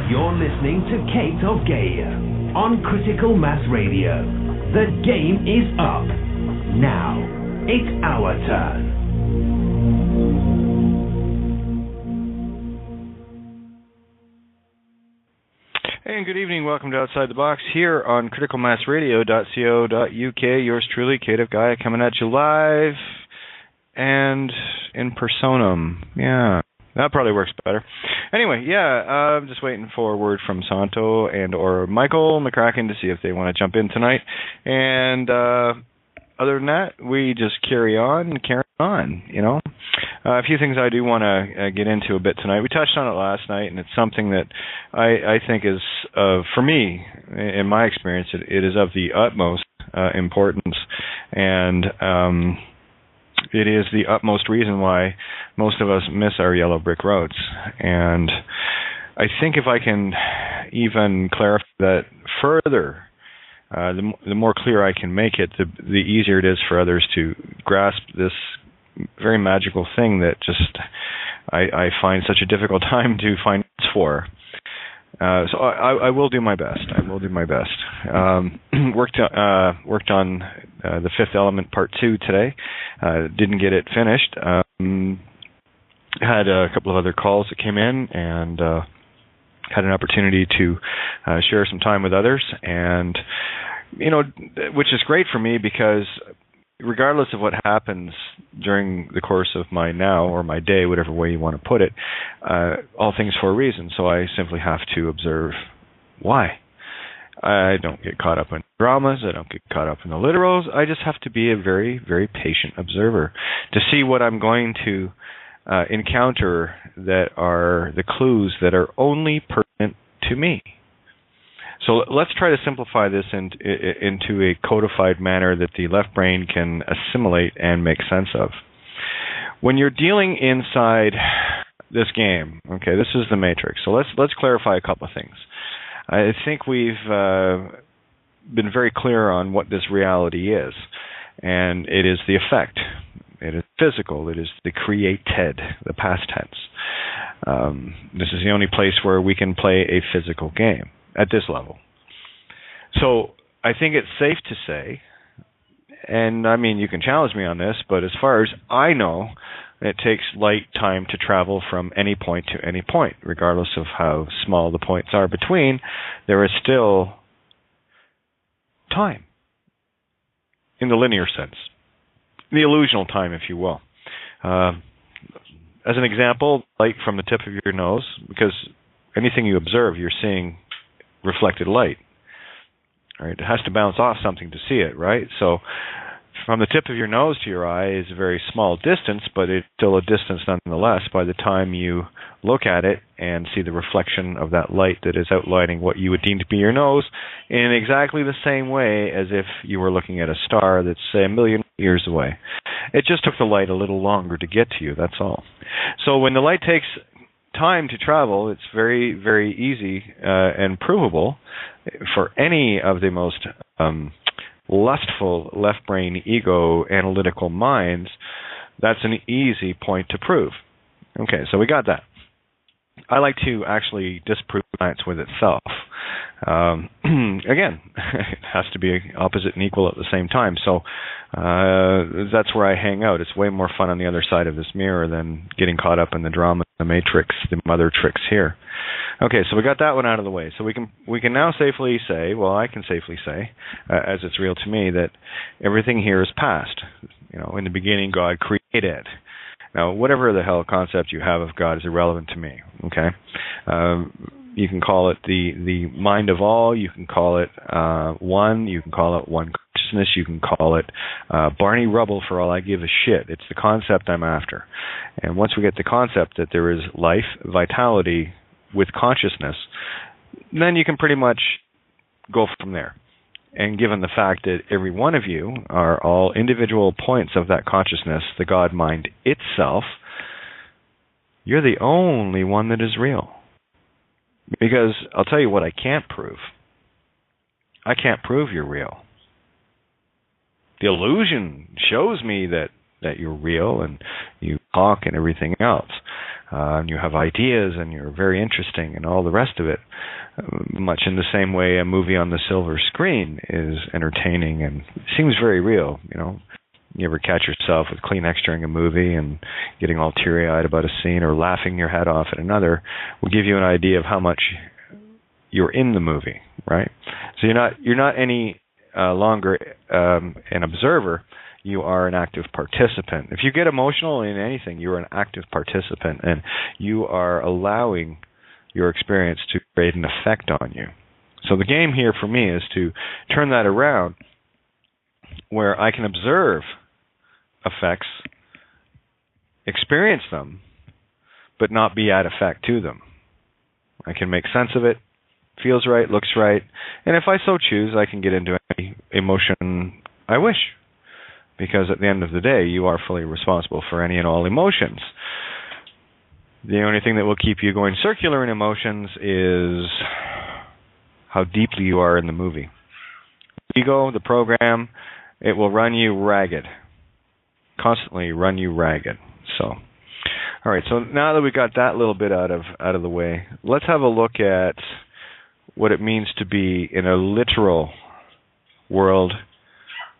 You're listening to Kate of Gaia on Critical Mass Radio. The game is up. Now, it's our turn. Hey, and good evening. Welcome to Outside the Box here on criticalmassradio.co.uk. Yours truly, Kate of Gaia, coming at you live and in personam. Yeah, that probably works better. Anyway, I'm just waiting for word from Santo and or Michael McCracken to see if they want to jump in tonight. And other than that, we just carry on, you know. A few things I do want to get into a bit tonight. We touched on it last night, and it's something that I think is, for me, in my experience, it is of the utmost importance, and it is the utmost reason why most of us miss our yellow brick roads. And I think if I can even clarify that further, the more clear I can make it, the easier it is for others to grasp this very magical thing that just I find such a difficult time to find words for. So I will do my best. Worked on the Fifth Element Part 2 today. Didn't get it finished. Had a couple of other calls that came in, and had an opportunity to share some time with others, and which is great for me because regardless of what happens during the course of my now or my day, whatever way you want to put it, all things for a reason. So I simply have to observe why. I don't get caught up in dramas. I don't get caught up in the literals. I just have to be a very, very patient observer to see what I'm going to encounter that are the clues that are only pertinent to me. So let's try to simplify this into a codified manner that the left brain can assimilate and make sense of. When you're dealing inside this game, okay, this is the Matrix. So let's clarify a couple of things. I think we've been very clear on what this reality is, and it is the effect. It is physical. It is the created, the past tense. This is the only place where we can play a physical game at this level. So I think it's safe to say, and I mean you can challenge me on this, but as far as I know, it takes light time to travel from any point to any point, regardless of how small the points are between. There is still time in the linear sense, the illusional time, if you will. As an example, light from the tip of your nose, because anything you observe, you're seeing reflected light. Right? It has to bounce off something to see it, right? So from the tip of your nose to your eye is a very small distance, but it's still a distance nonetheless by the time you look at it and see the reflection of that light that is outlining what you would deem to be your nose in exactly the same way as if you were looking at a star that's, say, 1 million years away. It just took the light a little longer to get to you, that's all. So when the light takes time to travel, it's very, very easy and provable for any of the most lustful left brain ego analytical minds. That's an easy point to prove. Okay, so we got that. I like to actually disprove science with itself. Again, it has to be opposite and equal at the same time. So that's where I hang out. It's way more fun on the other side of this mirror than getting caught up in the drama, the Matrix, the mother tricks here. Okay, so we got that one out of the way. So we can now safely say, well, I can safely say, as it's real to me, that everything here is past. In the beginning, God created. Now, whatever the hell concept you have of God is irrelevant to me, okay? You can call it the mind of all. You can call it one. You can call it one consciousness. You can call it Barney Rubble for all I give a shit. It's the concept I'm after. And once we get the concept that there is life, vitality with consciousness, then you can pretty much go from there. And given the fact that every one of you are all individual points of that consciousness, the God mind itself, you're the only one that is real. Because I'll tell you what I can't prove. I can't prove you're real. The illusion shows me that you're real and you talk and everything else. and you have ideas, and you're very interesting, and all the rest of it. Much in the same way a movie on the silver screen is entertaining and seems very real. You ever catch yourself with Kleenex during a movie and getting all teary-eyed about a scene, or laughing your head off at another, will give you an idea of how much you're in the movie, right? So you're not any longer an observer. You are an active participant. If you get emotional in anything, you're an active participant, and you are allowing your experience to create an effect on you. So the game here for me is to turn that around, where I can observe effects, experience them, but not be at effect to them. I can make sense of it, feels right, looks right, and if I so choose, I can get into any emotion I wish, because at the end of the day, you are fully responsible for any and all emotions. The only thing that will keep you going circular in emotions is how deeply you are in the movie. Ego, the program, it will run you ragged. Constantly run you ragged. So, all right. So now that we got that little bit out of the way, let's have a look at what it means to be in a literal world,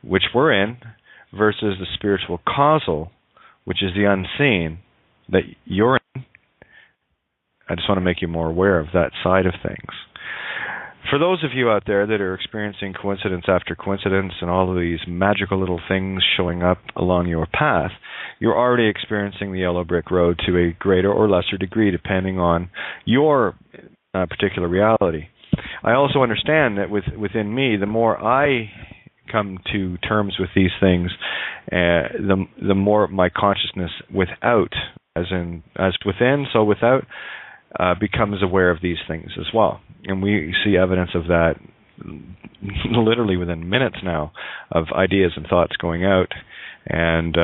which we're in, versus the spiritual causal, which is the unseen that you're in. I just want to make you more aware of that side of things. For those of you out there that are experiencing coincidence after coincidence and all of these magical little things showing up along your path, you're already experiencing the yellow brick road to a greater or lesser degree depending on your particular reality. I also understand that within me, the more I come to terms with these things, the more my consciousness without, as within, so without, becomes aware of these things as well. And we see evidence of that literally within minutes now, of ideas and thoughts going out, and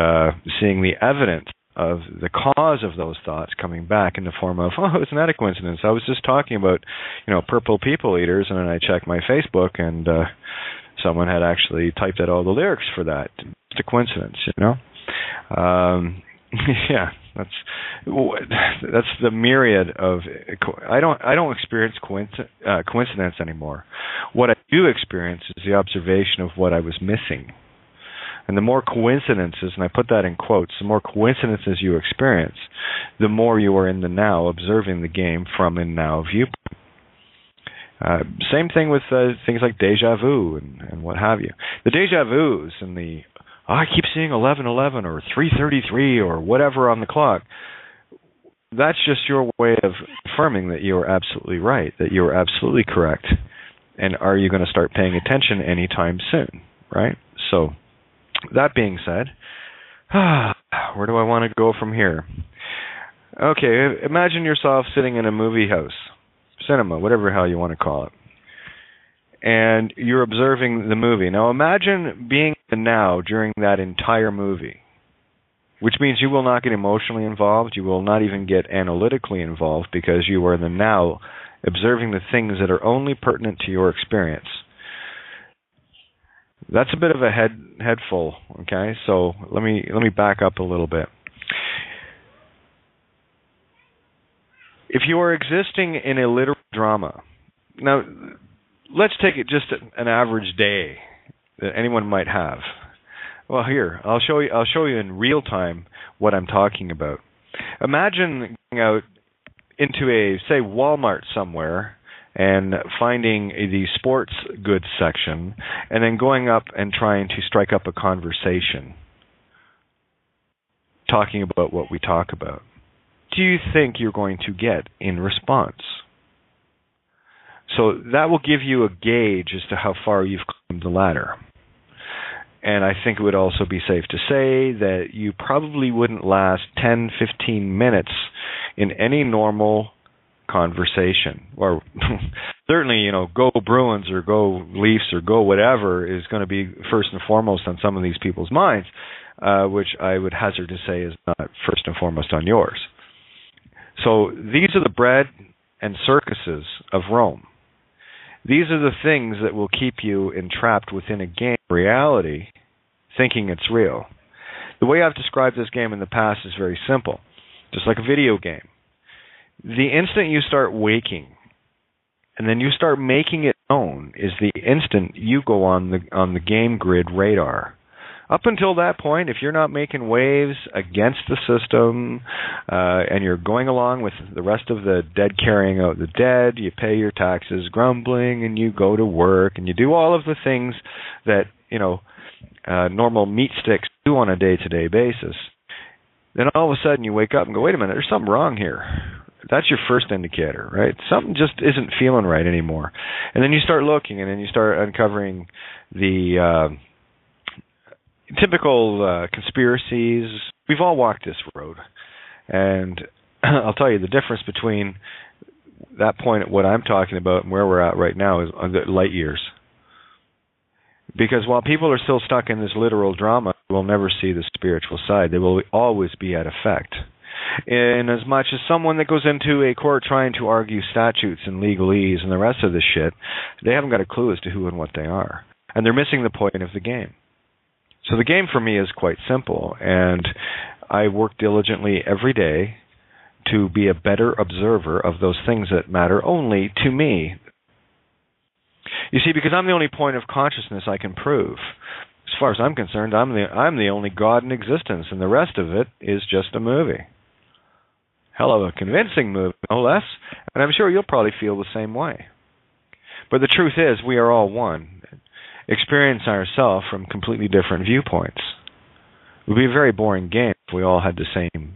seeing the evidence of the cause of those thoughts coming back in the form of, oh, isn't that a coincidence? I was just talking about, purple people eaters, and then I checked my Facebook, and someone had actually typed out all the lyrics for that. It's a coincidence, Yeah, that's the myriad of. I don't experience coincidence anymore. What I do experience is the observation of what I was missing. And the more coincidences, and I put that in quotes, the more coincidences you experience, the more you are in the now, observing the game from a now viewpoint. Same thing with things like deja vu and what have you. The deja vus and the I keep seeing 11:11 or 3:33 or whatever on the clock. That's just your way of affirming that you are absolutely right, that you are absolutely correct. And are you going to start paying attention anytime soon, right? So, that being said, where do I want to go from here? Okay, imagine yourself sitting in a movie house, cinema, whatever the hell you want to call it, and you're observing the movie. Now imagine being in the now during that entire movie, which means you will not get emotionally involved, you will not even get analytically involved, because you are in the now observing the things that are only pertinent to your experience. That's a bit of a headful, okay? So let me back up a little bit. If you are existing in a literal drama, now let's take it just an average day that anyone might have. Well, here, I'll show you in real time what I'm talking about. Imagine going out into a, say, Walmart somewhere and finding the sports goods section, and then going up and trying to strike up a conversation talking about what we talk about. Do you think you're going to get in response? So that will give you a gauge as to how far you've climbed the ladder. And I think it would also be safe to say that you probably wouldn't last 10, 15 minutes in any normal conversation. Or certainly, go Bruins or go Leafs or go whatever is going to be first and foremost on some of these people's minds, which I would hazard to say is not first and foremost on yours. So these are the bread and circuses of Rome. These are the things that will keep you entrapped within a game of reality, thinking it's real. The way I've described this game in the past is very simple. Just like a video game. The instant you start waking, and then you start making it known, is the instant you go on the game grid radar. Up until that point, if you're not making waves against the system, and you're going along with the rest of the dead carrying out the dead, you pay your taxes grumbling, and you go to work, and you do all of the things that, normal meat sticks do on a day-to-day basis, then all of a sudden you wake up and go, wait a minute, there's something wrong here. That's your first indicator, right? Something just isn't feeling right anymore. And then you start looking, and then you start uncovering the typical conspiracies. We've all walked this road. And I'll tell you, the difference between that point, what I'm talking about, and where we're at right now is light years. Because while people are still stuck in this literal drama, we'll never see the spiritual side. They will always be at effect. In as much as someone that goes into a court trying to argue statutes and legalese and the rest of this shit, they haven't got a clue as to who and what they are. And they're missing the point of the game. So the game for me is quite simple, and I work diligently every day to be a better observer of those things that matter only to me. You see, because I'm the only point of consciousness I can prove. As far as I'm concerned, I'm the only God in existence, and the rest of it is just a movie. Hell of a convincing movie, no less, and I'm sure you'll probably feel the same way. But the truth is, we are all one. Experience ourselves from completely different viewpoints. It would be a very boring game if we all had the same,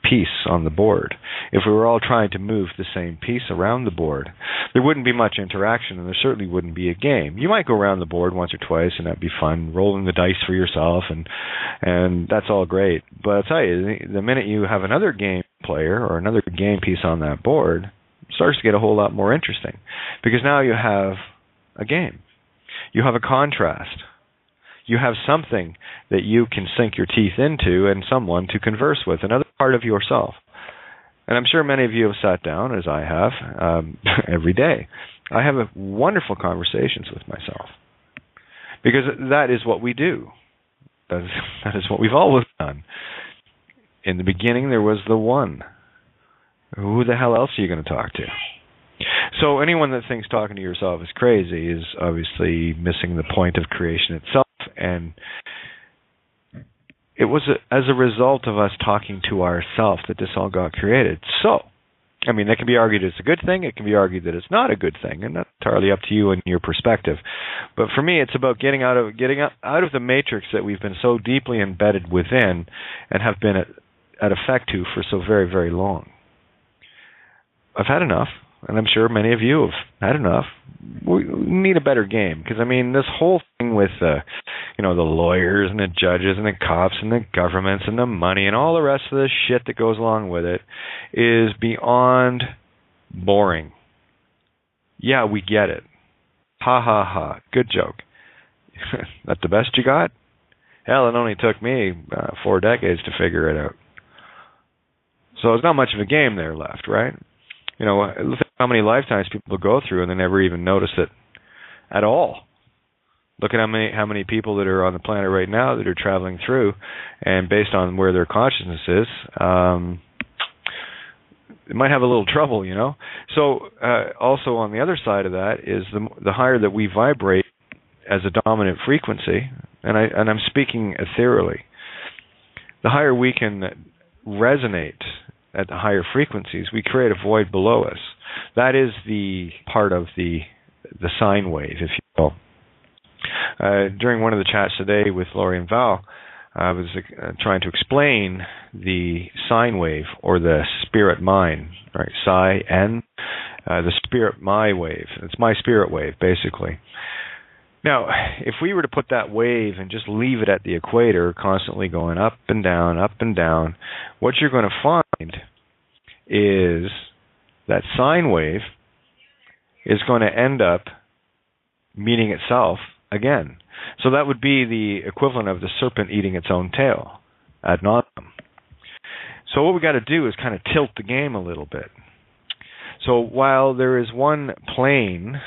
piece on the board. If we were all trying to move the same piece around the board, there wouldn't be much interaction, and there certainly wouldn't be a game. You might go around the board once or twice, and that'd be fun, rolling the dice for yourself, and that's all great. But I'll tell you, the minute you have another game player or another game piece on that board, it starts to get a whole lot more interesting, because now you have a game. You have a contrast. You have something that you can sink your teeth into and someone to converse with, another part of yourself. And I'm sure many of you have sat down, as I have, every day. I have wonderful conversations with myself, because that is what we do. That is what we've always done. In the beginning, there was the one. Who the hell else are you going to talk to? So anyone that thinks talking to yourself is crazy is obviously missing the point of creation itself. And it was as a result of us talking to ourselves that this all got created. So, I mean, that can be argued it's a good thing. It can be argued that it's not a good thing, and that's entirely up to you and your perspective. But for me, it's about getting out of the matrix that we've been so deeply embedded within and have been at effect to for so very, very long. I've had enough. And I'm sure many of you have had enough. We need a better game, because, I mean, this whole thing with, the lawyers and the judges and the cops and the governments and the money and all the rest of the shit that goes along with it is beyond boring. Yeah, we get it. Ha, ha, ha. Good joke. That's the best you got? Hell, it only took me 4 decades to figure it out. So there's not much of a game there left, right? Look at how many lifetimes people go through and they never even notice it at all. Look at how many people that are on the planet right now that are traveling through, and based on where their consciousness is, they might have a little trouble, So also on the other side of that is the higher that we vibrate as a dominant frequency, and I'm speaking ethereally, the higher we can resonate at the higher frequencies, we create a void below us. That is the part of the sine wave, if you will. During one of the chats today with Laurie and Val, I was trying to explain the sine wave, or the spirit mind, right? Psi N, the spirit my wave. It's my spirit wave, basically. Now, if we were to put that wave and just leave it at the equator, constantly going up and down, what you're going to find is that sine wave is going to end up meeting itself again. So that would be the equivalent of the serpent eating its own tail, ad nauseam. So what we got to do is kind of tilt the game a little bit. So while there is one plane,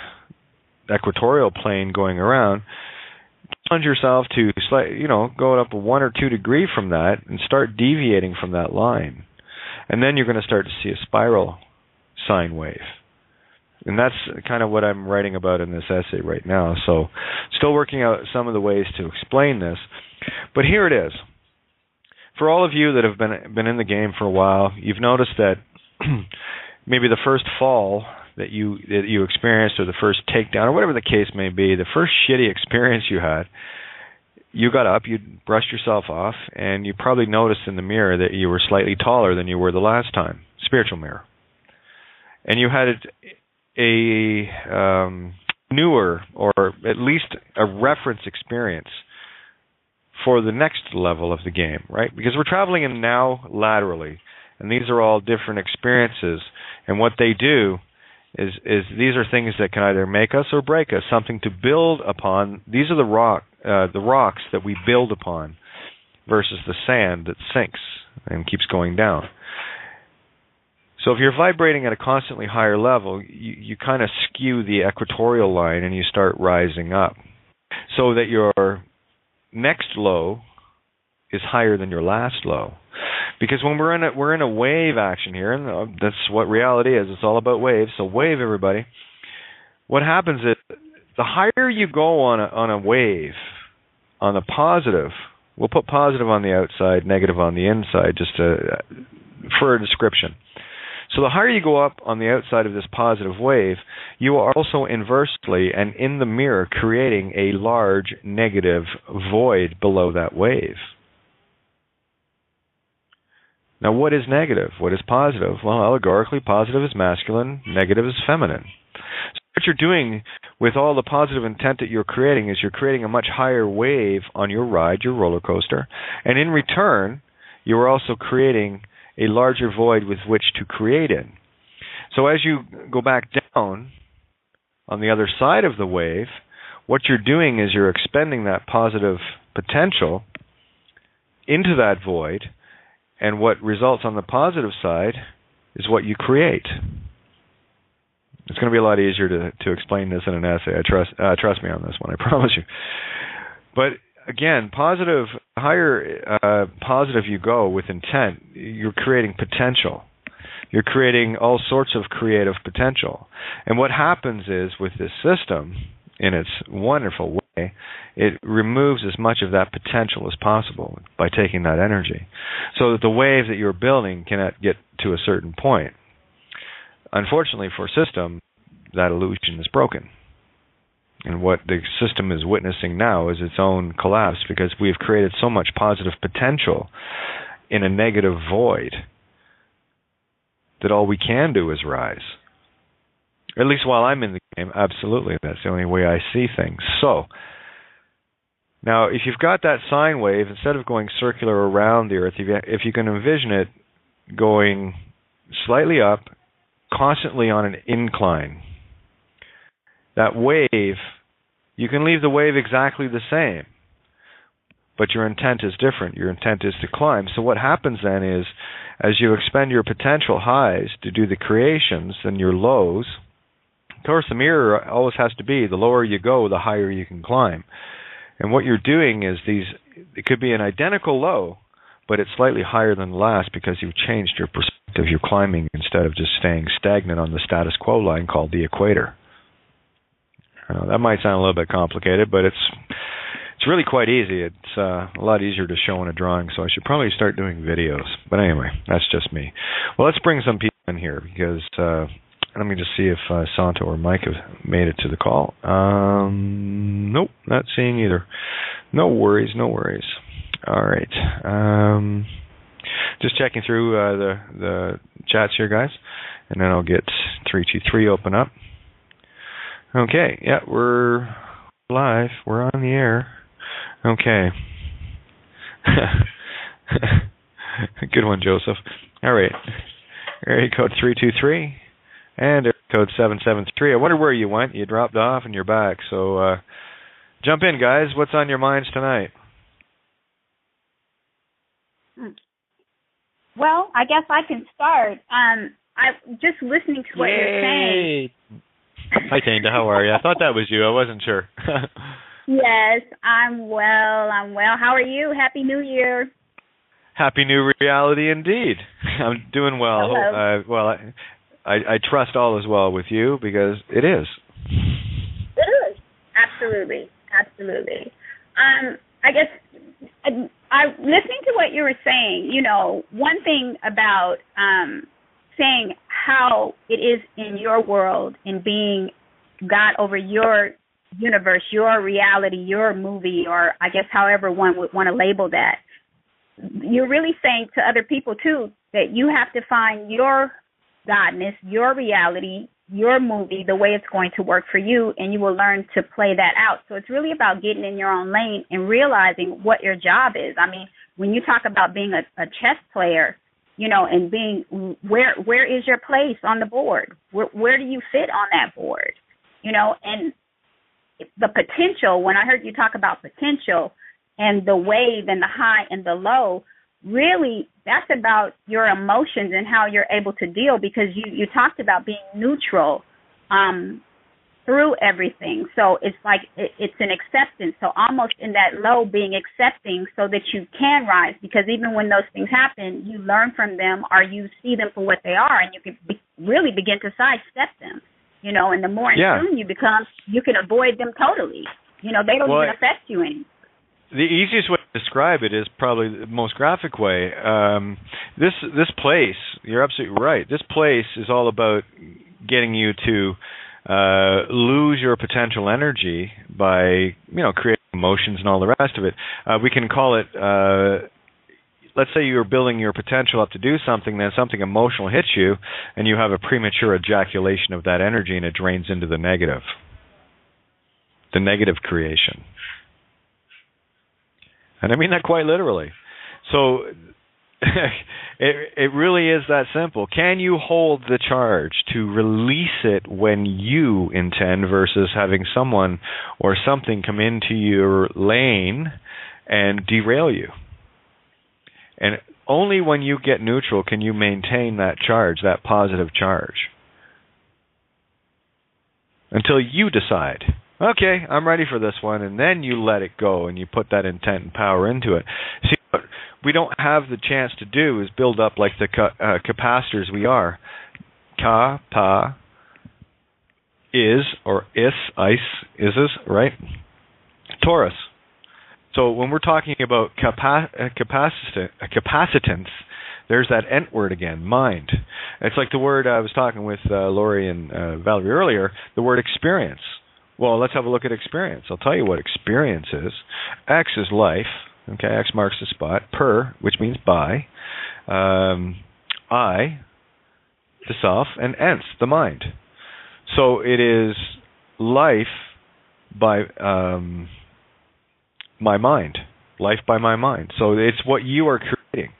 equatorial plane going around, challenge yourself to go up 1 or 2 degrees from that and start deviating from that line. And then you're going to start to see a spiral sine wave. And that's kind of what I'm writing about in this essay right now. So still working out some of the ways to explain this. But here it is. For all of you that have been in the game for a while, you've noticed that maybe the first fall that you experienced, or the first takedown, or whatever the case may be, the first shitty experience you had, you got up, you brushed yourself off, and you probably noticed in the mirror that you were slightly taller than you were the last time, spiritual mirror. And you had a newer, or at least a reference experience for the next level of the game, right? Because we're traveling in now laterally, and these are all different experiences. And what they do is these are things that can either make us or break us, something to build upon. These are the rocks that we build upon versus the sand that sinks and keeps going down. So if you're vibrating at a constantly higher level, you kind of skew the equatorial line and you start rising up, so that your next low is higher than your last low. Because when we're in a wave action here, and that's what reality is. It's all about waves. So wave, everybody. What happens is the higher you go on a wave, on the positive, we'll put positive on the outside, negative on the inside, just for a description. So the higher you go up on the outside of this positive wave, you are also inversely and in the mirror creating a large negative void below that wave. Now, what is negative? What is positive? Well, allegorically, positive is masculine, negative is feminine. So what you're doing with all the positive intent that you're creating is you're creating a much higher wave on your ride, your roller coaster, and in return, you're also creating a larger void with which to create in. So as you go back down on the other side of the wave, what you're doing is you're expending that positive potential into that void, and what results on the positive side is what you create. It's going to be a lot easier to explain this in an essay. Trust me on this one, I promise you. But again, higher positive you go with intent, you're creating potential. You're creating all sorts of creative potential. And what happens is, with this system, in its wonderful way, it removes as much of that potential as possible by taking that energy, so that the wave that you're building cannot get to a certain point. Unfortunately for system, that illusion is broken. And what the system is witnessing now is its own collapse, because we've created so much positive potential in a negative void that all we can do is rise. At least while I'm in the game, absolutely. That's the only way I see things. So, now if you've got that sine wave, instead of going circular around the Earth, if you can envision it going slightly up, constantly on an incline, that wave, you can leave the wave exactly the same, but your intent is different. Your intent is to climb. So what happens then is, as you expend your potential highs to do the creations and your lows, of course the mirror always has to be, the lower you go, the higher you can climb. And what you're doing is it could be an identical low, but it's slightly higher than the last because you've changed your perspective. You're climbing instead of just staying stagnant on the status quo line called the equator. That might sound a little bit complicated, but it's really quite easy. It's a lot easier to show in a drawing, so I should probably start doing videos. But anyway, that's just me. Well, let's bring some people in here, because let me just see if Santo or Mike have made it to the call. Nope, not seeing either. No worries. All right. Just checking through the chats here, guys, and then I'll get 323 open up. Okay, yeah, we're live. We're on the air. Okay. Good one, Joseph. All right. Area code 323 and area code 773. I wonder where you went. You dropped off and you're back. So jump in, guys. What's on your minds tonight? Well, I guess I can start. I'm just listening to what you're saying. Hi, Tanda. How are you? I thought that was you. I wasn't sure. Yes, I'm well. How are you? Happy New Year. Happy new reality indeed. I'm doing well. Hello. I trust all is well with you because it is. It is. Absolutely. I guess I listening to what you were saying, one thing about saying how it is in your world and being God over your universe, your reality, your movie, or I guess however one would want to label that. You're really saying to other people, too, that you have to find your godness, your reality, your movie, the way it's going to work for you, and you will learn to play that out. So it's really about getting in your own lane and realizing what your job is. I mean, when you talk about being a chess player, and being where is your place on the board? Where do you fit on that board? And the potential, when I heard you talk about potential and the wave and the high and the low, really that's about your emotions and how you're able to deal, because you talked about being neutral through everything. So it's like it's an acceptance. So almost in that low, being accepting so that you can rise, because even when those things happen, you learn from them or you see them for what they are, and you can really begin to sidestep them. And the more in tune you become, you can avoid them totally. They don't even affect you anymore. The easiest way to describe it is probably the most graphic way. This place, you're absolutely right. This place is all about getting you to lose your potential energy by, creating emotions and all the rest of it. We can call it, let's say you're building your potential up to do something, then something emotional hits you, and you have a premature ejaculation of that energy, and it drains into the negative creation. And I mean that quite literally. So it really is that simple. Can you hold the charge to release it when you intend versus having someone or something come into your lane and derail you? And only when you get neutral can you maintain that charge, that positive charge. Until you decide, okay, I'm ready for this one, and then you let it go and you put that intent and power into it. See, what we don't have the chance to do is build up like the capacitors we are. Ka, pa, is, or is, ises, right? Taurus. So when we're talking about capacitance, there's that N word again, mind. It's like the word I was talking with Lori and Valerie earlier, the word experience. Well, let's have a look at experience. I'll tell you what experience is. X is life. Okay, X marks the spot. Per, which means by. I, the self, and ens, the mind. So it is life by my mind. Life by my mind. So it's what you are creating.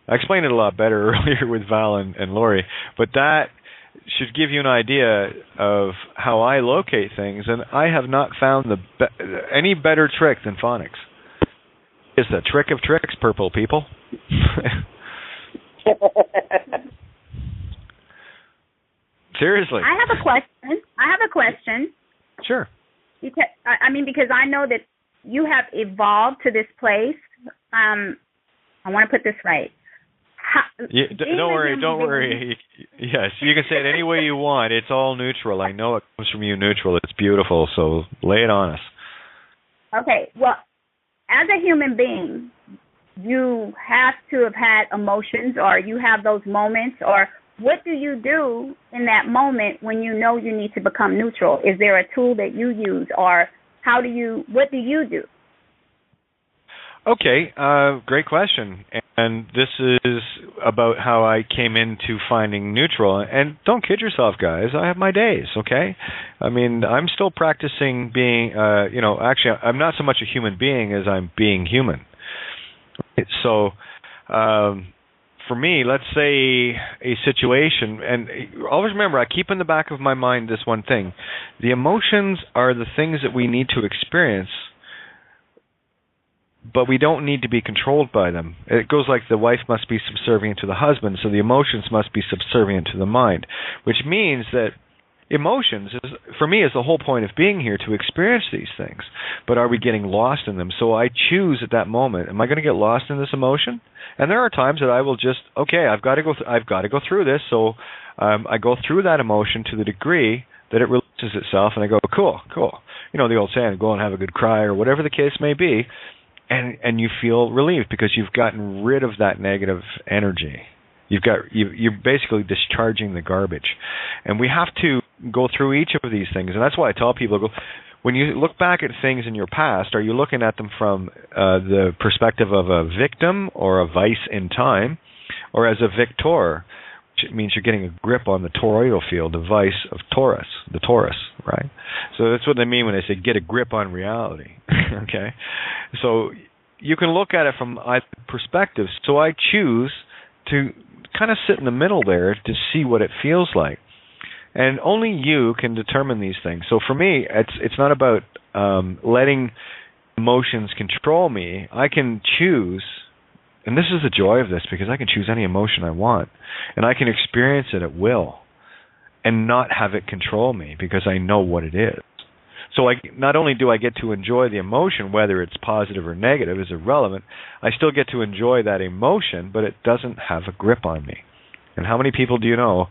I explained it a lot better earlier with Val and Lori, but that should give you an idea of how I locate things, and I have not found any better trick than phonics. It's the trick of tricks, purple people. Seriously. I have a question. Sure. Because I know that you have evolved to this place. I want to put this right. Don't worry. Yes, you can say it any way you want. It's all neutral. I know it comes from you neutral. It's beautiful, so lay it on us. Okay, well, as a human being, you have to have had emotions, or you have those moments, or what do you do in that moment when you know you need to become neutral? Is there a tool that you use, or what do you do? Okay, great question. And this is about how I came into finding neutral. And don't kid yourself, guys. I have my days, okay? I mean, I'm still practicing being, actually, I'm not so much a human being as I'm being human. So, for me, let's say a situation, and always remember, I keep in the back of my mind this one thing. The emotions are the things that we need to experience, but we don't need to be controlled by them. It goes like the wife must be subservient to the husband, so the emotions must be subservient to the mind, which means that emotions, for me, is the whole point of being here, to experience these things. But are we getting lost in them? So I choose at that moment, am I going to get lost in this emotion? And there are times that I will just, okay, I've got to go through this. So I go through that emotion to the degree that it releases itself, and I go, cool. You know, the old saying, go and have a good cry, or whatever the case may be, and you feel relieved because you've gotten rid of that negative energy. You're basically discharging the garbage. And we have to go through each of these things. And that's why I tell people, when you look back at things in your past, are you looking at them from the perspective of a victim or a vice in time, or as a victor, which means you're getting a grip on the toroidal field, the vice of Taurus, the Taurus, right? So that's what they mean when they say get a grip on reality, okay? So you can look at it from either perspectives. So I choose to kind of sit in the middle there to see what it feels like. And only you can determine these things. So for me, it's not about letting emotions control me. I can choose, and this is the joy of this, because I can choose any emotion I want, and I can experience it at will and not have it control me because I know what it is. So not only do I get to enjoy the emotion, whether it's positive or negative is irrelevant, I still get to enjoy that emotion, but it doesn't have a grip on me. And how many people do you know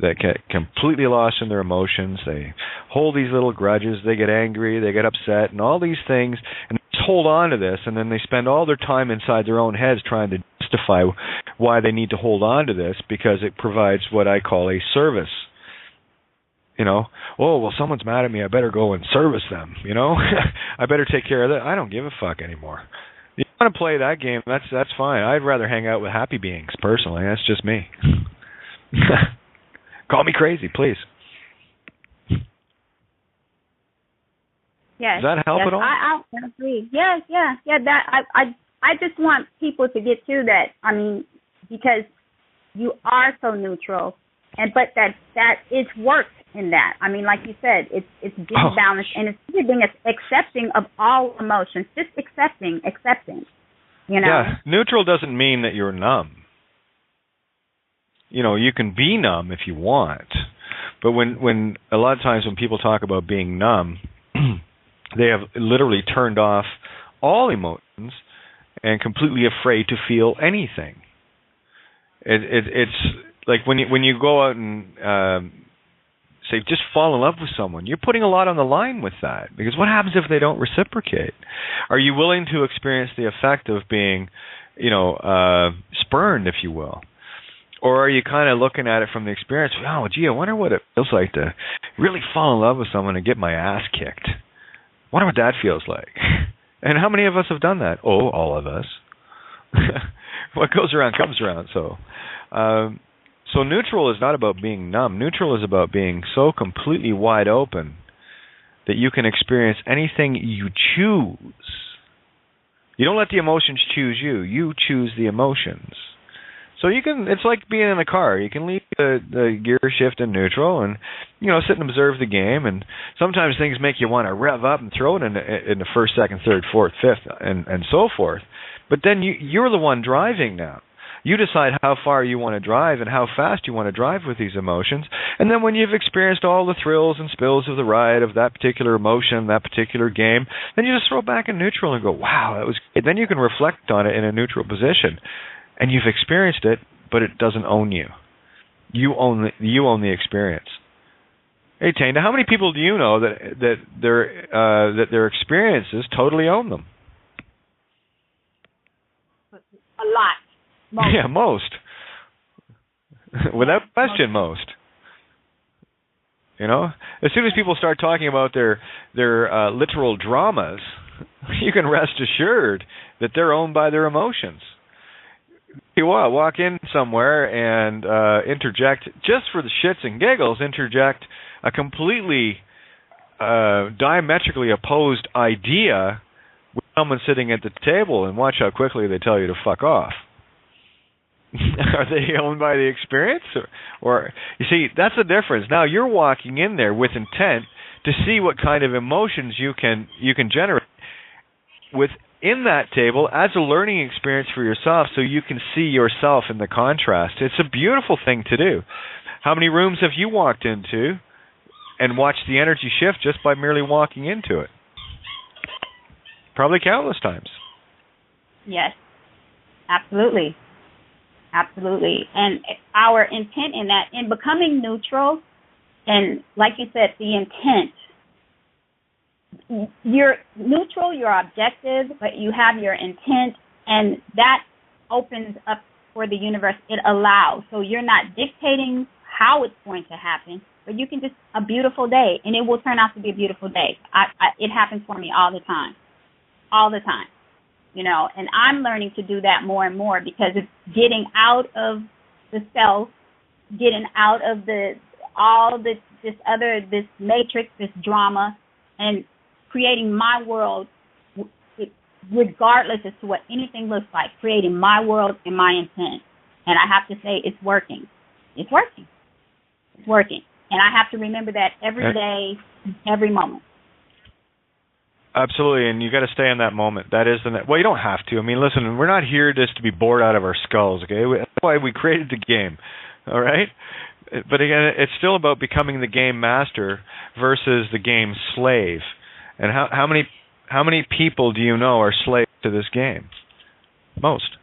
that get completely lost in their emotions? They hold these little grudges, they get angry, they get upset, and all these things, and they just hold on to this, and then they spend all their time inside their own heads trying to justify why they need to hold on to this, because it provides what I call a service. You know, oh, well, someone's mad at me, I better go and service them, you know? I better take care of that. I don't give a fuck anymore. You want to play that game, that's fine. I'd rather hang out with happy beings, personally. That's just me. Call me crazy, please. Yes. Does that help at all? I agree. Yes, yeah. That I just want people to get to that. I mean, because you are so neutral, but that it's work in that. I mean, like you said, it's being balanced, and it's being accepting of all emotions. Just accepting. You know. Yeah, neutral doesn't mean that you're numb. You know, you can be numb if you want, but when a lot of times when people talk about being numb, they have literally turned off all emotions and completely afraid to feel anything. It's like when you go out and say just fall in love with someone, you're putting a lot on the line with that, because what happens if they don't reciprocate? Are you willing to experience the effect of being, spurned, if you will? Or are you kind of looking at it from the experience, oh, gee, I wonder what it feels like to really fall in love with someone and get my ass kicked. I wonder what that feels like. And how many of us have done that? Oh, all of us. What goes around comes around. So neutral is not about being numb. Neutral is about being so completely wide open that you can experience anything you choose. You don't let the emotions choose you. You choose the emotions. So it's like being in a car. You can leave the gear shift in neutral and, sit and observe the game. And sometimes things make you want to rev up and throw it in the first, second, third, fourth, fifth, and so forth. But then you're the one driving now. You decide how far you want to drive and how fast you want to drive with these emotions. And then when you've experienced all the thrills and spills of the ride of that particular emotion, that particular game, then you just throw it back in neutral and go, wow, that was great. Then you can reflect on it in a neutral position. And you've experienced it, but it doesn't own you. You own the experience. Hey, Tana, how many people do you know that their experiences totally own them? A lot. Most. Yeah, most. Without question, most. As soon as people start talking about their literal dramas, you can rest assured that they're owned by their emotions. You walk in somewhere and interject, just for the shits and giggles, a completely diametrically opposed idea with someone sitting at the table, and watch how quickly they tell you to fuck off. Are they owned by the experience? Or you see, that's the difference. Now you're walking in there with intent to see what kind of emotions you can generate within that table as a learning experience for yourself, so you can see yourself in the contrast. It's a beautiful thing to do. How many rooms have you walked into and watch the energy shift just by merely walking into it. Probably countless times. Yes, absolutely. Absolutely. And our intent in that, in becoming neutral, and like you said, the intent, you're neutral, you're objective, but you have your intent, and that opens up for the universe. It allows. So you're not dictating how it's going to happen, but you can just, a beautiful day, and it will turn out to be a beautiful day. It happens for me all the time. All the time. You know, and I'm learning to do that more and more because it's getting out of the self, getting out of this matrix, this drama, and creating my world regardless as to what anything looks like, creating my world and my intent. And I have to say it's working. It's working. It's working. And I have to remember that every day, every moment. Absolutely, and you got to stay in that moment. That is well, you don't have to. I mean, listen, we're not here just to be bored out of our skulls, okay? That's why we created the game, all right? But again, it's still about becoming the game master versus the game slave. And how many people do you know are slaves to this game? Most.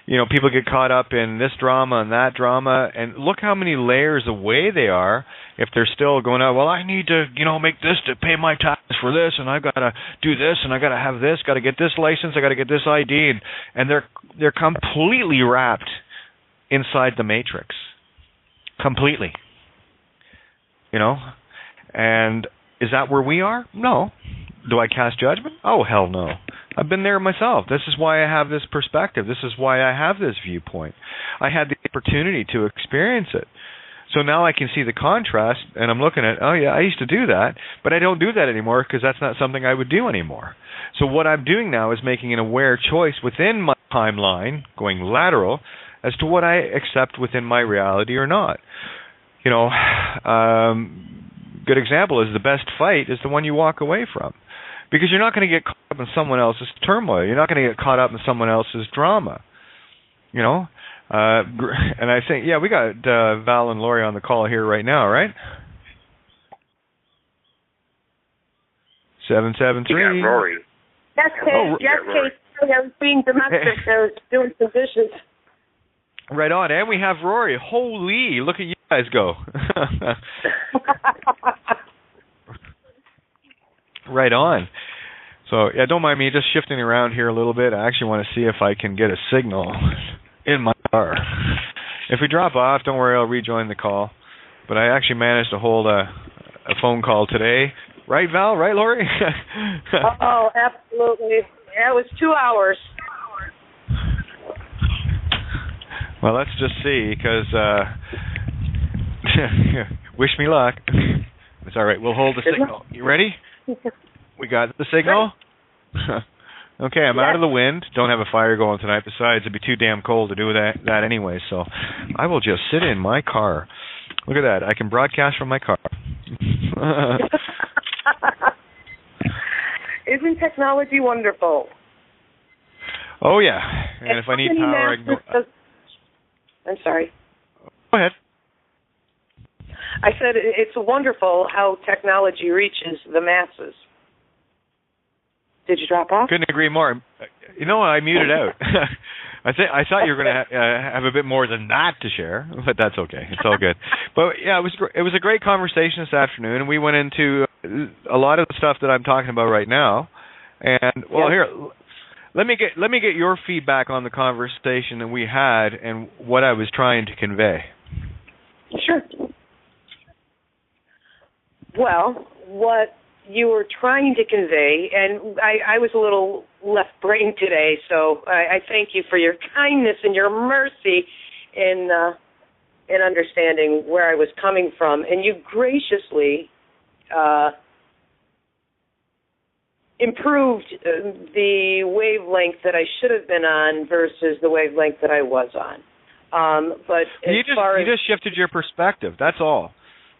You know, people get caught up in this drama and that drama, and look how many layers away they are if they're still going out, well, I need to, make this to pay my taxes for this, and I've got to do this, and I've got to have this, got to get this license, I got to get this ID, and they're completely wrapped inside the matrix. Completely. And is that where we are? No. Do I cast judgment? Oh, hell no. I've been there myself. This is why I have this perspective. This is why I have this viewpoint. I had the opportunity to experience it. So now I can see the contrast, and I'm looking at, oh, yeah, I used to do that, but I don't do that anymore because that's not something I would do anymore. So what I'm doing now is making an aware choice within my timeline, going lateral, as to what I accept within my reality or not. Good example is the best fight is the one you walk away from. Because you're not going to get caught up in someone else's turmoil. You're not going to get caught up in someone else's drama. And I think, we got Val and Lori on the call here right now, right? 773. Yeah, Rory. Yes, Kate. I was being domestic. I was doing some dishes. Right on. And we have Rory. Holy, look at you guys go. Right on. So, don't mind me just shifting around here a little bit. I actually want to see if I can get a signal in my car. If we drop off, don't worry, I'll rejoin the call. But I actually managed to hold a phone call today. Right, Val? Right, Lori? Oh, absolutely. Yeah, it was 2 hours. Well, let's just see, because wish me luck. It's all right. We'll hold the signal. You ready? We got the signal? Okay, I'm out of the wind. Don't have a fire going tonight. Besides, it'd be too damn cold to do that anyway, so I will just sit in my car. Look at that. I can broadcast from my car. Isn't technology wonderful? Oh, yeah. And if I need power, I can go... I'm sorry. Go ahead. I said it's wonderful how technology reaches the masses. Did you drop off? Couldn't agree more. I muted out. I thought you were going to have a bit more than that to share, but that's okay. It's all good. But yeah, it was a great conversation this afternoon, and we went into a lot of the stuff that I'm talking about right now. And here, let me get your feedback on the conversation that we had and what I was trying to convey. Sure. Well, what you were trying to convey, and I was a little left-brained today, so I thank you for your kindness and your mercy in understanding where I was coming from, and you graciously improved the wavelength that I should have been on versus the wavelength that I was on. But you just shifted your perspective. That's all.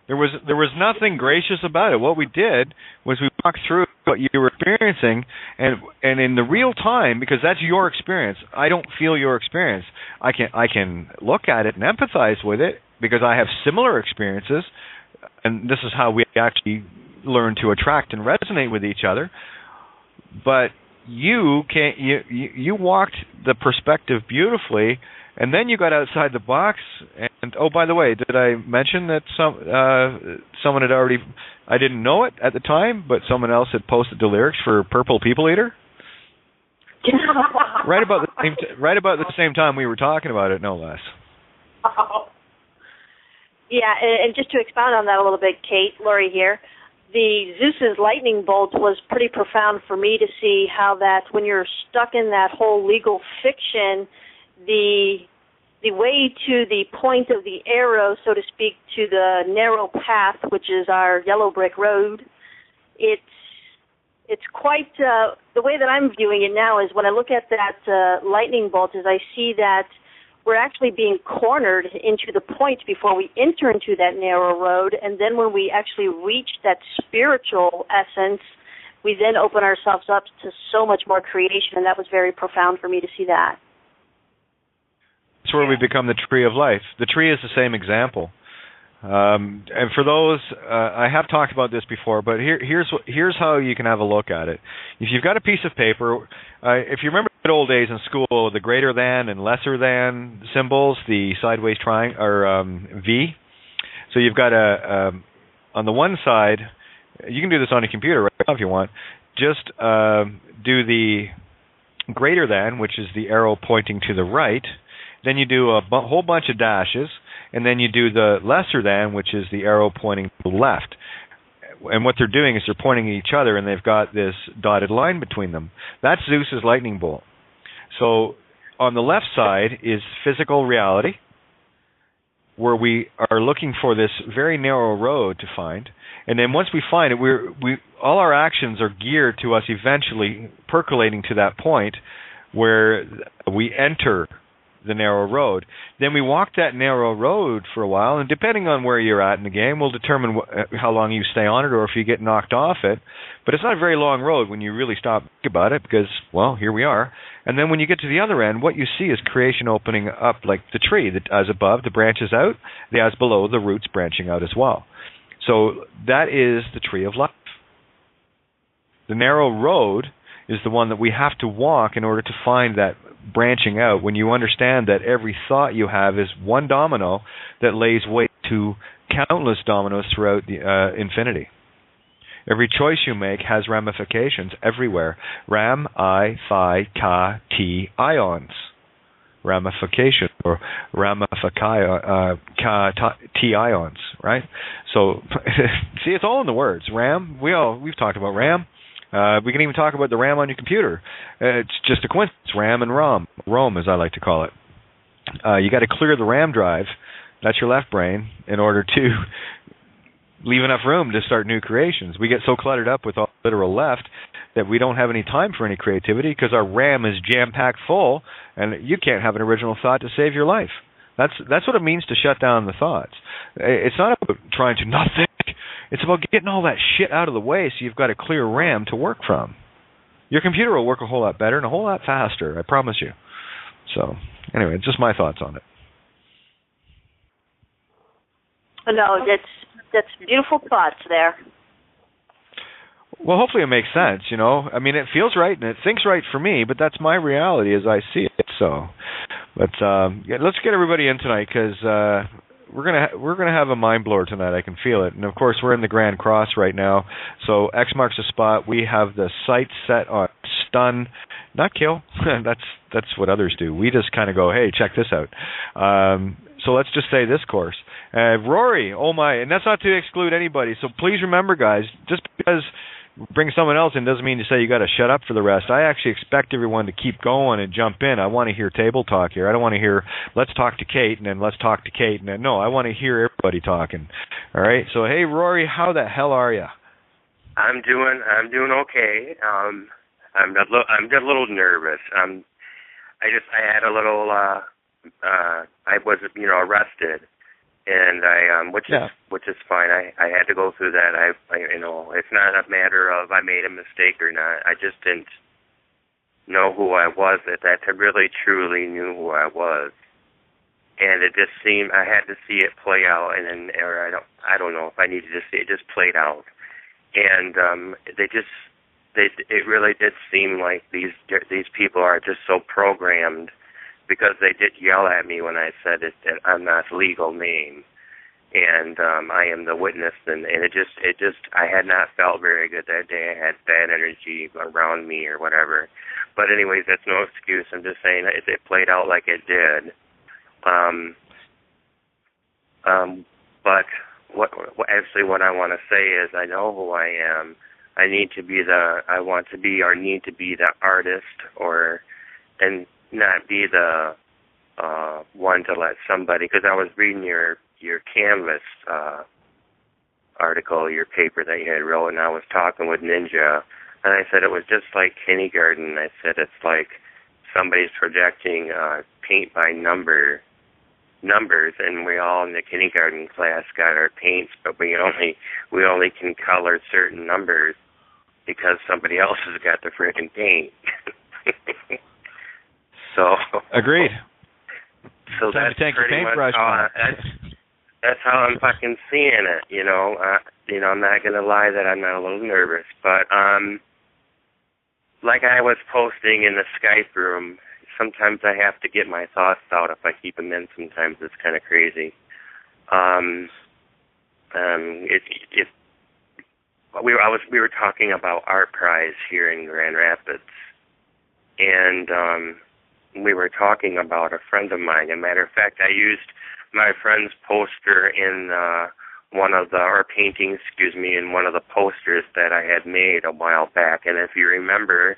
There was nothing gracious about it. What we did was we walked through what you were experiencing, and in the real time, because that's your experience. I don't feel your experience. I can look at it and empathize with it because I have similar experiences. and this is how we actually learn to attract and resonate with each other. But you walked the perspective beautifully, and then you got outside the box. And oh, by the way, did I mention that someone had already? I didn't know it at the time, but someone else had posted the lyrics for "Purple People Eater." right about the same time we were talking about it, no less. Yeah, and just to expound on that a little bit, Kate, Lori here. The Zeus's lightning bolt was pretty profound for me to see how that when you're stuck in that whole legal fiction, the way to the point of the arrow, so to speak, to the narrow path, which is our yellow brick road, it's quite, the way that I'm viewing it now is when I look at that lightning bolt is I see that we're actually being cornered into the point before we enter into that narrow road, and then when we actually reach that spiritual essence, we then open ourselves up to so much more creation, and that was very profound for me to see that. That's where we become the tree of life. The tree is the same example. And for those, I have talked about this before, but here's how you can have a look at it. If you've got a piece of paper, if you remember the old days in school, the greater than and lesser than symbols, the sideways triangle or V. So you've got on the one side, you can do this on a computer right now if you want. Just do the greater than, which is the arrow pointing to the right. Then you do a whole bunch of dashes. And then you do the lesser than, which is the arrow pointing to the left. And what they're doing is they're pointing at each other, and they've got this dotted line between them. That's Zeus's lightning bolt. So on the left side is physical reality, where we are looking for this very narrow road to find. And then once we find it, all our actions are geared to us eventually percolating to that point where we enter the narrow road. Then we walk that narrow road for a while, and depending on where you're at in the game, will determine how long you stay on it or if you get knocked off it. But it's not a very long road when you really stop and think about it because, well, here we are. And then when you get to the other end, what you see is creation opening up like the tree, that as above, the branches out, the as below, the roots branching out as well. So that is the tree of life. The narrow road is the one that we have to walk in order to find that branching out, when you understand that every thought you have is one domino that lays waste to countless dominoes throughout the infinity. Every choice you make has ramifications everywhere. Ram, I, Phi, Ka, Ti, ions. Ramification or Ramifica, Ka, Ti, ions, right? So, see, it's all in the words. Ram, we've talked about RAM. We can even talk about the RAM on your computer. It's just a coincidence. RAM and ROM, as I like to call it. You got to clear the RAM drive, that's your left brain, in order to leave enough room to start new creations. We get so cluttered up with all literal left that we don't have any time for any creativity because our RAM is jam-packed full, and you can't have an original thought to save your life. That's what it means to shut down the thoughts. It's not about trying to not think. It's about getting all that shit out of the way so you've got a clear RAM to work from. Your computer will work a whole lot better and a whole lot faster, I promise you. So, anyway, just my thoughts on it. No, that's beautiful thoughts there. Well, hopefully it makes sense, you know. I mean, it feels right and it thinks right for me, but that's my reality as I see it. So, but let's get everybody in tonight because we're gonna have a mind blower tonight. I can feel it, and of course we're in the Grand Cross right now. So X marks the spot. We have the sights set on stun, not kill. that's what others do. We just kind of go, hey, check this out. So let's just say this course. Rory, oh my, and that's not to exclude anybody. So please remember, guys, just because bring someone else in doesn't mean to say you got to shut up for the rest. I actually expect everyone to keep going and jump in. I want to hear table talk here. I don't want to hear let's talk to Kate and then let's talk to Kate and then no. I want to hear everybody talking. All right. So hey, Rory, how the hell are you? I'm doing okay. I'm just a little nervous. I had a little. I was arrested. And which is fine. I had to go through that. I it's not a matter of I made a mistake or not. I just didn't know who I was at that time. Really, truly knew who I was. and it just seemed I had to see it play out, and then or I don't know if I needed to see it. Just played out, and it really did seem like these people are just so programmed, because they did yell at me when I said it, that I'm not legal name, and I am the witness, and it just I had not felt very good that day. I had bad energy around me or whatever. But anyways, that's no excuse. I'm just saying that it played out like it did. But what I want to say is I know who I am. I need to be need to be the artist, and not be the one to let somebody, because I was reading your Canvas article, your paper that you had wrote, and I was talking with Ninja, and I said it was just like kindergarten. I said it's like somebody's projecting paint by numbers, and we all in the kindergarten class got our paints, but we only can color certain numbers because somebody else has got the freaking paint. So agreed. So that's pretty much that's how I'm fucking seeing it. You know, I'm not gonna lie that I'm not a little nervous, but like I was posting in the Skype room, sometimes I have to get my thoughts out. If I keep them in, sometimes it's kind of crazy. We were talking about Art Prize here in Grand Rapids, and we were talking about a friend of mine. As a matter of fact, I used my friend's poster in one of the posters that I had made a while back. And if you remember,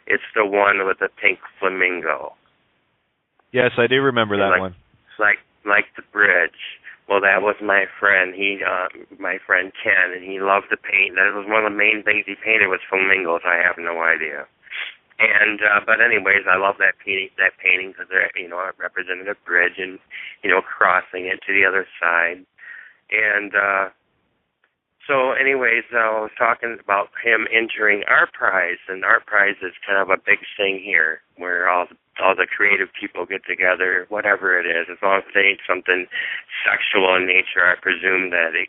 it's the one with the pink flamingo. Yes, I do remember that one. Like the bridge. Well, that was my friend. My friend Ken, and he loved to paint. That was one of the main things he painted was flamingos. I have no idea. And but anyways, I love that painting because it represented a bridge and crossing it to the other side. And so anyways, I was talking about him entering Art Prize, and Art Prize is kind of a big thing here, where all the creative people get together, whatever it is, as long as it ain't something sexual in nature. I presume that it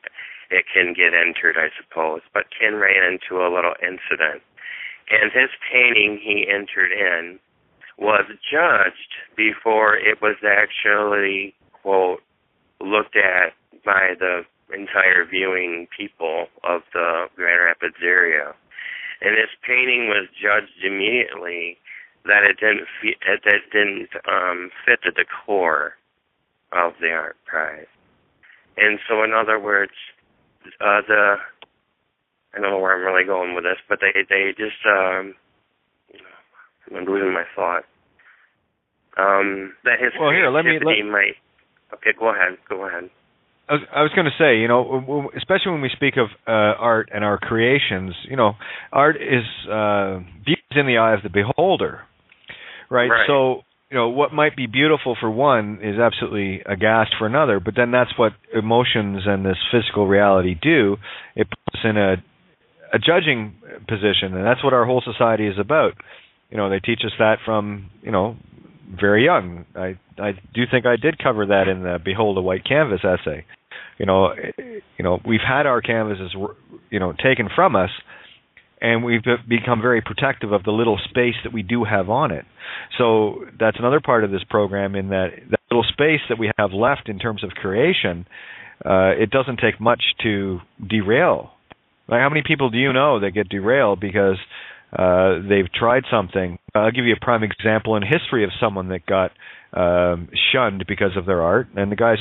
can get entered, I suppose. But Ken ran into a little incident. And his painting he entered in was judged before it was actually, quote, looked at by the entire viewing people of the Grand Rapids area. And his painting was judged immediately that it didn't fit the decor of the Art Prize. And so, in other words, I don't know where I'm really going with this, but they just, I'm losing my thought. That his creativity might. Okay, go ahead. I was going to say, especially when we speak of art and our creations, art is viewed in the eye of the beholder, right? So, what might be beautiful for one is absolutely aghast for another, but then that's what emotions and this physical reality do. It puts us in a judging position, and that's what our whole society is about. They teach us that from, very young. I do think I did cover that in the Behold a White Canvas essay. We've had our canvases, taken from us, and we've become very protective of the little space that we do have on it. So that's another part of this program, in that little space that we have left in terms of creation, it doesn't take much to derail. Like, how many people do you know that get derailed because they've tried something? I'll give you a prime example in history of someone that got shunned because of their art. And the guy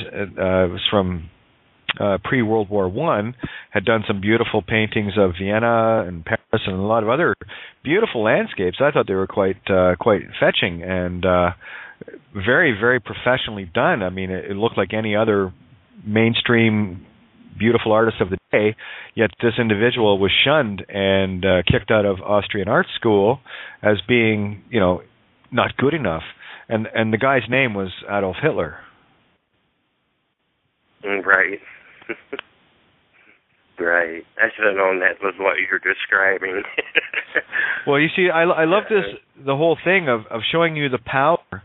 was from pre-World War I, had done some beautiful paintings of Vienna and Paris and a lot of other beautiful landscapes. I thought they were quite fetching and very, very professionally done. I mean, it looked like any other mainstream beautiful artist of the day, yet this individual was shunned and kicked out of Austrian art school as being, not good enough. And the guy's name was Adolf Hitler. Right. Right. I should have known that was what you were describing. Well, you see, I love the whole thing of showing you the power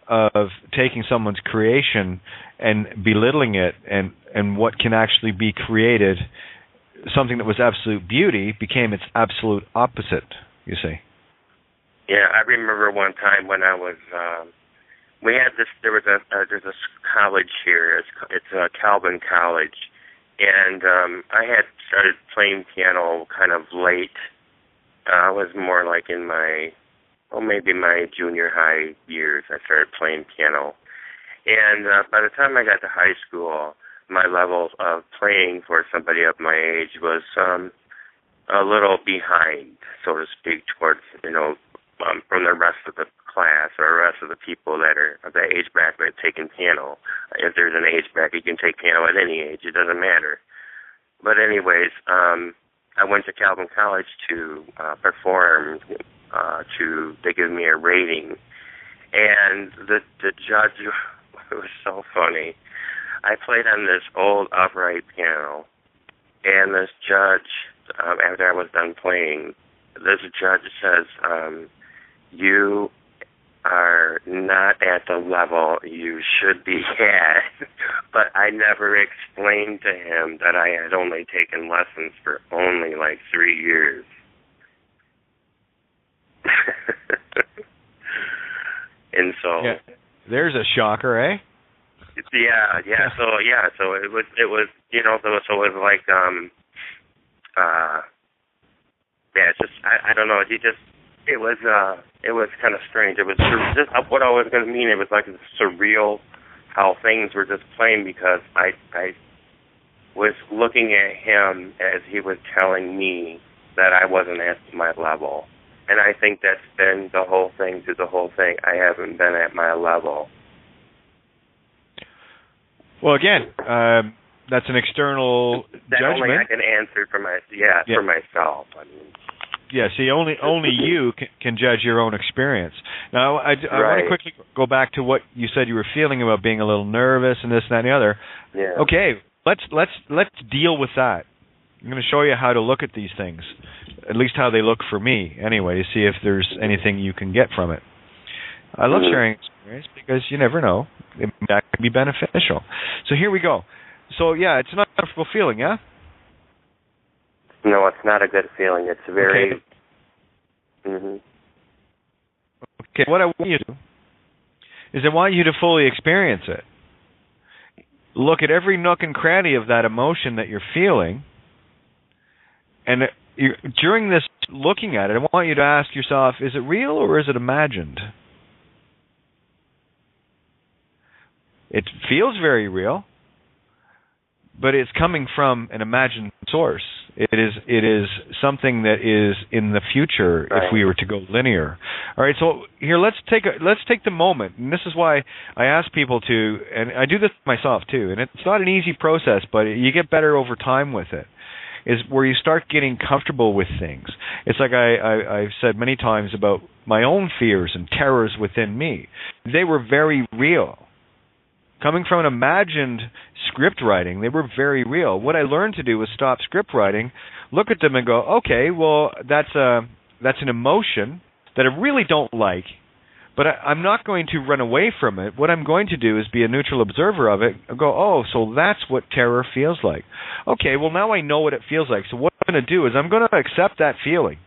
of taking someone's creation and belittling it, and what can actually be created, something that was absolute beauty, became its absolute opposite, you see. Yeah, I remember one time when I was, there's a college here, it's Calvin College, and I had started playing piano kind of late. I was more like in maybe my junior high years, I started playing piano. And by the time I got to high school, my level of playing for somebody of my age was a little behind, so to speak, towards, from the rest of the class or the rest of the people that are of that age bracket taking piano. If there's an age bracket, you can take piano at any age. It doesn't matter. But anyways, I went to Calvin College to perform. They give me a rating, and the judge, it was so funny. I played on this old upright piano, and this judge, after I was done playing, this judge says, you are not at the level you should be at. But I never explained to him that I had only taken lessons for only like 3 years. And so there's a shocker, eh? Yeah. So it was so it was like it's just I don't know. It was kind of strange. It was just what I was going to mean. It was like surreal how things were just playing, because I was looking at him as he was telling me that I wasn't at my level. And I think that's been the whole thing through the whole thing. I haven't been at my level. Well, again, that's an external that judgment. Only I can answer for for myself. I mean, yeah. See, only you can judge your own experience. Now, I want to quickly go back to what you said you were feeling about being a little nervous and this and that and the other. Yeah. Okay, let's deal with that. I'm going to show you how to look at these things, at least how they look for me, anyway, to see if there's anything you can get from it. I love sharing experience because you never know. That can be beneficial. So here we go. So, yeah, it's not a comfortable feeling, yeah? No, it's not a good feeling. It's very... Okay. Mm-hmm. Okay, what I want you to do is I want you to fully experience it. Look at every nook and cranny of that emotion that you're feeling, and during this looking at it, I want you to ask yourself, is it real or is it imagined? It feels very real, but it's coming from an imagined source. It is something that is in the future if we were to go linear. All right, so here let's take the moment, and this is why I ask people to, and I do this myself too, and it's not an easy process, but you get better over time with it. Is where you start getting comfortable with things. It's like I've said many times about my own fears and terrors within me. They were very real. Coming from an imagined script writing, they were very real. What I learned to do was stop script writing, look at them and go, okay, well, that's an emotion that I really don't like, but I'm not going to run away from it. What I'm going to do is be a neutral observer of it and go, oh, so that's what terror feels like. Okay, well, now I know what it feels like. So what I'm going to do is I'm going to accept that feeling.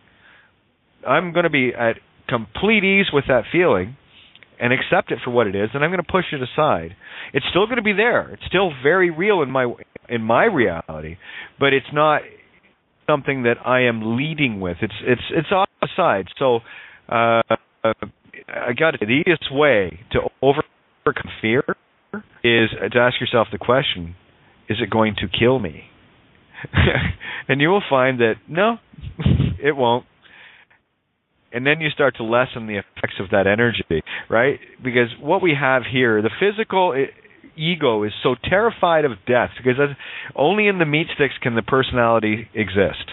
I'm going to be at complete ease with that feeling and accept it for what it is, and I'm going to push it aside. It's still going to be there. It's still very real in my reality, but it's not something that I am leading with. It's off the side. So I got it. The easiest way to overcome fear is to ask yourself the question, is it going to kill me? And you will find that, no, it won't. And then you start to lessen the effects of that energy, right? Because what we have here, the physical ego is so terrified of death, because only in the meat sticks can the personality exist,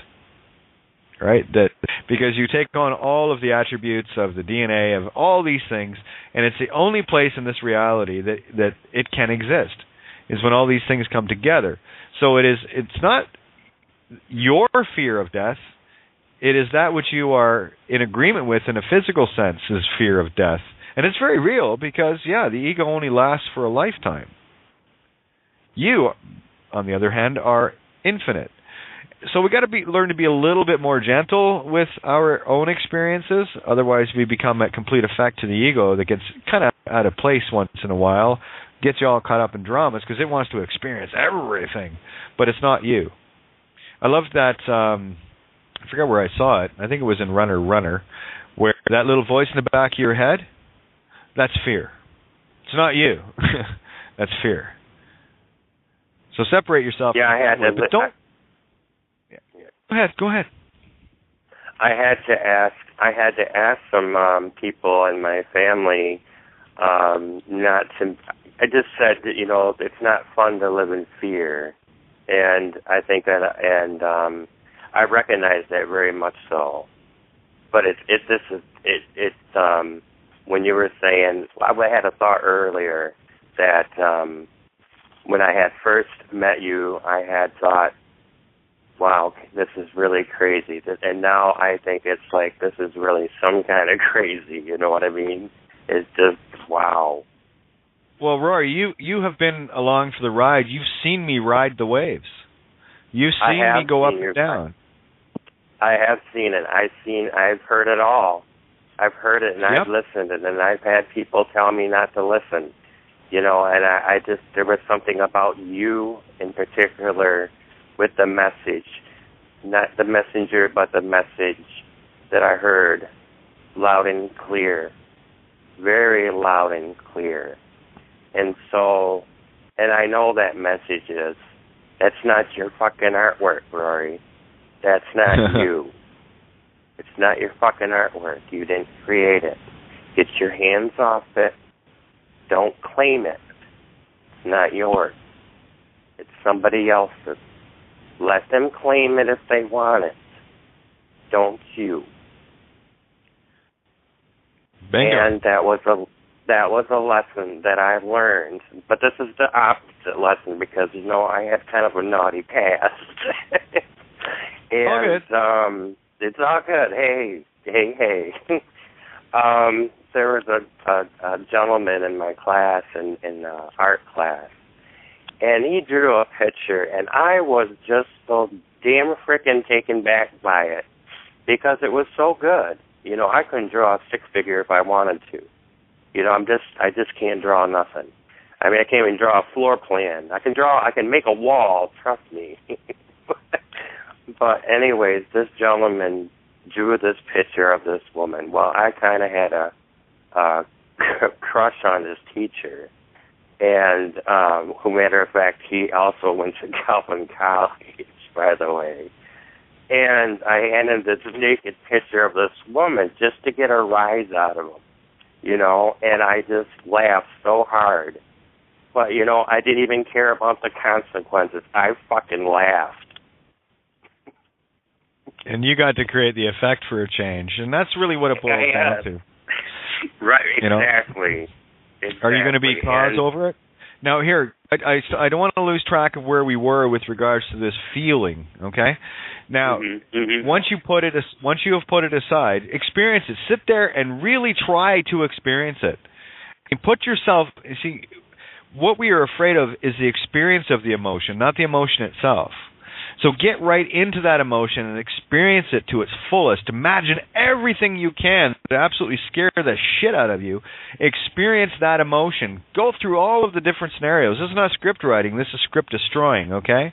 right? Because you take on all of the attributes of the DNA, of all these things, and it's the only place in this reality that it can exist, is when all these things come together. So it's not your fear of death. It is that which you are in agreement with in a physical sense is fear of death. And it's very real because, the ego only lasts for a lifetime. You, on the other hand, are infinite. So we got to learn to be a little bit more gentle with our own experiences. Otherwise, we become at complete effect to the ego that gets kind of out of place once in a while, gets you all caught up in dramas because it wants to experience everything, but it's not you. I love that. I forgot where I saw it. I think it was in Runner, where that little voice in the back of your head, that's fear. It's not you. That's fear. So separate yourself. Yeah, I had to. But don't. Go ahead. I had to ask some people in my family not to. I just said that it's not fun to live in fear, and I think that, and I recognize that very much so. But it's when you were saying, I had a thought earlier that when I had first met you, I had thought, wow, this is really crazy. And now I think it's like, this is really some kind of crazy, you know what I mean? It's just, wow. Well, Rory, you have been along for the ride. You've seen me ride the waves. You've seen me go up and down. I have seen it. I've heard it all. I've heard it and I've listened, and then I've had people tell me not to listen, and I just, there was something about you in particular with the message, not the messenger, but the message that I heard loud and clear, very loud and clear. And so, and I know that message is, that's not your fucking artwork, Rory. That's not you. It's not your fucking artwork. You didn't create it. Get your hands off it. Don't claim it. It's not yours. It's somebody else's. Let them claim it if they want it. Don't you. Bingo. And that was a lesson that I learned. But this is the opposite lesson because, I had kind of a naughty past. And all good. It's all good. Hey. There was a gentleman in my class, in art class, and he drew a picture, and I was just so damn frickin' taken back by it because it was so good. I couldn't draw a stick figure if I wanted to. I just can't draw nothing. I mean, I can't even draw a floor plan. I can make a wall, trust me. But anyways, this gentleman drew this picture of this woman. Well, I kind of had a crush on his teacher. And, matter of fact, he also went to Calvin College, by the way. And I handed this naked picture of this woman just to get a rise out of him, and I just laughed so hard. But, I didn't even care about the consequences. I fucking laughed. And you got to create the effect for a change, and that's really what it boils down to. Right, exactly. Are you going to be cause over it? Now, here, I don't want to lose track of where we were with regards to this feeling. Okay. Now, once you have put it aside, experience it. Sit there and really try to experience it. And put yourself. See, what we are afraid of is the experience of the emotion, not the emotion itself. So get right into that emotion and experience it to its fullest. Imagine everything you can to absolutely scare the shit out of you. Experience that emotion. Go through all of the different scenarios. This is not script writing. This is script destroying, okay?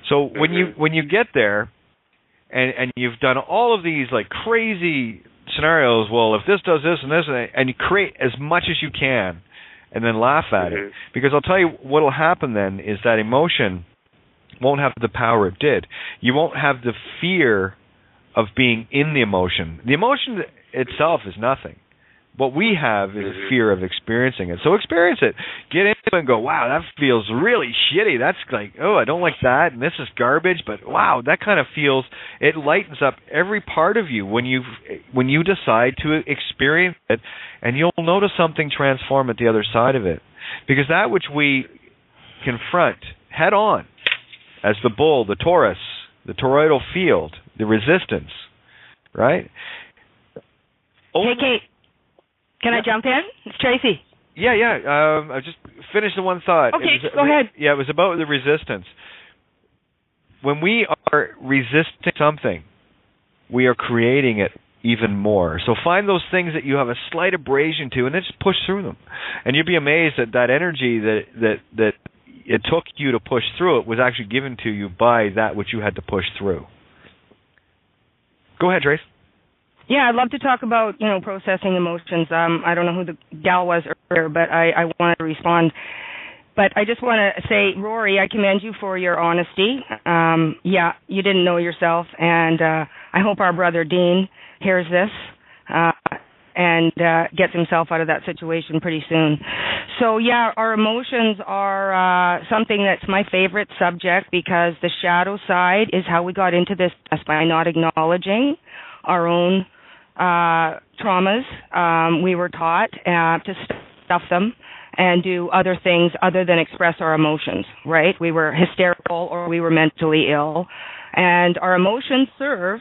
So when you get there and you've done all of these like crazy scenarios, well, if this does this and this, and you create as much as you can and then laugh at it. Because I'll tell you what will happen then is that emotion won't have the power it did. You won't have the fear of being in the emotion. The emotion itself is nothing. What we have is a fear of experiencing it. So experience it. Get into it and go, wow, that feels really shitty. That's like, oh, I don't like that, and this is garbage, but wow, that kind of feels, it lightens up every part of you when you decide to experience it, and you'll notice something transform at the other side of it. Because that which we confront head on, as the bull, the Taurus, the toroidal field, the resistance, right? Hey, Kate. Can I jump in? It's Tracy. Yeah. I just finished the one thought. Okay, go ahead. Yeah, it was about the resistance. When we are resisting something, we are creating it even more. So find those things that you have a slight abrasion to, and then just push through them. And you'll be amazed that that energy that it took you to push through it was actually given to you by that which you had to push through. Go ahead, Trace. Yeah, I'd love to talk about, processing emotions. I don't know who the gal was earlier, but I wanted to respond. But I just want to say, Rory, I commend you for your honesty. You didn't know yourself, and I hope our brother Dean hears this and gets himself out of that situation pretty soon. So, our emotions are something that's my favorite subject, because the shadow side is how we got into this by not acknowledging our own traumas. We were taught to stuff them and do other things other than express our emotions, right? We were hysterical or we were mentally ill. And our emotions serve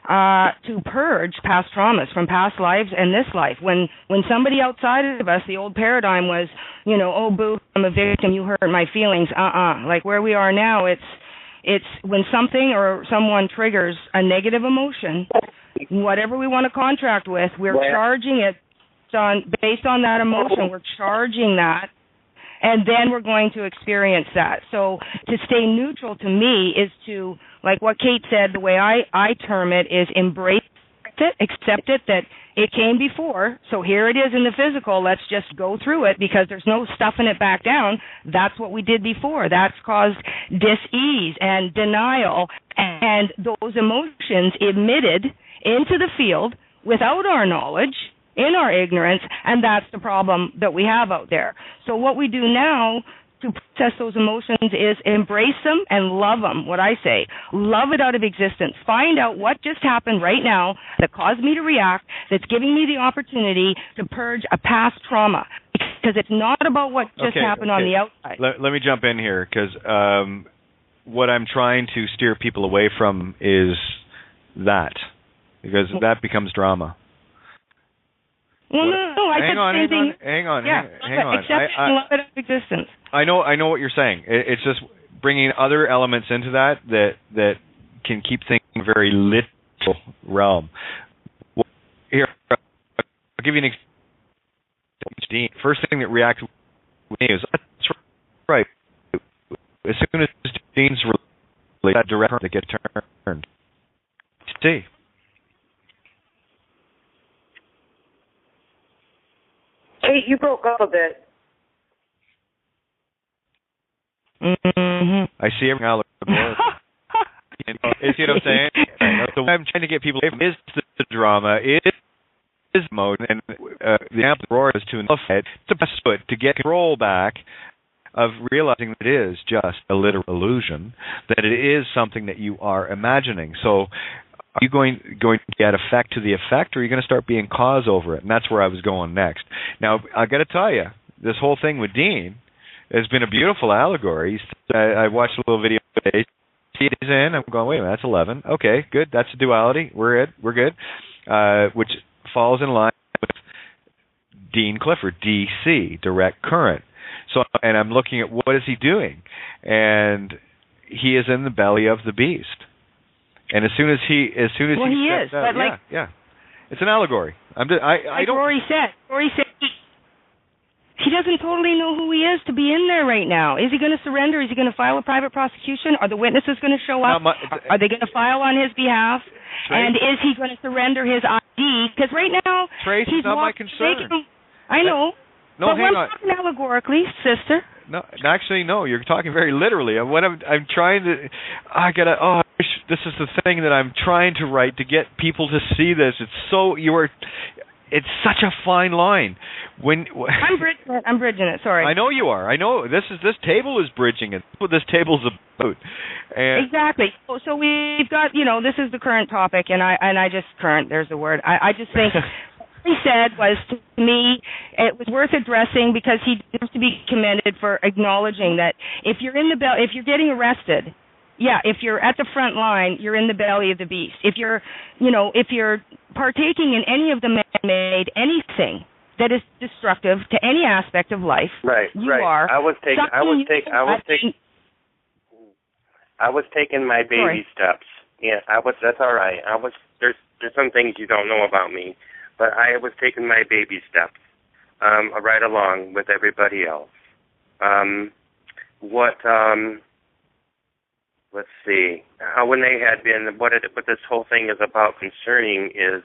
to purge past traumas from past lives and this life. When somebody outside of us, the old paradigm was, oh, boo, I'm a victim, you hurt my feelings. Like where we are now, it's when something or someone triggers a negative emotion, whatever we want to contract with, we're charging it based on that emotion. We're charging that, and then we're going to experience that. So to stay neutral to me is to, like what Kate said, the way I term it is embrace it, accept it, that it came before, so here it is in the physical, let's just go through it, because there's no stuffing it back down. That's what we did before. That's caused dis-ease and denial, and those emotions emitted into the field without our knowledge, in our ignorance, and that's the problem that we have out there. So what we do now to process those emotions is embrace them and love them, what I say. Love it out of existence. Find out what just happened right now that caused me to react, that's giving me the opportunity to purge a past trauma, because it's not about what just happened on the outside. Let me jump in here, because what I'm trying to steer people away from is that, because that becomes drama. Well, no, I said the same thing. Hang on. Accept and love it out of existence. I know what you're saying. It's just bringing other elements into that can keep things in a very literal realm. Here, I'll give you an example. First thing that reacted with me is, that's right. As soon as Dean's released, that direct that get turned. See. Kate, you broke up a bit. Mm-hmm. I see everything out of the board. You see what I'm saying? So what I'm trying to get people away from is the drama, is mode, and the example Roar is to it to best foot to get control back of realizing that it is just a literal illusion, that it is something that you are imagining. So are you going to add effect to the effect, or are you going to start being cause over it? And that's where I was going next. Now, I got to tell you, this whole thing with Dean has been a beautiful allegory. I watched a little video today. He's in. I'm going, wait a minute, that's 11. Okay, good. That's a duality. We're good. Which falls in line with Dean Clifford, DC, direct current. So, and I'm looking at what is he doing, and he is in the belly of the beast. And as soon as he he is. Out, but it's an allegory. Rory said he doesn't totally know who he is to be in there right now. Is he going to surrender? Is he going to file a private prosecution? Are the witnesses going to show up? Are they going to file on his behalf? Trace, and is he going to surrender his ID? Because right now, Trace, he's not my concern. I know. No, but hang we're talking allegorically, sister. No, actually, no. You're talking very literally. What I'm trying to, this is the thing that I'm trying to write to get people to see this. It's such a fine line. I'm bridging it. Sorry. I know you are. I know this table is bridging it. That's what this table's about. And exactly. So we've got, this is the current topic, and I just there's the word. I just think what he said was, to me, it was worth addressing, because he deserves to be commended for acknowledging that if you're if you're getting arrested, if you're at the front line, you're in the belly of the beast. If you're partaking in any of the man-made anything that is destructive to any aspect of life. Right. You are. I was taking my baby steps. Yeah, that's all right. There's some things you don't know about me, but I was taking my baby steps, right along with everybody else. Let's see. When they had been, what this whole thing is about concerning is,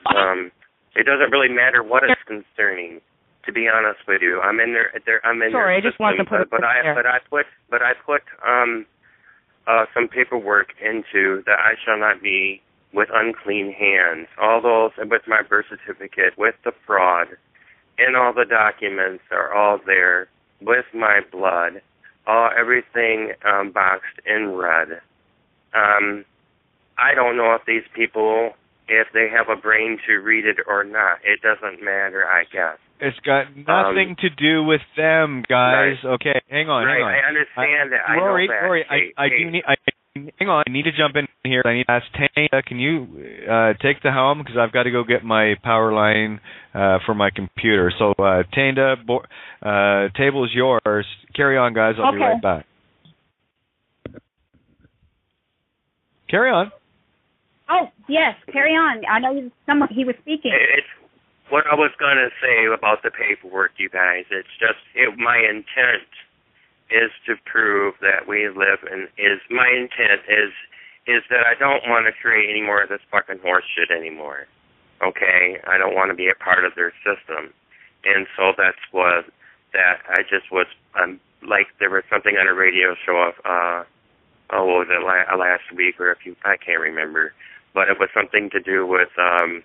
it doesn't really matter what is concerning. To be honest with you, I'm in there. I'm in Sorry, their system, I just want to put I put some paperwork into that I shall not be with unclean hands. All those, with my birth certificate, with the fraud, and all the documents are all there with my blood, everything boxed in red. I don't know if these people, if they have a brain to read it or not. It doesn't matter, I guess. It's got nothing to do with them, guys. Right. Okay, hang on. I understand that. Rory, I know that. Rory, I do need. Hang on. I need to jump in here. I need to ask Tanya. Can you take the helm, because I've got to go get my power line for my computer. So Tanya, table is yours. Carry on, guys. I'll be right back. Carry on. Oh yes, carry on. I know he was speaking. It's what I was going to say about the paperwork, you guys. It's just my intent is to prove that we live in. My intent is that I don't want to create any more of this fucking horse shit anymore. Okay, I don't want to be a part of their system, and so that's what I just was. Like there was something on a radio show of what was it last week or I can't remember, but it was something to do with a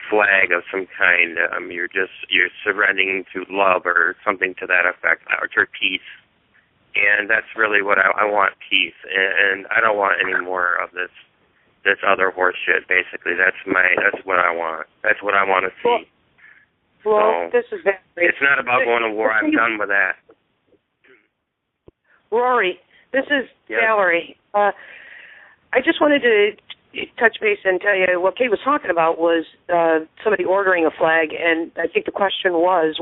flag of some kind. You're surrendering to love or something to that effect, or to peace. And that's really what I want, peace. And I don't want any more of this other horse shit. Basically, that's what I want. That's what I want to see. Well, this is very. It's not about going to war. I'm done with that. Rory, this is Valerie. I just wanted to touch base and tell you what Kate was talking about was somebody ordering a flag, and I think the question was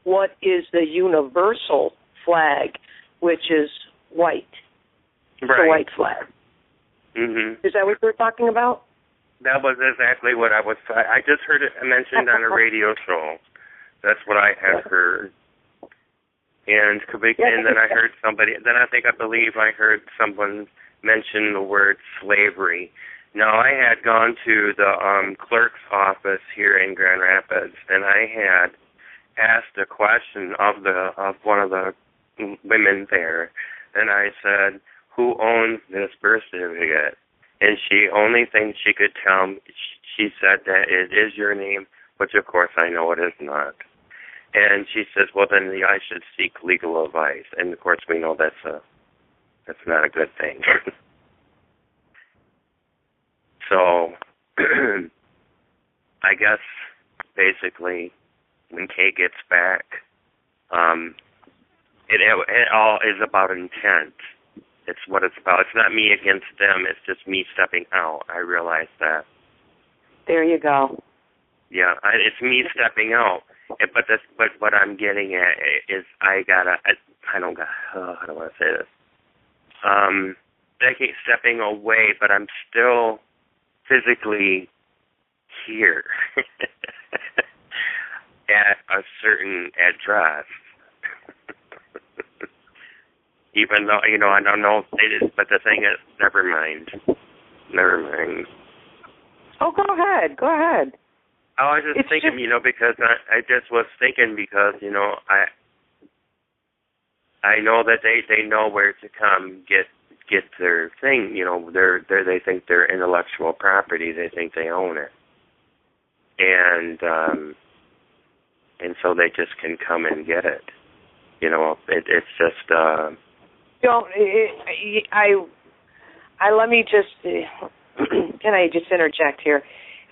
what is the universal flag, which is white, right. The white flag. Mm-hmm. Is that what you were talking about? That was exactly what I was. I just heard it mentioned on a radio show. That's what I had heard. And then I heard somebody. Then I believe I heard someone mention the word slavery. Now, I had gone to the clerk's office here in Grand Rapids, and I had asked a question of one of the women there, and I said, "Who owns this birth certificate?" And only thing she could tell me, she said that it is your name, which of course I know it is not. And she says, "Well, then I should seek legal advice." And of course we know that's not a good thing. So, I guess, basically, when Kay gets back, it all is about intent. It's what it's about. It's not me against them. It's just me stepping out. I realize that. There you go. Yeah, it's me stepping out. But what I'm getting at is I don't want to say this. I keep stepping away, but I'm still physically here at a certain address. Even though, I don't know it is, but the thing is, never mind. Oh, go ahead. I was just thinking, because I just was thinking because, I know that they know where to come get their thing, they think they're intellectual property, they think they own it. And so they just can come and get it. It's just let me just can I just interject here?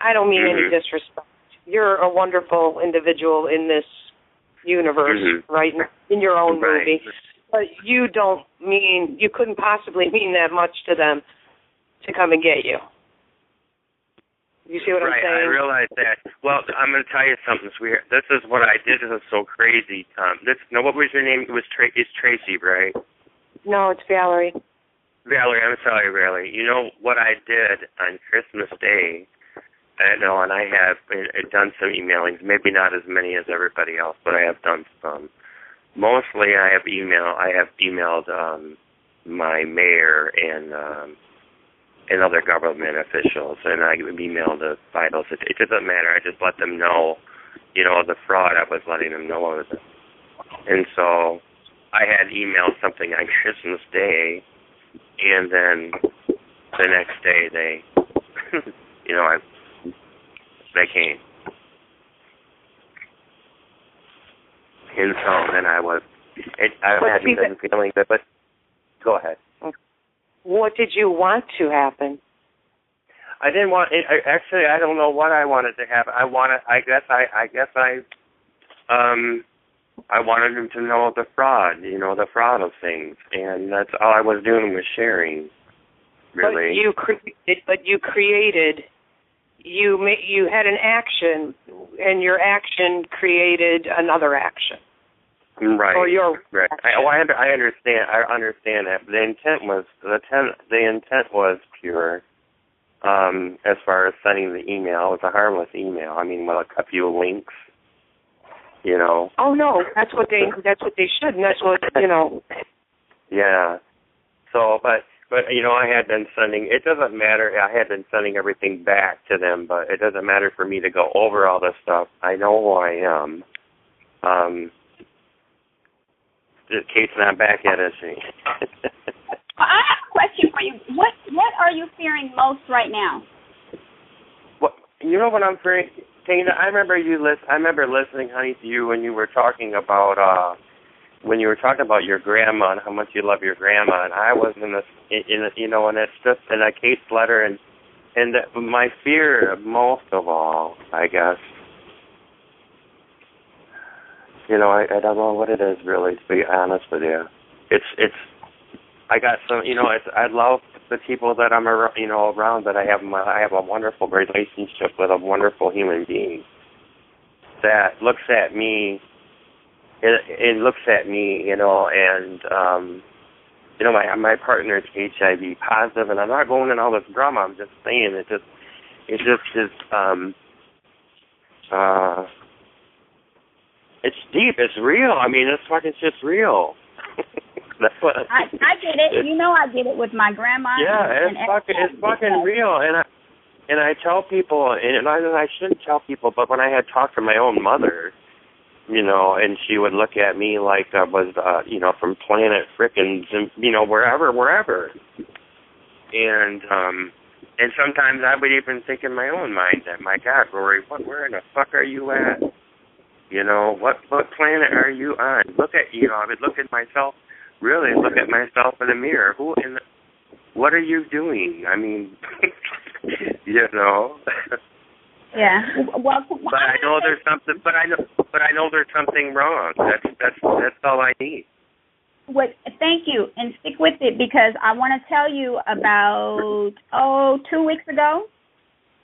I don't mean any disrespect. You're a wonderful individual in this universe, right? In your own movie. But you couldn't possibly mean that much to them to come and get you. You see what I'm saying? Right, I realize that. Well, I'm going to tell you something, sweetheart. This is what I did. This is so crazy. What was your name? It's Tracy, right? No, it's Valerie. Valerie, I'm sorry, Valerie. You know what I did on Christmas Day? I know, and I have done some emailings. Maybe not as many as everybody else, but I have done some. Mostly, I have emailed my mayor and other government officials, and I emailed the vitals. It doesn't matter. I just let them know, the fraud. I was letting them know of it. And so I had emailed something on Christmas Day, and then the next day they, they came. And so then I hadn't been feeling good, but go ahead. What did you want to happen? I didn't want. Actually, I don't know what I wanted to happen. I wanted them to know the fraud. The fraud of things, and that's all I was doing was sharing. Really. But you created. You had an action, and your action created another action. Right. Or your right. I understand. I understand that. But the intent was pure. As far as sending the email, it was a harmless email. I mean, with a few links. Oh no, that's what they should, and that's what Yeah. So, but I had been sending. It doesn't matter. I had been sending everything back to them, but it doesn't matter for me to go over all this stuff. I know who I am. Kate's not back yet, is she? I have a question for you. What are you fearing most right now? What what I'm fearing, Tina? I remember listening, honey, to you when you were talking about your grandma and how much you love your grandma, and I was and it's just in a Kate's letter, and my fear most of all, I guess. I don't know what it is really, to be honest with you. I got some, I love the people that I'm around, that I have a wonderful relationship with a wonderful human being that looks at me, and my partner is HIV positive, and I'm not going in all this drama. I'm just saying it just is, it's deep. It's real. I mean, it's fucking just real. That's what I get it. I get it with my grandma. Yeah, it's fucking real. And I tell people, and I shouldn't tell people, but when I had talked to my own mother, and she would look at me like I was, from planet frickin', wherever. And sometimes I would even think in my own mind that, my God, Rory, where in the fuck are you at? What planet are you on? Look at, I would look at myself, really look at myself in the mirror. What are you doing? I mean, Yeah. Well, but I know there's something. But I know there's something wrong. That's all I need. Thank you, and stick with it, because I want to tell you about 2 weeks ago,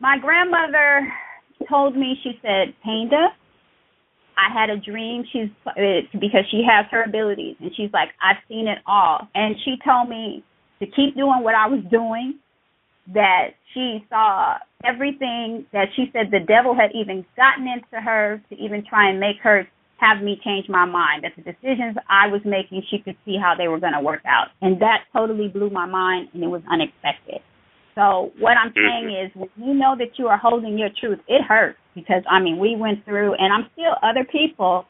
my grandmother told me. She said, "Painda, I had a dream." Because she has her abilities, and she's like, "I've seen it all." And she told me to keep doing what I was doing, that she saw everything, that she said the devil had even gotten into her to even try and make her have me change my mind, that the decisions I was making, she could see how they were going to work out. And that totally blew my mind, and it was unexpected. So what I'm saying is, when you know that you are holding your truth, it hurts, because, we went through, and I'm still other people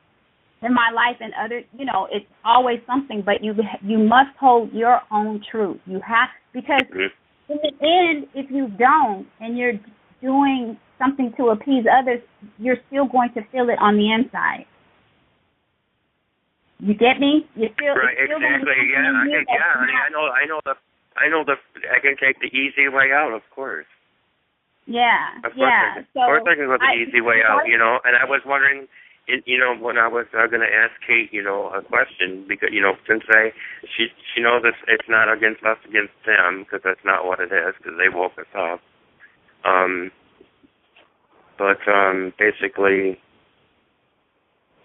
in my life, and it's always something, but you must hold your own truth. You have, because in the end, if you don't, and you're doing something to appease others, you're still going to feel it on the inside. You get me? You feel right? Exactly. I know I can take the easy way out, of course. Yeah. Of course I can go the easy way out. And I was wondering, when I was going to ask Kate, a question, because since she knows it's not against us, against them, because that's not what it is, because they woke us up. but basically.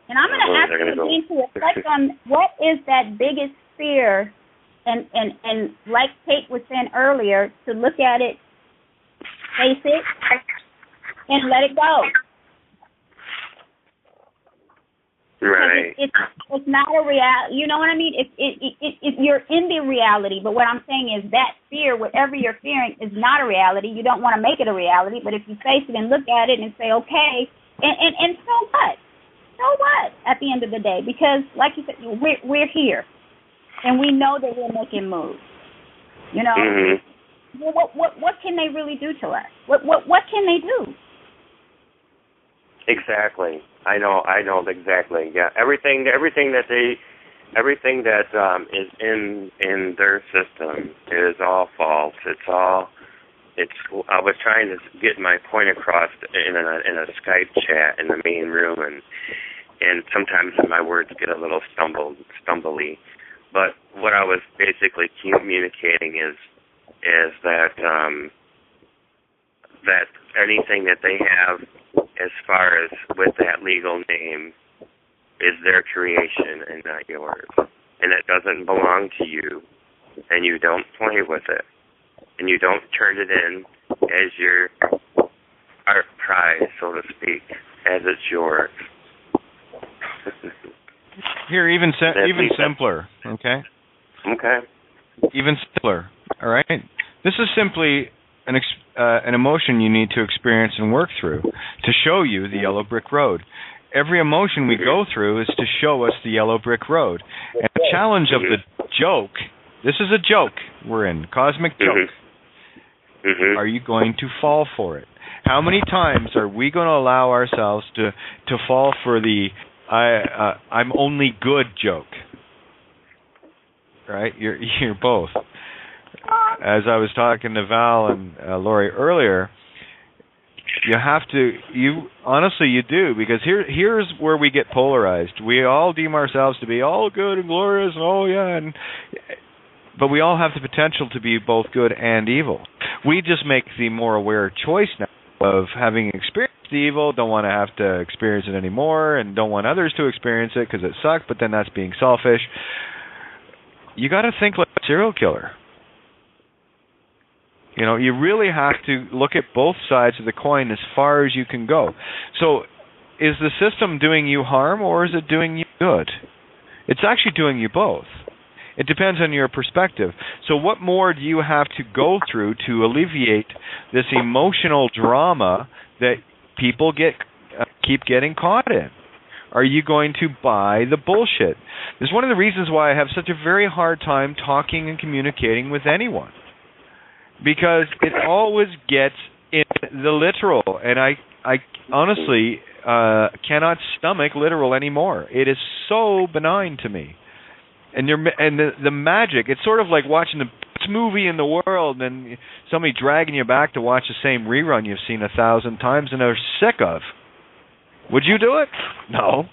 And I'm going to ask you again to reflect on what is that biggest fear, and like Kate was saying earlier, to look at it, face it, and let it go. Right. It's not a reality. You know what I mean? You're in the reality, but what I'm saying is that fear, whatever you're fearing, is not a reality. You don't want to make it a reality, but if you face it and look at it and say, okay, and so what? So what at the end of the day? Because, like you said, we're here, and we know that we're making moves. You know, well, what can they really do to us? What can they do? Exactly. I know exactly. Yeah. Everything that is in their system is all false. I was trying to get my point across in a Skype chat in the main room, and sometimes my words get a little stumbly. But what I was basically communicating is that that anything that they have as far as with that legal name is their creation and not yours. And it doesn't belong to you, and you don't play with it. And you don't turn it in as your art prize, so to speak, as it's yours. Here, even simpler, okay? Okay. Even simpler, all right? This is simply an emotion you need to experience and work through to show you the yellow brick road. Every emotion we go through is to show us the yellow brick road. And the challenge of the joke, this is a joke we're in, cosmic joke. Are you going to fall for it? How many times are we going to allow ourselves to fall for the I'm only good joke? Right? You're both. As I was talking to Val and Lori earlier, you do, because here's where we get polarized. We all deem ourselves to be all good and glorious, and but we all have the potential to be both good and evil. We just make the more aware choice now of having experienced the evil, don't want to have to experience it anymore, and don't want others to experience it because it sucks, but then that's being selfish. You got to think like a serial killer. You know, you really have to look at both sides of the coin as far as you can go. So, is the system doing you harm or is it doing you good? It's actually doing you both. It depends on your perspective. So what more do you have to go through to alleviate this emotional drama that people keep getting caught in? Are you going to buy the bullshit? This is one of the reasons why I have such a very hard time talking and communicating with anyone. Because it always gets in the literal, and I honestly cannot stomach literal anymore. It is so benign to me, and the magic. It's sort of like watching the best movie in the world, and somebody dragging you back to watch the same rerun you've seen 1,000 times and are sick of. Would you do it? No.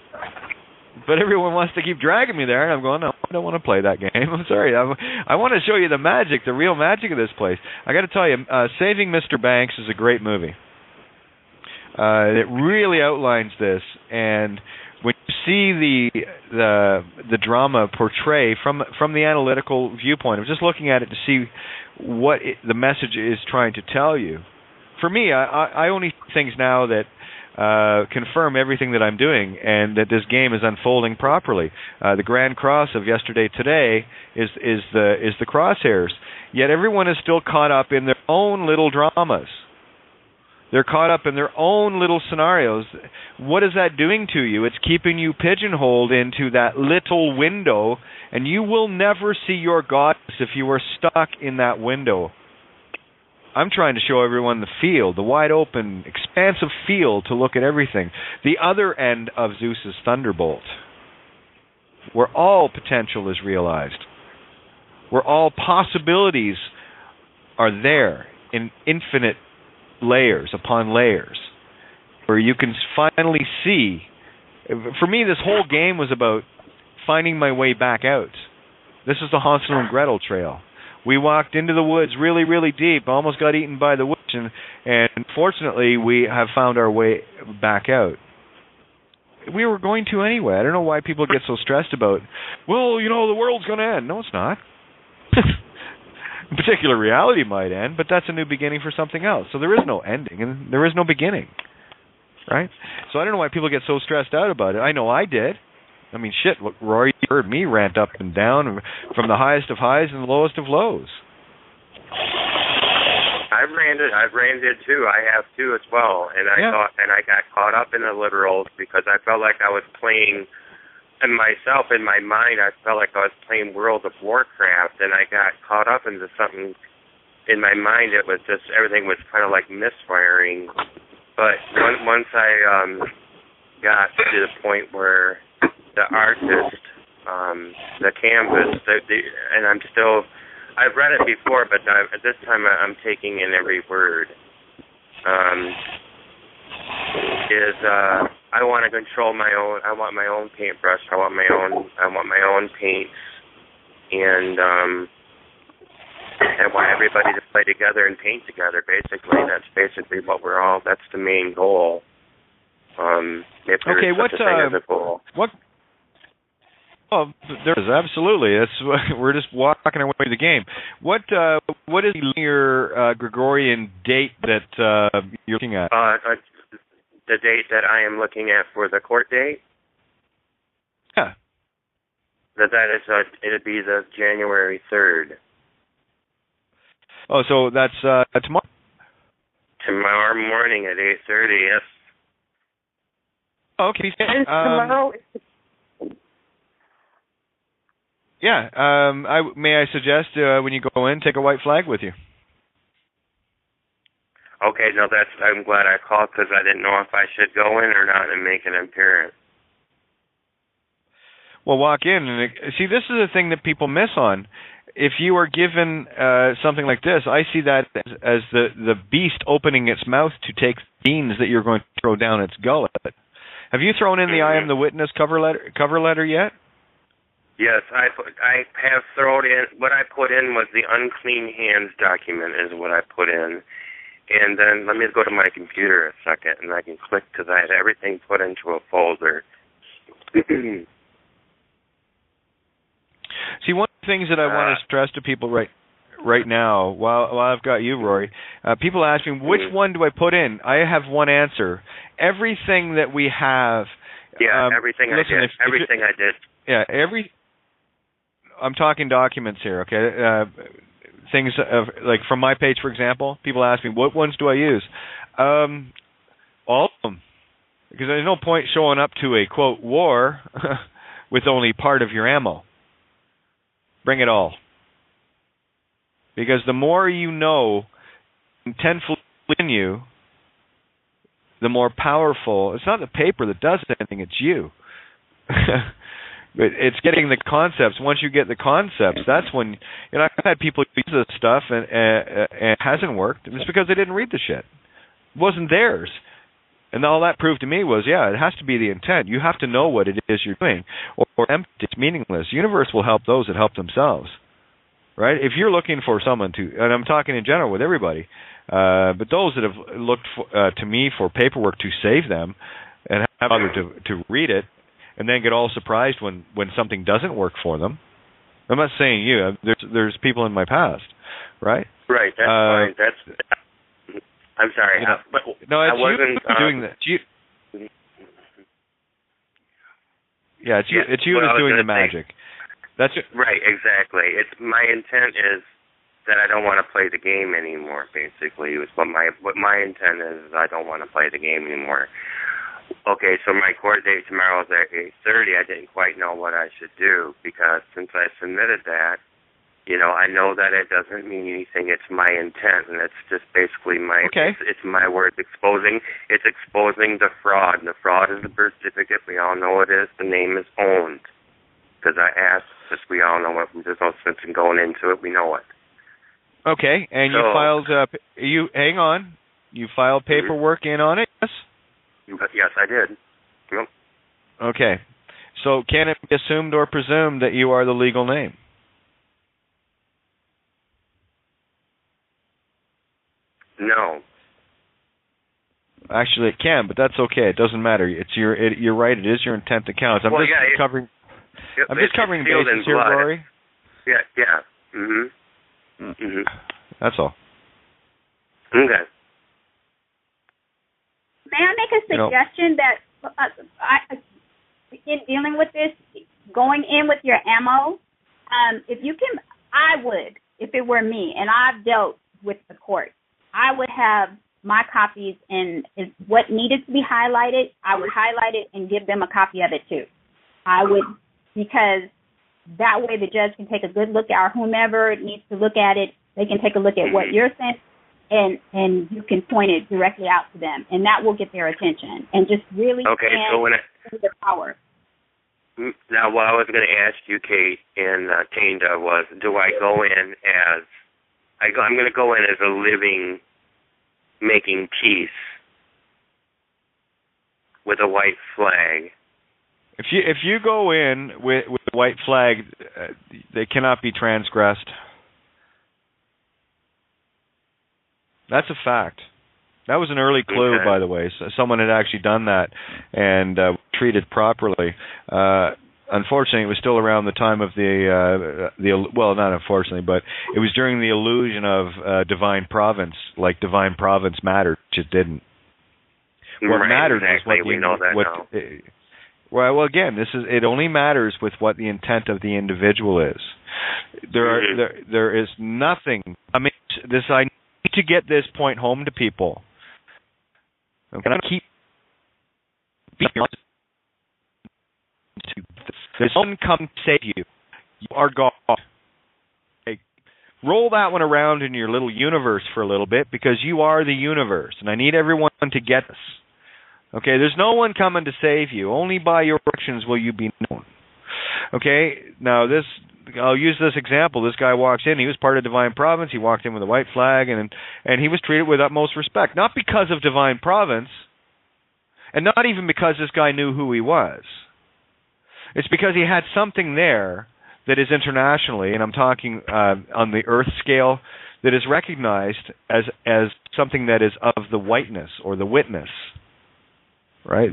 But everyone wants to keep dragging me there, and I'm going, no, I don't want to play that game. I'm sorry. I want to show you the magic, the real magic of this place. I got to tell you, Saving Mr. Banks is a great movie. It really outlines this, and when you see the drama portray from the analytical viewpoint of just looking at it to see what the message is trying to tell you. For me, I only see things now that confirm everything that I'm doing, and that this game is unfolding properly. The Grand Cross of yesterday today is the crosshairs. Yet everyone is still caught up in their own little dramas. They're caught up in their own little scenarios. What is that doing to you? It's keeping you pigeonholed into that little window, and you will never see your goddess if you are stuck in that window. I'm trying to show everyone the field, the wide open, expansive field to look at everything. The other end of Zeus's thunderbolt, where all potential is realized, where all possibilities are there in infinite layers upon layers, where you can finally see. For me, this whole game was about finding my way back out. This is the Hansel and Gretel trail. We walked into the woods really, really deep, almost got eaten by the witch, and fortunately we have found our way back out. We were going to anyway. I don't know why people get so stressed about, well, the world's going to end. No, it's not. A particular reality might end, but that's a new beginning for something else. So there is no ending, and there is no beginning, right? So I don't know why people get so stressed out about it. I know I did. I mean, shit, look, Rory, you heard me rant up and down from the highest of highs and the lowest of lows. I've ranted too. I have too as well, and I got caught up in the literals because I felt like I was playing. And myself, in my mind, I felt like I was playing World of Warcraft, and I got caught up into something. In my mind, it was just, everything was kind of like misfiring. But once I got to the point where the artist, the canvas, and I've read it before, but this time I'm taking in every word, I want to control my own. I want my own paintbrush. I want my own paints, and I want everybody to play together and paint together. Basically, that's basically what we're all. That's the main goal. If there is such a thing as a goal. What? Oh, there is absolutely. We're just walking our way through the game. What is the linear Gregorian date that you're looking at? The date that I am looking at for the court date? Yeah. It'd be the January 3rd. Oh, so that's tomorrow? Tomorrow morning at 8:30, yes. Okay. Tomorrow? Yeah. May I suggest when you go in, take a white flag with you? Okay, no, I'm glad I called because I didn't know if I should go in or not and make an appearance. Well, walk in and see. This is the thing that people miss on. If you are given something like this, I see that as the beast opening its mouth to take beans that you're going to throw down its gullet. Have you thrown in the I Am the Witness cover letter yet? Yes, I have thrown in. What I put in was the unclean hands document is what I put in. And then let me go to my computer a second, and I can click to that. Everything put into a folder. See, one of the things that I want to stress to people right now, while I've got you, Rory, people ask me, which one do I put in? I have one answer. Everything that we have. Yeah, everything I did. Everything I did. Yeah, I'm talking documents here, okay? Things like from my page, for example, people ask me, what ones do I use? All of them. Because there's no point showing up to a, quote, war with only part of your ammo. Bring it all. Because the more you know intentfully in you, the more powerful. It's not the paper that does anything, it's you. But it's getting the concepts. Once you get the concepts, that's when, I've had people use this stuff and it hasn't worked. It's because they didn't read the shit. It wasn't theirs. And all that proved to me was, it has to be the intent. You have to know what it is you're doing, or empty, it's meaningless. The universe will help those that help themselves, right? If you're looking for someone to, and I'm talking in general with everybody, but those that have looked to me for paperwork to save them and have others to read it, and then get all surprised when something doesn't work for them. I'm not saying you. There's people in my past, right? Right. That's fine. I'm sorry. But no, it's I wasn't doing that. It's you that's doing the magic. That's it. Right. Exactly. It's my intent is that I don't want to play the game anymore. Basically, what my intent is I don't want to play the game anymore. Okay, so my court date tomorrow is at 8:30. I didn't quite know what I should do because since I submitted that, I know that it doesn't mean anything. It's my intent, and it's just basically it's my word exposing. It's exposing the fraud, and the fraud is the birth certificate. We all know it is. The name is owned because I asked. Because we all know it. There's no sense in going into it. We know it. Okay, and you filed. Hang on. You filed paperwork in on it. Yes. Yes, I did. Yep. Okay. So can it be assumed or presumed that you are the legal name? No. Actually, it can, but that's okay. It doesn't matter. You're right. It is your intent that counts. I'm just covering bases here, Rory. Yeah. That's all. Okay. May I make a suggestion that in dealing with this, going in with your ammo, if you can, I would, if it were me, and I've dealt with the court, I would have my copies, and if what needed to be highlighted, I would highlight it and give them a copy of it too. I would, because that way the judge can take a good look at, or whomever needs to look at it, they can take a look at what you're saying, and you can point it directly out to them, and that will get their attention, and just really stand the power. Now, what I was going to ask you, Kate and Tanda, was, do I go in as, I'm going to go in as a living, making peace with a white flag. If you go in with a white flag, they cannot be transgressed. That's a fact. That was an early clue, by the way. So someone had actually done that and treated properly. Unfortunately, it was still around the time of well, not unfortunately, but it was during the illusion of divine providence, like divine providence mattered, which it didn't. What mattered exactly. was we know that now. Well, again, it only matters with what the intent of the individual is. There is nothing. I mean, I need to get this point home to people. Okay, I keep there's someone come to save you. You are God. Okay. Roll that one around in your little universe for a little bit, because you are the universe, and I need everyone to get this. Okay, there's no one coming to save you. Only by your actions will you be known. Okay, now I'll use this example. This guy walks in. He was part of divine providence. He walked in with a white flag, and he was treated with utmost respect. Not because of divine providence, and not even because this guy knew who he was. It's because he had something there that is internationally, and I'm talking on the earth scale, that is recognized as something that is of the whiteness or the witness. Right?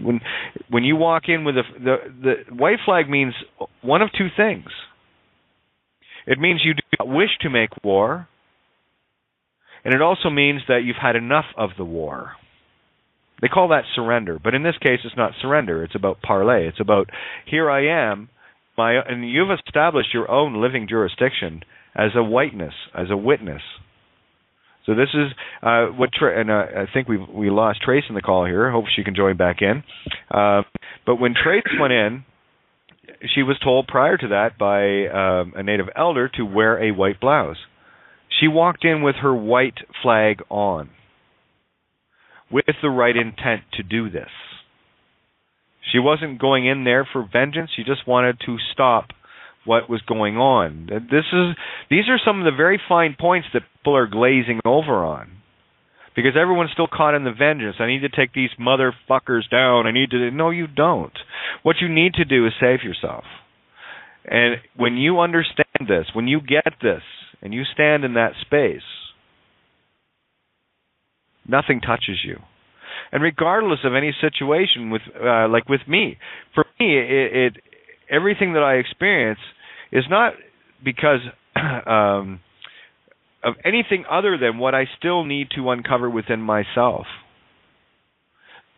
When you walk in with the white flag means one of two things. It means you do not wish to make war, and it also means that you've had enough of the war. They call that surrender, but in this case it's not surrender. It's about parlay. It's about, here I am, and you've established your own living jurisdiction as a whiteness, as a witness. So this is I think we lost Trace in the call here. Hope she can join back in. But when Trace went in, she was told prior to that by a native elder to wear a white blouse. She walked in with her white flag on, with the right intent to do this. She wasn't going in there for vengeance. She just wanted to stop what was going on. These are some of the very fine points that people are glazing over on, because everyone's still caught in the vengeance. I need to take these motherfuckers down. No, you don't. What you need to do is save yourself. And when you understand this, when you get this, and you stand in that space, nothing touches you. And regardless of any situation like with me, for me, everything that I experience is not because of anything other than what I still need to uncover within myself.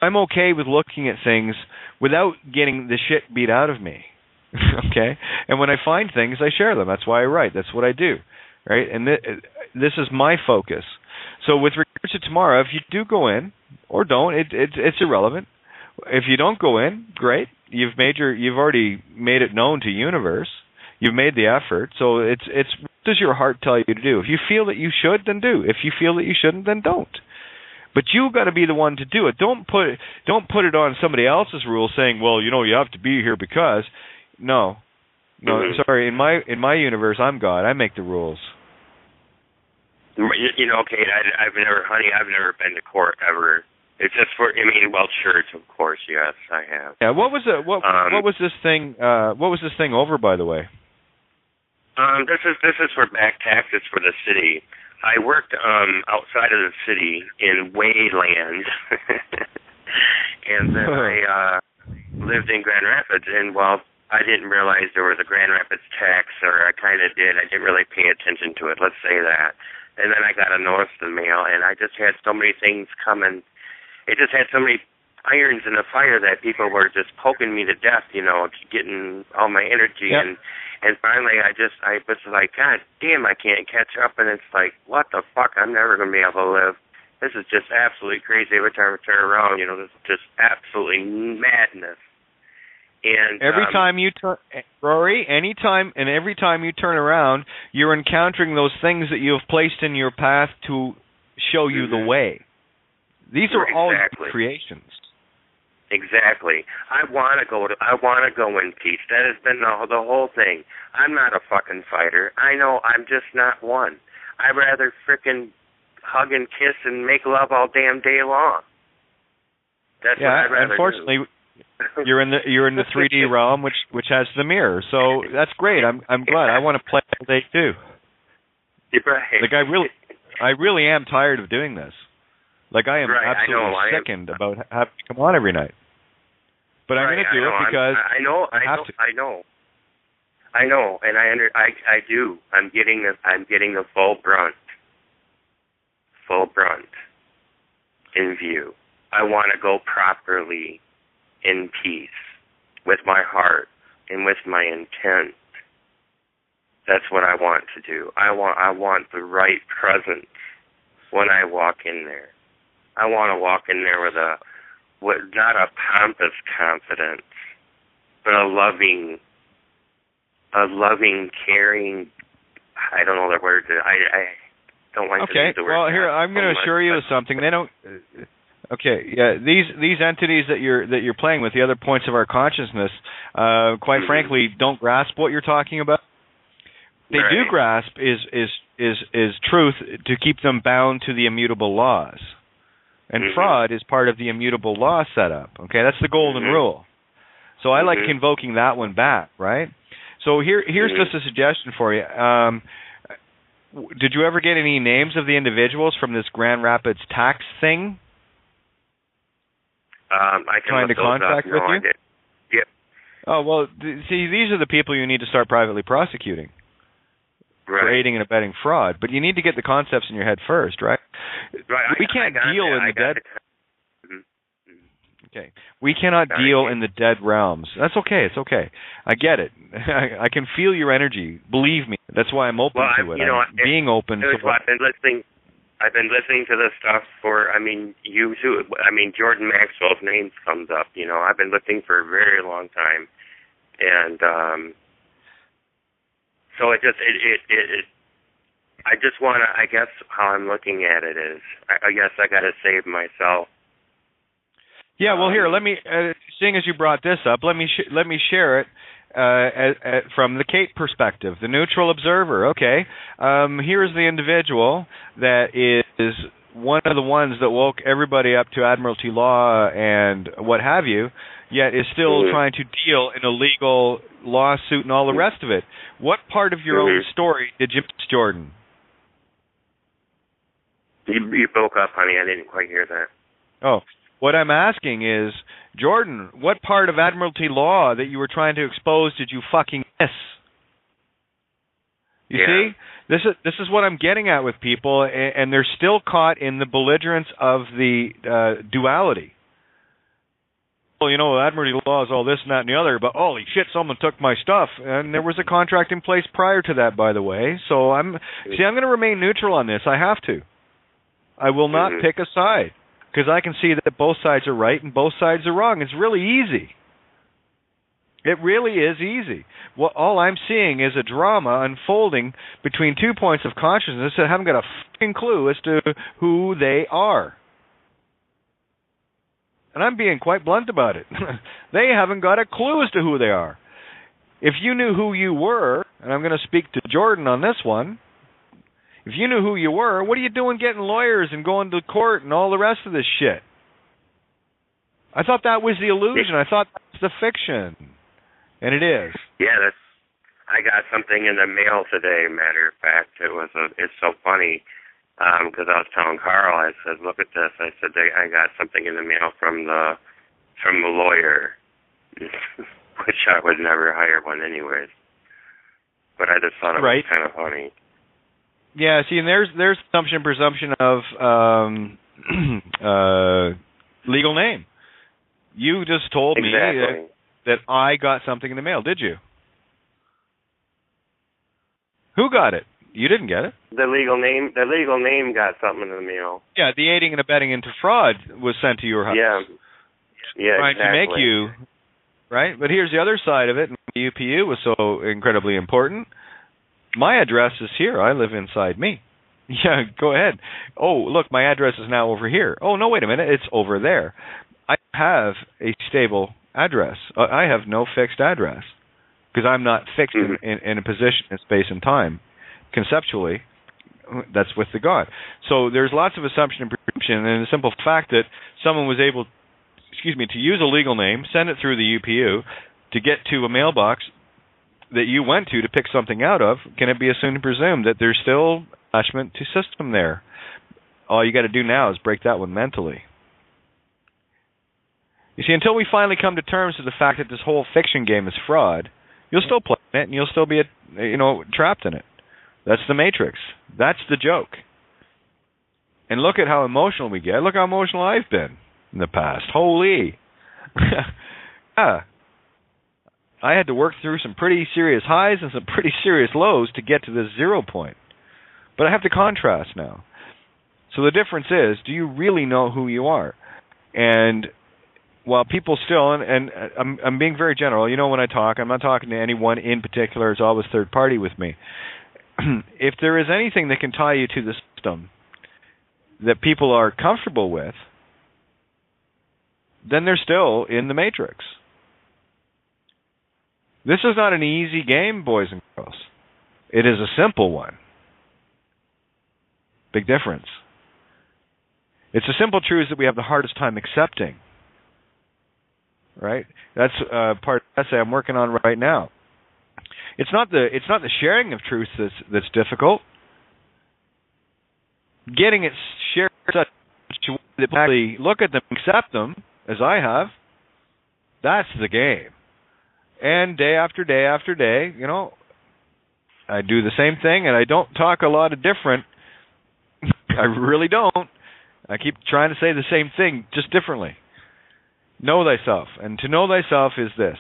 I'm okay with looking at things without getting the shit beat out of me. Okay? And when I find things, I share them. That's why I write. That's what I do. Right? And this is my focus. So with regards to tomorrow, if you do go in or don't, it's irrelevant. If you don't go in, great. You've already made it known to universe. You've made the effort. So it's what does your heart tell you to do? If you feel that you should, then do. If you feel that you shouldn't, then don't. But you've got to be the one to do it. Don't put it on somebody else's rule saying, well, you have to be here because. No, sorry. In my universe, I'm God. I make the rules. Kate, I've never been to court ever. It's just church, of course. Yes, I have. Yeah. What was this thing? What was this thing over, by the way? This is for back taxes for the city. I worked outside of the city in Wayland, and then I lived in Grand Rapids. And while I didn't realize there was a Grand Rapids tax, or I kind of did, I didn't really pay attention to it. Let's say that. And then I got a notice in the mail, and I just had so many things coming. It just had so many irons in the fire that people were just poking me to death, getting all my energy. Yep. And finally, I was like, God damn, I can't catch up. And it's like, what the fuck? I'm never going to be able to live. This is just absolutely crazy. Every time I turn around, this is just absolutely madness. And every time you turn, Rory, every time you turn around, you're encountering those things that you have placed in your path to show you the way. These are all creations. Exactly. I want to go in peace. That has been the whole thing. I'm not a fucking fighter. I know I'm just not one. I'd rather frickin' hug and kiss and make love all damn day long. That's what I'd rather unfortunately, do. you're in the 3D realm, which has the mirror. So that's great. I'm glad. I want to play all day too. Right. Like I really am tired of doing this. Like I am absolutely sickened about having to come on every night. But I'm going to do it because I know, and I do. I'm getting the full brunt in view. I want to go properly in peace with my heart and with my intent. That's what I want to do. I want the right presence when I walk in there. I want to walk in there with not a pompous confidence, but a loving, caring. I don't know the word. I don't like to use the word. Well, here I'm going to assure you of something. They don't. Okay, yeah. These entities that you're playing with, the other points of our consciousness, quite frankly, don't grasp what you're talking about. They do grasp is truth to keep them bound to the immutable laws. And fraud is part of the immutable law setup. Okay, that's the golden rule. So I like invoking that one back, right? So here's just a suggestion for you. Did you ever get any names of the individuals from this Grand Rapids tax thing? I can trying to contact with you? I did. Yep. Oh, well, see, these are the people you need to start privately prosecuting. For aiding and abetting fraud, but you need to get the concepts in your head first, right? We can't deal in the dead. Okay, we cannot deal in the dead realms. That's okay. It's okay. I get it. I can feel your energy. Believe me. That's why I'm open to it. I'm being open. I've been listening to this stuff for. You too. Jordan Maxwell's name comes up. I've been listening for a very long time, and. So I just want to, I guess how I'm looking at it is, I guess I got to save myself. Yeah, well, here, let me, seeing as you brought this up, let me share it from the Kate perspective, the neutral observer. Okay, here's the individual that is one of the ones that woke everybody up to Admiralty law and what have you, yet is still trying to deal in a legal lawsuit and all the rest of it. What part of your own story did you miss, Jordan? You broke up, honey. I didn't quite hear that. Oh, what I'm asking is, Jordan, what part of Admiralty law that you were trying to expose did you fucking miss? You see? This is what I'm getting at with people, and they're still caught in the belligerence of the duality. Well, Admiralty law is all this and that and the other, but holy shit, someone took my stuff. And there was a contract in place prior to that, by the way. So I'm going to remain neutral on this. I have to. I will not pick a side, because I can see that both sides are right and both sides are wrong. It's really easy. It really is easy. Well, all I'm seeing is a drama unfolding between 2 points of consciousness that haven't got a fucking clue as to who they are. And I'm being quite blunt about it. They haven't got a clue as to who they are. If you knew who you were, and I'm going to speak to Jordan on this one, if you knew who you were, what are you doing getting lawyers and going to court and all the rest of this shit? I thought that was the illusion. I thought that was the fiction. And it is. Yeah, I got something in the mail today, matter of fact. It's so funny. because I was telling Carl, I said, look at this. I said, I got something in the mail from the lawyer, which I would never hire one anyways. But I just thought it was kind of funny. Yeah, see, and there's presumption of legal name. You just told me that I got something in the mail, did you? Who got it? You didn't get it. The legal name got something in the mail. Yeah, the aiding and abetting into fraud was sent to your house. Yeah, trying exactly. to make you, right? But here's the other side of it. The UPU was so incredibly important. My address is here. I live inside me. Yeah, go ahead. Oh, look, my address is now over here. Oh, no, wait a minute. It's over there. I have a stable address. I have no fixed address because I'm not fixed in a position in space and time. Conceptually, that's with the God. So there's lots of assumption and presumption, and the simple fact that someone was able, to use a legal name, send it through the UPU, to get to a mailbox that you went to pick something out of, can it be assumed and presumed that there's still attachment to system there? All you got to do now is break that one mentally. You see, until we finally come to terms with the fact that this whole fiction game is fraud, you'll still play it and you'll still be, trapped in it. That's the Matrix. That's the joke. And look at how emotional we get. Look how emotional I've been in the past. Holy. Yeah. I had to work through some pretty serious highs and some pretty serious lows to get to this 0 point. But I have to contrast now. So the difference is, do you really know who you are? And while people still, and I'm being very general, when I talk, I'm not talking to anyone in particular. It's always third party with me. If there is anything that can tie you to the system that people are comfortable with, then they're still in the Matrix. This is not an easy game, boys and girls. It is a simple one. Big difference. It's a simple truth that we have the hardest time accepting. Right? That's part of the essay I'm working on right now. It's not the sharing of truth that's difficult. Getting it shared such a way that people actually look at them, accept them, as I have, that's the game. And day after day after day, I do the same thing, and I don't talk a lot of different. I really don't. I keep trying to say the same thing, just differently. Know thyself. And to know thyself is this.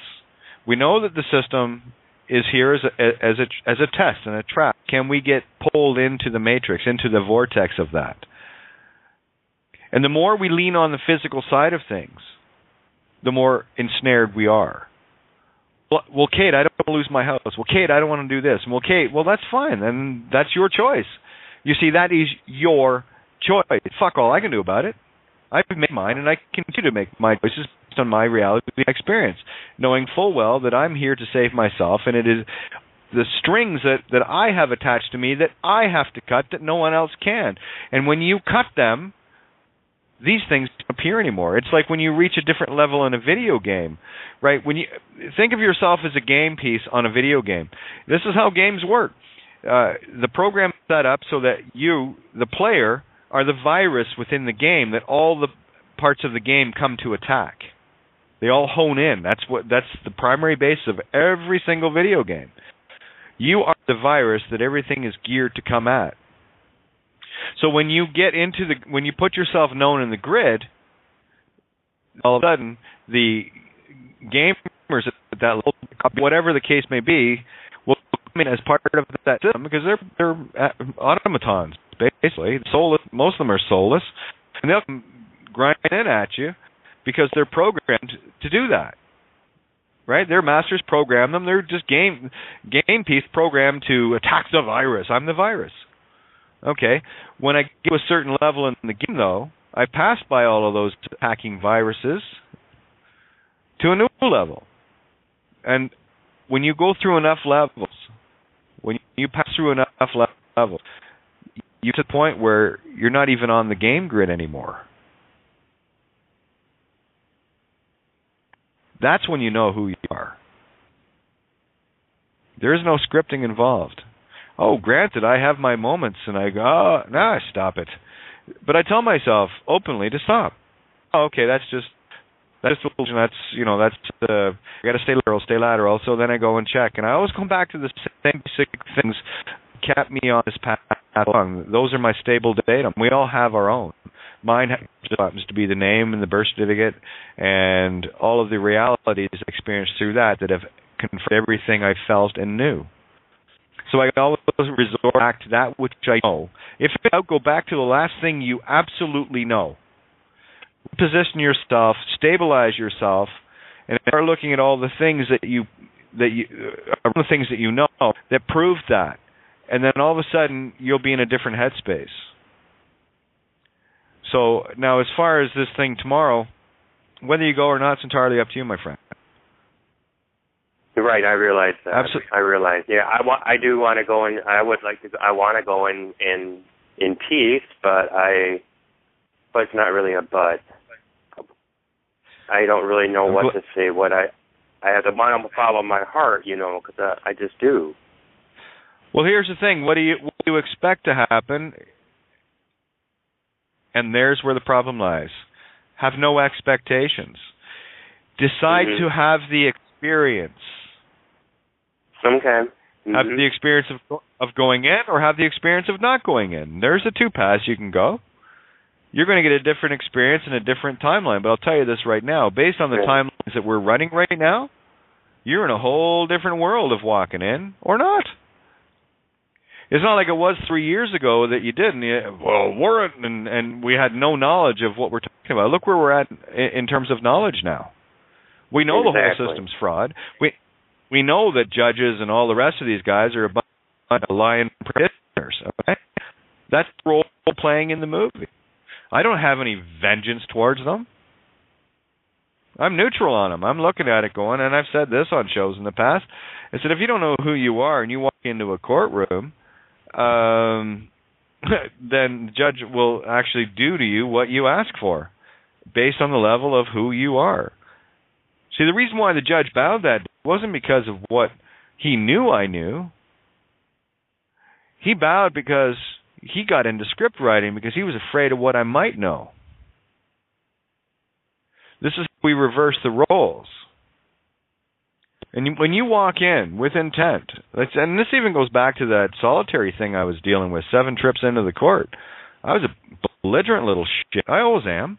We know that the system is here as a test and a trap. Can we get pulled into the matrix, into the vortex of that? And the more we lean on the physical side of things, the more ensnared we are. Well, Kate, I don't want to lose my house. Well, Kate, I don't want to do this. Well, Kate, that's fine. And that's your choice. You see, that is your choice. Fuck all I can do about it. I've made mine, and I continue to make my choices based on my reality and experience, knowing full well that I'm here to save myself, and it is the strings that I have attached to me that I have to cut that no one else can. And when you cut them, these things don't appear anymore. It's like when you reach a different level in a video game, right? When you think of yourself as a game piece on a video game, this is how games work. The program is set up so that you, the player, are the virus within the game that all the parts of the game come to attack. They all hone in. That's the primary base of every single video game. You are the virus that everything is geared to come at. So when you when you put yourself known in the grid, all of a sudden the gamers at that level, whatever the case may be, will come in as part of that system because they're automatons, basically. Soulless. Most of them are soulless, and they'll come grinding in at you because they're programmed to do that. Right? Their masters program them. They're just game piece programmed to attack the virus. I'm the virus. Okay. When I get to a certain level in the game, though, I pass by all of those attacking viruses to a new level. And when you go through enough levels, when you pass through enough levels, you get to the point where you're not even on the game grid anymore. That's when you know who you are. There is no scripting involved. Oh, granted, I have my moments, and I go, oh, nah, stop it. But I tell myself openly to stop. Oh, okay, that's delusion. That's I got to stay lateral. So then I go and check, and I always come back to the same basic things that kept me on this path along. Those are my stable datum. We all have our own. Mine happens to be the name and the birth certificate, and all of the realities experienced through that have confirmed everything I felt and knew. So I always resort back to that which I know. If I go back to the last thing you absolutely know. Position yourself, stabilize yourself, and start looking at all the things that you know that prove that. And then all of a sudden you'll be in a different headspace. So now, as far as this thing tomorrow, whether you go or not, it's entirely up to you, my friend. Right, I realize that. Absolutely. I realize. Yeah, I do want to go in. I want to go in peace, but it's not really a but. I don't really know what to say. What I have to follow my heart, because I just do. Well, here's the thing. What do you expect to happen? And there's where the problem lies. Have no expectations. Decide to have the experience. Okay. Have the experience of going in, or have the experience of not going in. There's the two paths you can go. You're going to get a different experience in a different timeline. But I'll tell you this right now. Based on the timelines that we're running right now, you're in a whole different world of walking in or not. It's not like it was 3 years ago that you didn't. And we had no knowledge of what we're talking about. Look where we're at in terms of knowledge now. We know the whole system's fraud. We know that judges and all the rest of these guys are a bunch of lying practitioners. Okay? That's the role playing in the movie. I don't have any vengeance towards them. I'm neutral on them. I'm looking at it going, and I've said this on shows in the past. I said, if you don't know who you are and you walk into a courtroom, then the judge will actually do to you what you ask for based on the level of who you are. See, the reason why the judge bowed that wasn't because of what he knew I knew. He bowed because he got into script writing because he was afraid of what I might know. This is how we reverse the roles. And when you walk in with intent, and this even goes back to that solitary thing I was dealing with, 7 trips into the court. I was a belligerent little shit. I always am,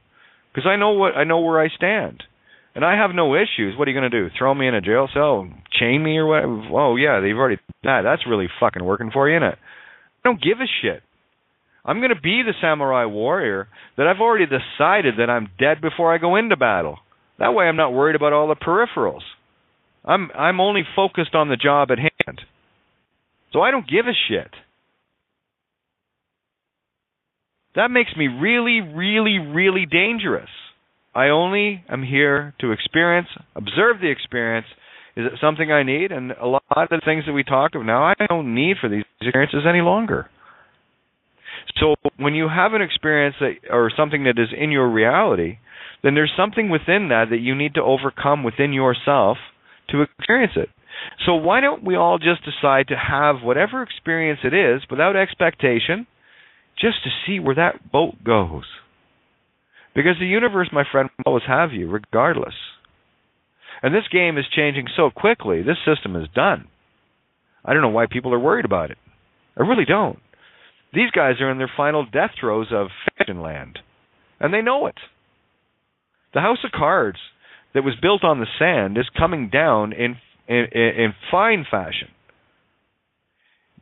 because I know where I stand. And I have no issues. What are you going to do? Throw me in a jail cell? Chain me or what? Oh, yeah, they've already done that. That's really fucking working for you, isn't it? I don't give a shit. I'm going to be the samurai warrior that I've already decided that I'm dead before I go into battle. That way I'm not worried about all the peripherals. I'm only focused on the job at hand. So I don't give a shit. That makes me really, really, really dangerous. I only am here to experience, observe the experience. Is it something I need? And a lot of the things that we talk of now, I don't need for these experiences any longer. So when you have an experience or something that is in your reality, then there's something within that you need to overcome within yourself to experience it. So why don't we all just decide to have whatever experience it is without expectation, just to see where that boat goes? Because the universe, my friend, will always have you, regardless. And this game is changing so quickly. This system is done. I don't know why people are worried about it. I really don't. These guys are in their final death throes of fiction land, and they know it. The house of cards that was built on the sand is coming down in fine fashion.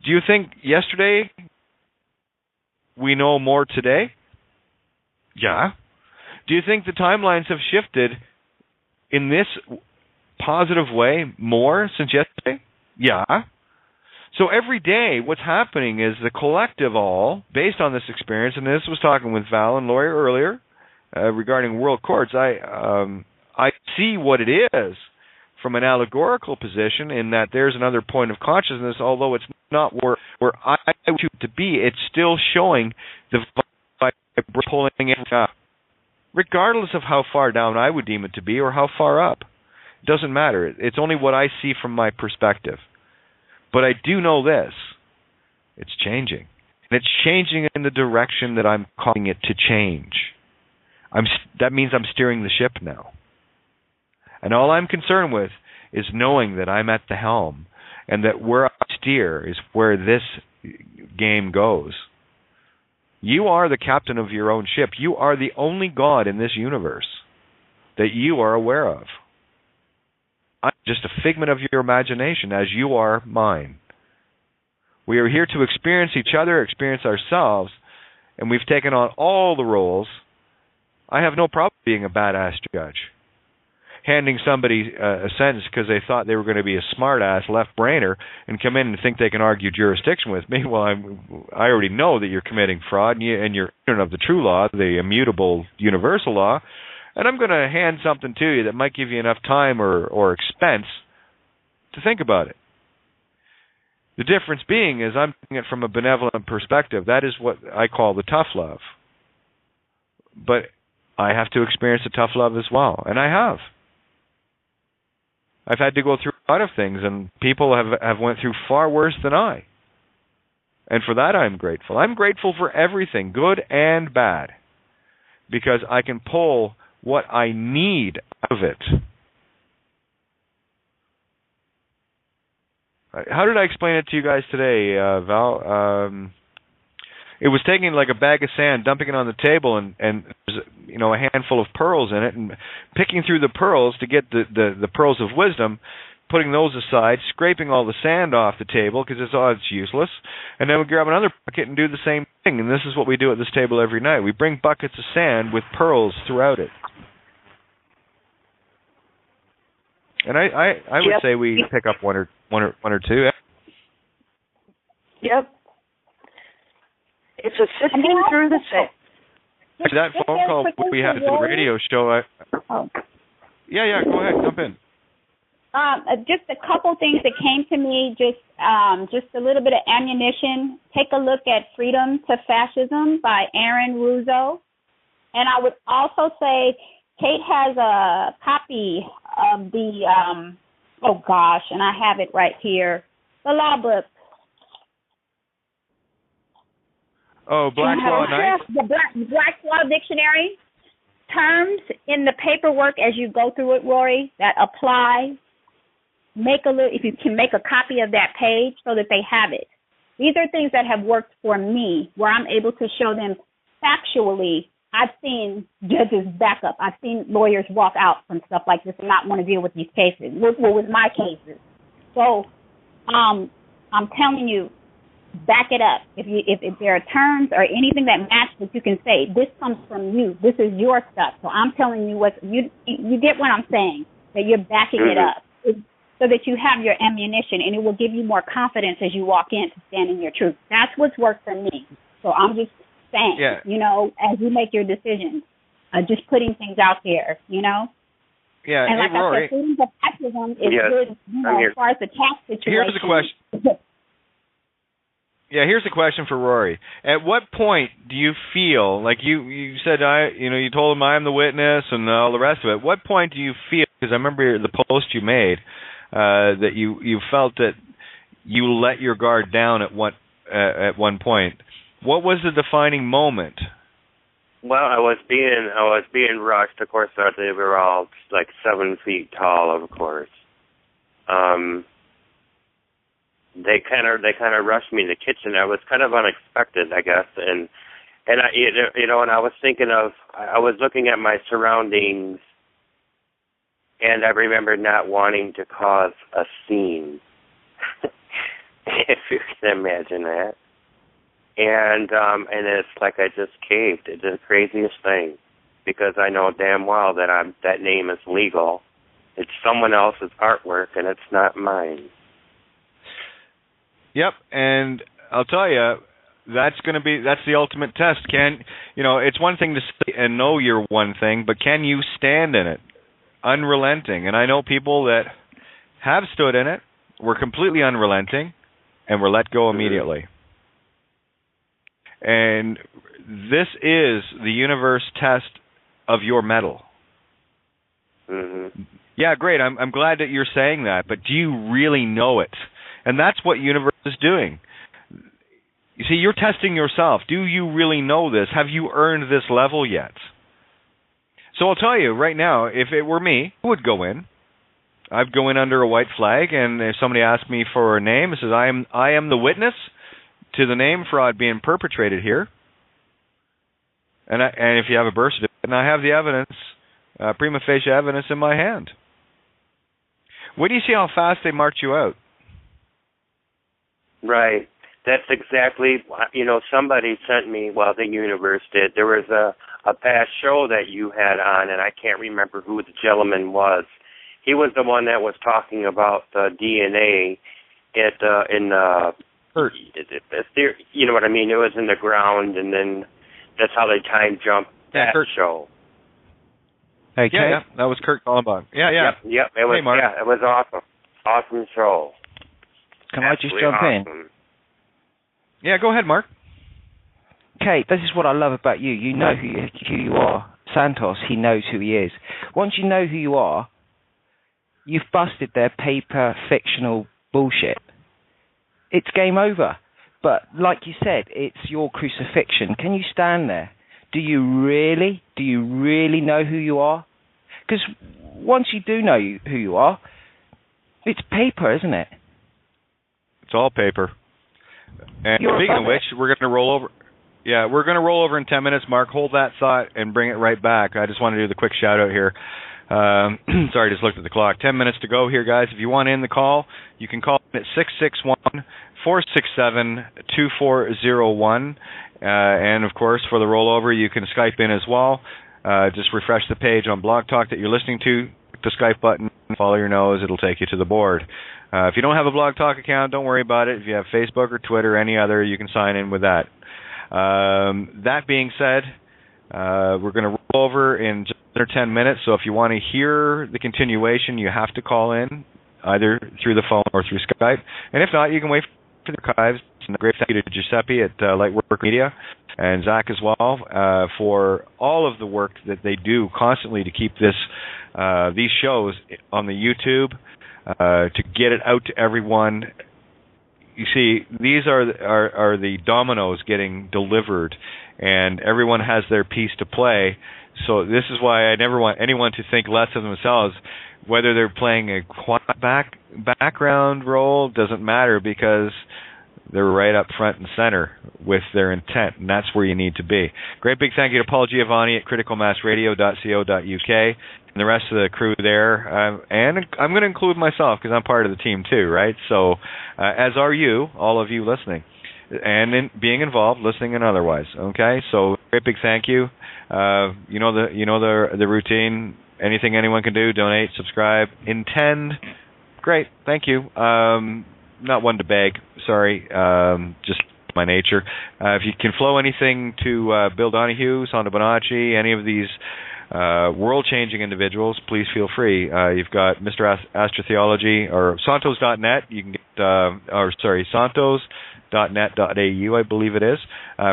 Do you think yesterday we know more today? Yeah. Do you think the timelines have shifted in this positive way more since yesterday? Yeah. So every day what's happening is the collective all, based on this experience, and this was talking with Val and Lori earlier regarding world courts, I see what it is from an allegorical position in that there's another point of consciousness, although it's not where I choose to be, it's still showing the pulling it up, regardless of how far down I would deem it to be or how far up. It doesn't matter. It's only what I see from my perspective. But I do know this. It's changing. And it's changing in the direction that I'm calling it to change. That means I'm steering the ship now. And all I'm concerned with is knowing that I'm at the helm and that where I steer is where this game goes. You are the captain of your own ship. You are the only God in this universe that you are aware of. I'm just a figment of your imagination, as you are mine. We are here to experience each other, experience ourselves, and we've taken on all the roles. I have no problem being a badass judge. Handing somebody a sentence because they thought they were going to be a smart-ass left-brainer and come in and think they can argue jurisdiction with me. Well, I already know that you're committing fraud and you're ignorant of the true law, the immutable universal law, and I'm going to hand something to you that might give you enough time or expense to think about it. The difference being is I'm doing it from a benevolent perspective. That is what I call the tough love. But I have to experience the tough love as well, and I have. I've had to go through a lot of things, and people have went through far worse than I. And for that, I'm grateful. I'm grateful for everything, good and bad, because I can pull what I need out of it. How did I explain it to you guys today, Val? It was taking like a bag of sand, dumping it on the table, and there's, a handful of pearls in it, and picking through the pearls to get the pearls of wisdom, putting those aside, scraping all the sand off the table because it's useless, and then we grab another bucket and do the same thing. And this is what we do at this table every night. We bring buckets of sand with pearls throughout it. And I would say we pick up one or two. Yep. It's a sifting through the sand. That phone call we had at the radio show. Yeah, go ahead, jump in. Just a couple things that came to me, just a little bit of ammunition. Take a look at Freedom to Fascism by Aaron Russo. And I would also say Kate has a copy of the, and I have it right here, the law book. Oh, Black Law Night? The Black Law Dictionary. Terms in the paperwork as you go through it, Rory, that apply. If you can make a copy of that page so that they have it. These are things that have worked for me, where I'm able to show them factually. I've seen judges back up. I've seen lawyers walk out from stuff like this and not want to deal with these cases. What was my cases? So I'm telling you, back it up. If there are terms or anything that match that you can say, this comes from you. This is your stuff. So I'm telling you you get what I'm saying, that you're backing it up so that you have your ammunition, and it will give you more confidence as you walk in to stand in your truth. That's what's worked for me. So I'm just saying, as you make your decisions, just putting things out there, Yeah, and like Rory, I said, freedom of fascism is good, as far as the tax situation. Here's the question. Yeah, here's a question for Rory. At what point do you feel, like you said, you told him I'm the witness and all the rest of it. What point do you feel, because I remember the post you made, that you felt that you let your guard down at one point. What was the defining moment? Well, I was being rushed. Of course, they were all like 7 feet tall. Of course, they kind of rushed me in the kitchen. It was kind of unexpected, I guess, and I was thinking I was looking at my surroundings, and I remember not wanting to cause a scene, if you can imagine that. And it's like I just caved. It's the craziest thing, because I know damn well that that name is legal. It's someone else's artwork, and it's not mine. Yep, and I'll tell you, that's the ultimate test. It's one thing to say and know you're one thing, but can you stand in it, unrelenting? And I know people that have stood in it, were completely unrelenting, and were let go immediately. And this is the universe test of your mettle. Mm-hmm. Yeah, great. I'm glad that you're saying that, but do you really know it? And that's what universe is doing. You see, you're testing yourself. Do you really know this? Have you earned this level yet? So I'll tell you right now, if it were me, I would go in. I'd go in under a white flag, and if somebody asked me for a name, it says, I am the witness to the name fraud being perpetrated here. And if you have a birth certificate, and I have the evidence, prima facie evidence in my hand. Wait do you see how fast they march you out? Right. That's exactly, somebody sent me, the universe did. There was a past show that you had on, and I can't remember who the gentleman was. He was the one that was talking about the DNA you know what I mean? It was in the ground, and then that's how they time jumped that show. Hey, yeah, that was Kurt Kallenbach. Yeah. Yep. It was, Mark. Yeah, it was awesome. Awesome show. Can I just jump in? Yeah, go ahead, Mark. Kate, this is what I love about you. You know who you are. Santos, he knows who he is. Once you know who you are, you've busted their paper fictional bullshit. It's game over. But like you said, it's your crucifixion. Can you stand there? Do you really know who you are? Because once you do know who you are, it's paper, isn't it? It's all paper. And speaking of which, we're going to roll over. Yeah, we're going to roll over in 10 minutes. Mark, hold that thought and bring it right back. I just want to do the quick shout out here. Sorry, just looked at the clock. 10 minutes to go here, guys. If you want to end the call, you can call at 661-467-2401. And, of course, for the rollover, you can Skype in as well. Just refresh the page on Blog Talk that you're listening to. Click the Skype button, follow your nose. It'll take you to the board. If you don't have a Blog Talk account, don't worry about it. If you have Facebook or Twitter or any other, you can sign in with that. That being said, we're going to roll over in just under 10 minutes. So if you want to hear the continuation, you have to call in either through the phone or through Skype. And if not, you can wait for the archives. And a great thank you to Giuseppe at Lightwork Media and Zach as well for all of the work that they do constantly to keep these shows on the YouTube, to get it out to everyone. You see, these are the dominoes getting delivered, and everyone has their piece to play. So this is why I never want anyone to think less of themselves. Whether they're playing a background role doesn't matter, because they're right up front and center with their intent, and that's where you need to be. Great big thank you to Paul Giovanni at criticalmassradio.co.uk and the rest of the crew there. And I'm going to include myself because I'm part of the team too, right? So as are you, all of you listening, and being involved, listening and otherwise. Okay, so great big thank you. You know the routine. Anything anyone can do: donate, subscribe, intend. Great, thank you. Not one to beg, sorry, just my nature. If you can flow anything to Bill Donahue, Sandro Bonacci, any of these world-changing individuals, please feel free. You've got Mr. Astrotheology or Santos.net. You can get, Santos.net.au, I believe it is,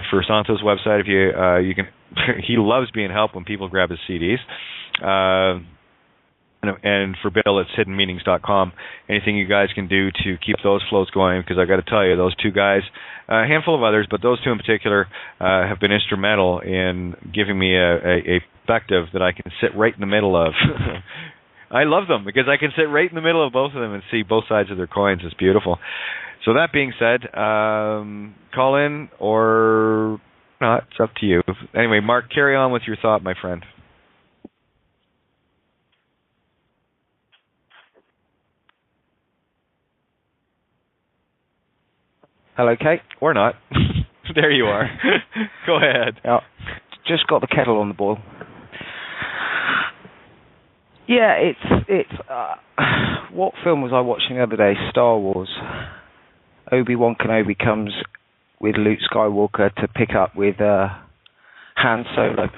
for Santos' website. If you can, he loves being helped when people grab his CDs. And for Bill, it's hiddenmeanings.com. Anything you guys can do to keep those flows going, because I got to tell you, those two guys, a handful of others, but those two in particular have been instrumental in giving me a perspective that I can sit right in the middle of. I love them because I can sit right in the middle of both of them and see both sides of their coins. It's beautiful. So that being said, call in or not. It's up to you. Anyway, Mark, carry on with your thought, my friend. Hello, Kate. Or not. There you are. Go ahead. Just got the kettle on the boil. Yeah, it's what film was I watching the other day? Star Wars. Obi-Wan Kenobi comes with Luke Skywalker to pick up with Han Solo,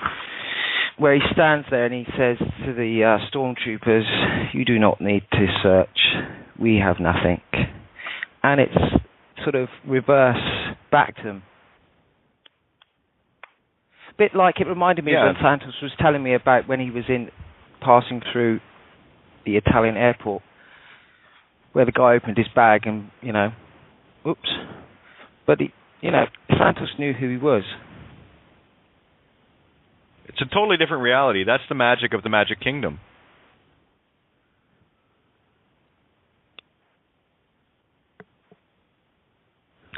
where he stands there and he says to the stormtroopers, "You do not need to search. We have nothing." And it's sort of reverse back to them. Bit like it reminded me of when Santos was telling me about when he was passing through the Italian airport, where the guy opened his bag and, oops. But Santos knew who he was. It's a totally different reality. That's the magic of the Magic Kingdom.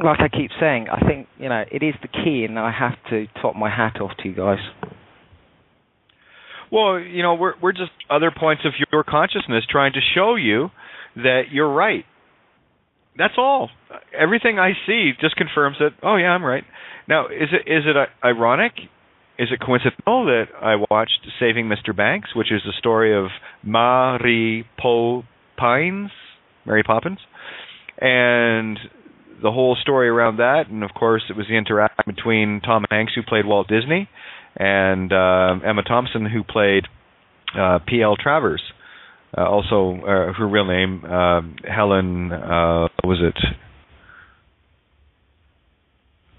Like I keep saying, I think, it is the key, and I have to top my hat off to you guys. Well, we're just other points of your consciousness trying to show you that you're right. That's all. Everything I see just confirms that, oh yeah, I'm right. Now, is it ironic? Is it coincidental that I watched Saving Mr. Banks, which is the story of Mary Poppins, and the whole story around that, and of course it was the interaction between Tom Hanks, who played Walt Disney, and Emma Thompson, who played P.L. Travers. Also, her real name, Helen, what was it?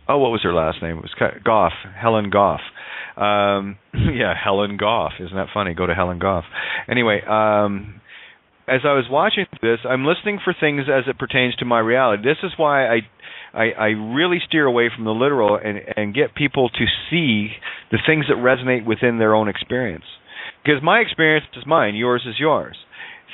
Oh, what was her last name? It was Goff, Helen Goff. Yeah, Helen Goff. Isn't that funny? Go to Helen Goff. Anyway, as I was watching this, I'm listening for things as it pertains to my reality. This is why I really steer away from the literal and get people to see the things that resonate within their own experience. Because my experience is mine, yours is yours.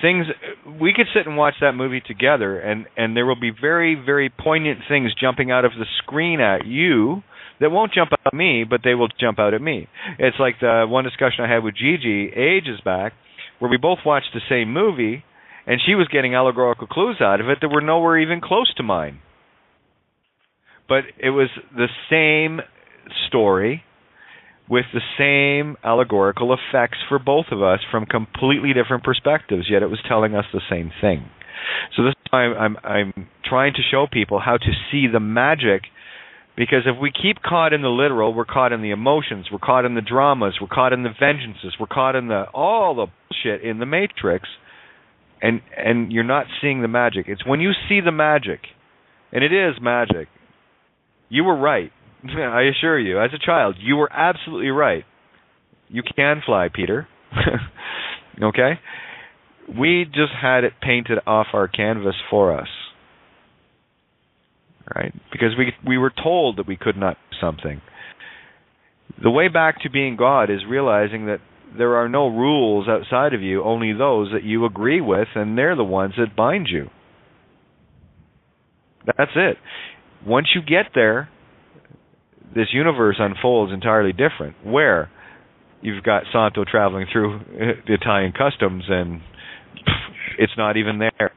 We could sit and watch that movie together, and there will be very, very poignant things jumping out of the screen at you that won't jump out at me, but they will jump out at me. It's like the one discussion I had with Gigi ages back, where we both watched the same movie, and she was getting allegorical clues out of it that were nowhere even close to mine. But it was the same story with the same allegorical effects for both of us from completely different perspectives, yet it was telling us the same thing. So this time I'm trying to show people how to see the magic, because if we keep caught in the literal, we're caught in the emotions, we're caught in the dramas, we're caught in the vengeances, we're caught in all the bullshit in the Matrix, and you're not seeing the magic. It's when you see the magic, and it is magic. You were right. I assure you, as a child, you were absolutely right. You can fly, Peter. Okay? We just had it painted off our canvas for us. Right? Because we were told that we could not do something. The way back to being God is realizing that there are no rules outside of you, only those that you agree with, and they're the ones that bind you. That's it. Once you get there, this universe unfolds entirely different, where you've got Santo traveling through the Italian customs, and it's not even there.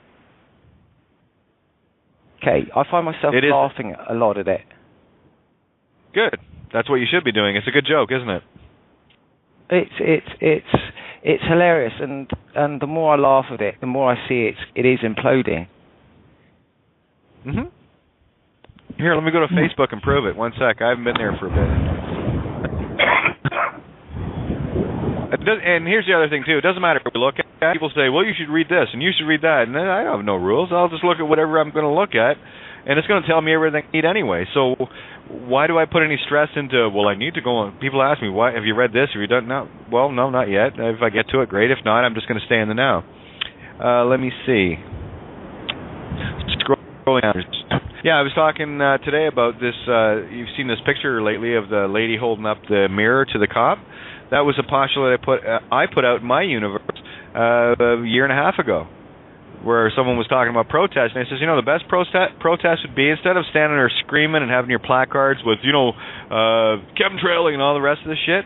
Okay, I find myself laughing a lot at it. Good. That's what you should be doing. It's a good joke, isn't it? It's hilarious, and the more I laugh at it, the more I see it is imploding. Mhm. Here, let me go to Facebook and prove it. One sec. I haven't been there for a bit. And here's the other thing, too. It doesn't matter if we look at it. People say, well, you should read this, and you should read that. And then I have no rules. I'll just look at whatever I'm going to look at, and it's going to tell me everything I need anyway. So why do I put any stress into, well, I need to go on. People ask me, why have you read this? Have you done that? Well, no, not yet. If I get to it, great. If not, I'm just going to stay in the now. Let me see. Scrolling down. Yeah, I was talking today about this. You've seen this picture lately of the lady holding up the mirror to the cop. That was a postulate I put out in my universe a year and a half ago, where someone was talking about protest, and he says, the best protest would be, instead of standing there screaming and having your placards with, chemtrailing and all the rest of the shit,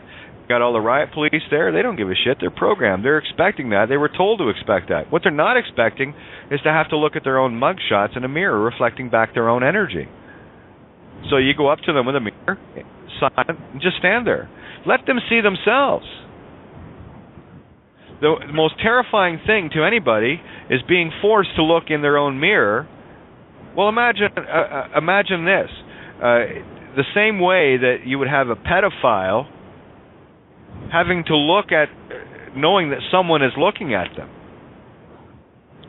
got all the riot police there, they don't give a shit. They're programmed. They're expecting that. They were told to expect that. What they're not expecting is to have to look at their own mugshots in a mirror reflecting back their own energy. So you go up to them with a mirror, silent, and just stand there. Let them see themselves. The most terrifying thing to anybody is being forced to look in their own mirror. Well, imagine this. The same way that you would have a pedophile having to look at, knowing that someone is looking at them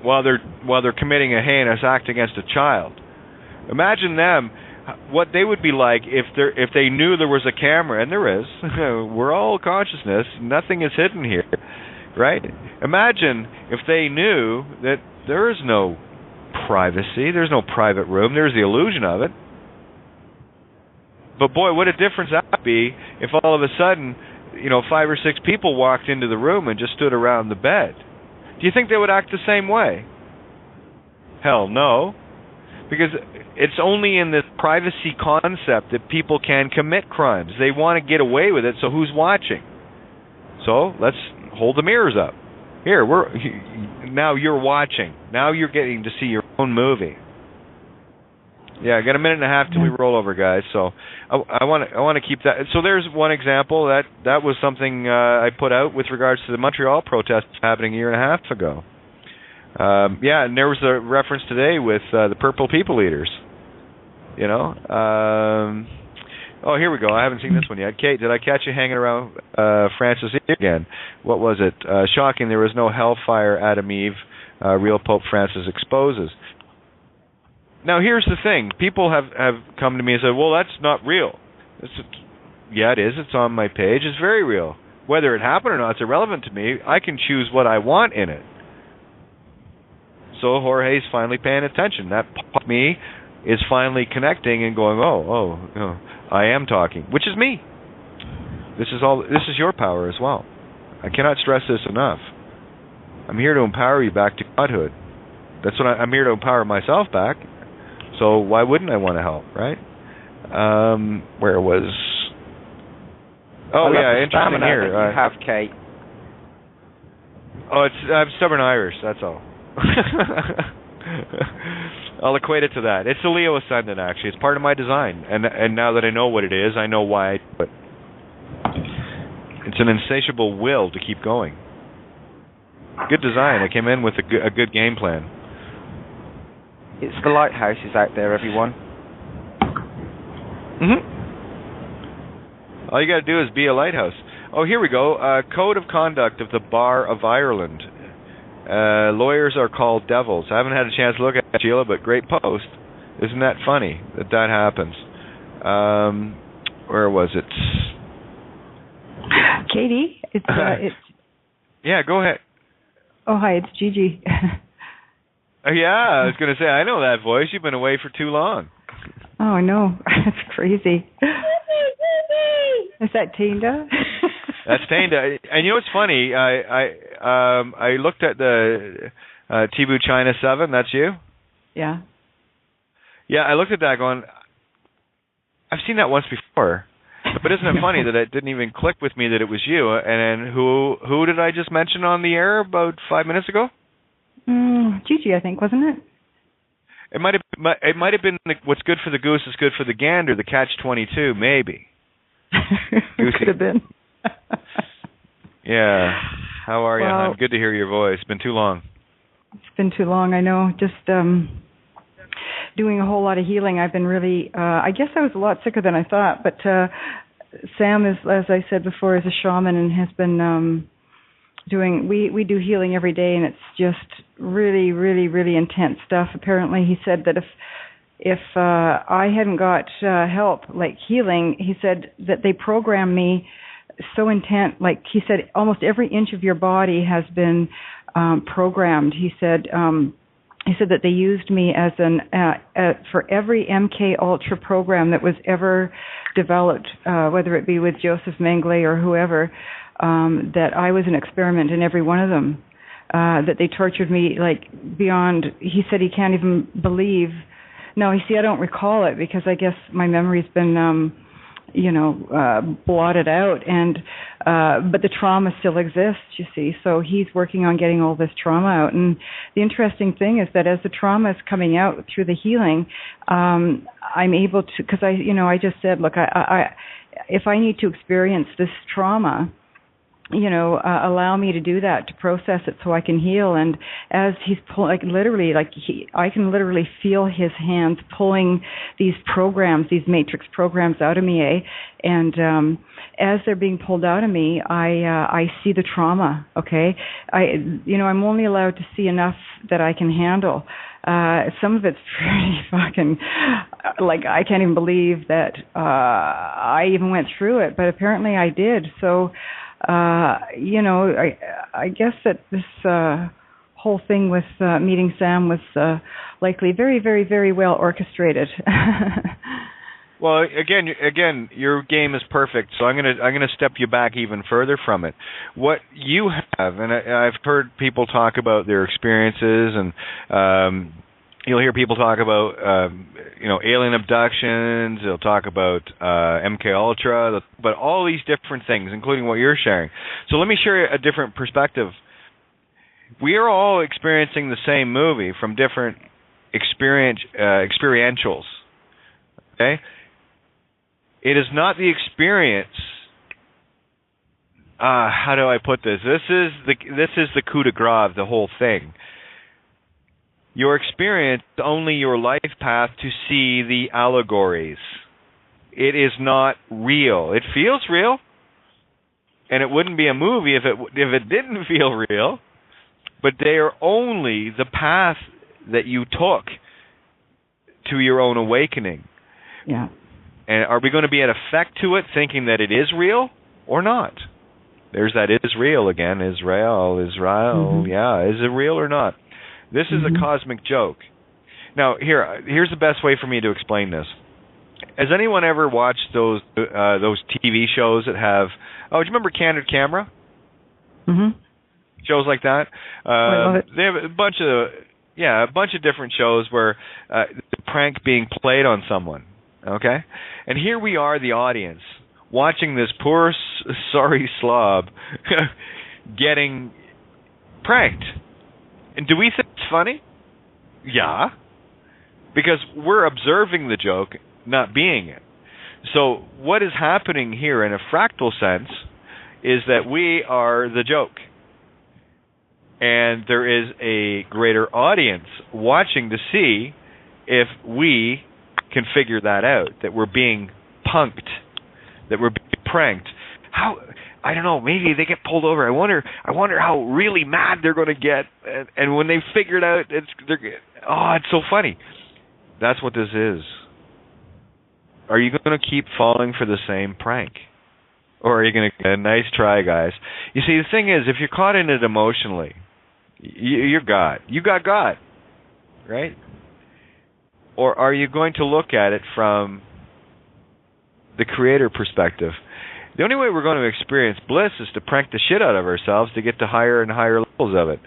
while they're committing a heinous act against a child. Imagine them, what they would be like if they knew there was a camera, and there is. We're all consciousness. Nothing is hidden here, right? Imagine if they knew that there is no privacy, there's no private room, there's the illusion of it. But boy, what a difference that would be if all of a sudden, 5 or 6 people walked into the room and just stood around the bed. Do you think they would act the same way? Hell no. Because it's only in this privacy concept that people can commit crimes. They want to get away with it, so who's watching? So let's hold the mirrors up. Here, now you're watching. Now you're getting to see your own movie. Yeah, I got a minute and a half till we roll over, guys. So I want to keep that. So there's one example that was something I put out with regards to the Montreal protests happening a year and a half ago. Yeah, and there was a reference today with the Purple People Eaters. Oh, here we go. I haven't seen this one yet. Kate, did I catch you hanging around Francis again? What was it? Shocking, there was no hellfire, Adam Eve. Real Pope Francis exposes. Now, here's the thing. People have come to me and said, well, that's not real. Yeah, it is. It's on my page. It's very real. Whether it happened or not, it's irrelevant to me. I can choose what I want in it. So Jorge's finally paying attention. That part of me is finally connecting and going, oh, I am talking, which is me. This is your power as well. I cannot stress this enough. I'm here to empower you back to godhood. That's what I'm here to empower myself back. So why wouldn't I want to help, right? Where was? Oh yeah, interesting here. You have, Kate. Oh, I'm stubborn Irish. That's all. I'll equate it to that. It's the Leo ascendant, actually. It's part of my design, and now that I know what it is, I know why I do it. It's an insatiable will to keep going. Good design. I came in with a good game plan. It's the lighthouses out there, everyone. All you got to do is be a lighthouse. Oh, here we go. Code of conduct of the Bar of Ireland. Lawyers are called devils. I haven't had a chance to look at it, Sheila, but great post. Isn't that funny that happens? Where was it? Katie, it's yeah, go ahead. Oh, hi, it's Gigi. Yeah, I was going to say, I know that voice. You've been away for too long. Oh, I know. That's crazy. Is that Tinda? That's Tinda. And you know what's funny? I looked at the Tibu China 7. That's you? Yeah. Yeah, I looked at that going, I've seen that once before. But isn't it funny that it didn't even click with me that it was you? And then who did I just mention on the air about 5 minutes ago? Gigi, I think, wasn't it? It might have been what's good for the goose is good for the gander, the catch-22, maybe. It could have been. Yeah. How are you, hon? Good to hear your voice. It's been too long. It's been too long, I know. Just doing a whole lot of healing. I've been really, I guess I was a lot sicker than I thought, but Sam is, as I said before, is a shaman and has been doing, we do healing every day, and it's just really, really, really intense stuff. Apparently he said that if I hadn't got help, like healing, he said that they programmed me so intent, like he said, almost every inch of your body has been programmed. He said that they used me as for every MK Ultra program that was ever developed, whether it be with Joseph Mengele or whoever, that I was an experiment in every one of them. That they tortured me like beyond. He said he can't even believe. No, you see, I don't recall it because I guess my memory's been, blotted out, and but the trauma still exists, you see. So he's working on getting all this trauma out. And the interesting thing is that as the trauma is coming out through the healing, I'm able to, because I just said, look, I if I need to experience this trauma, allow me to do that, to process it so I can heal. And as he's I can literally feel his hands pulling these programs, these matrix programs out of me, and as they're being pulled out of me, I see the trauma, okay? I'm only allowed to see enough that I can handle. Some of it's pretty fucking, like, I can't even believe that I even went through it, but apparently I did. So, I guess that this whole thing with meeting Sam was likely very, very, very well orchestrated. Well, again, your game is perfect. So I'm gonna step you back even further from it. What you have, and I've heard people talk about their experiences, and you'll hear people talk about alien abductions. They'll talk about MK Ultra, but all these different things, including what you're sharing. So let me share a different perspective. We are all experiencing the same movie from different experientials. Okay. It is not the experience. How do I put this? This is the coup de grace of the whole thing. Your experience is only your life path to see the allegories. It is not real. It feels real, and it wouldn't be a movie if it didn't feel real. But they are only the path that you took to your own awakening. Yeah. And are we going to be at effect to it, thinking that it is real or not? There's that is real again. Israel. Mm-hmm. Yeah, is it real or not? This is a cosmic joke. Now, here's the best way for me to explain this. Has anyone ever watched those TV shows that have? Oh, do you remember Candid Camera? Mm-hmm. Shows like that. I love it. They have a bunch of different shows where the prank being played on someone. Okay, and here we are, the audience, watching this poor, sorry slob getting pranked. And do we think it's funny? Yeah, because we're observing the joke, not being it. So what is happening here in a fractal sense is that we are the joke. And there is a greater audience watching to see if we can figure that out, that we're being punked, that we're being pranked. How, I don't know, maybe they get pulled over. I wonder how really mad they're going to get. And when they figure it out, it's so funny. That's what this is. Are you going to keep falling for the same prank? Or are you going to, nice try, guys. You see, the thing is, if you're caught in it emotionally, you're God. You got God, right? Or are you going to look at it from the creator perspective? The only way we're going to experience bliss is to prank the shit out of ourselves to get to higher and higher levels of it.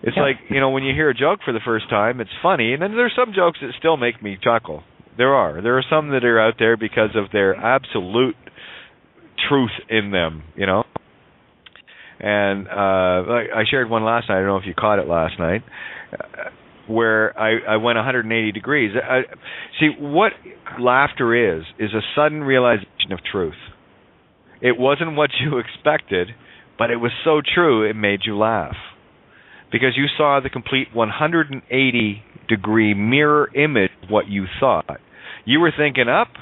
It's like, when you hear a joke for the first time, it's funny, and then there's some jokes that still make me chuckle. There are some that are out there because of their absolute truth in them, And I shared one last night. I don't know if you caught it last night, where I went 180 degrees. See, what laughter is a sudden realization of truth. It wasn't what you expected, but it was so true it made you laugh. Because you saw the complete 180-degree mirror image of what you thought. You were thinking up,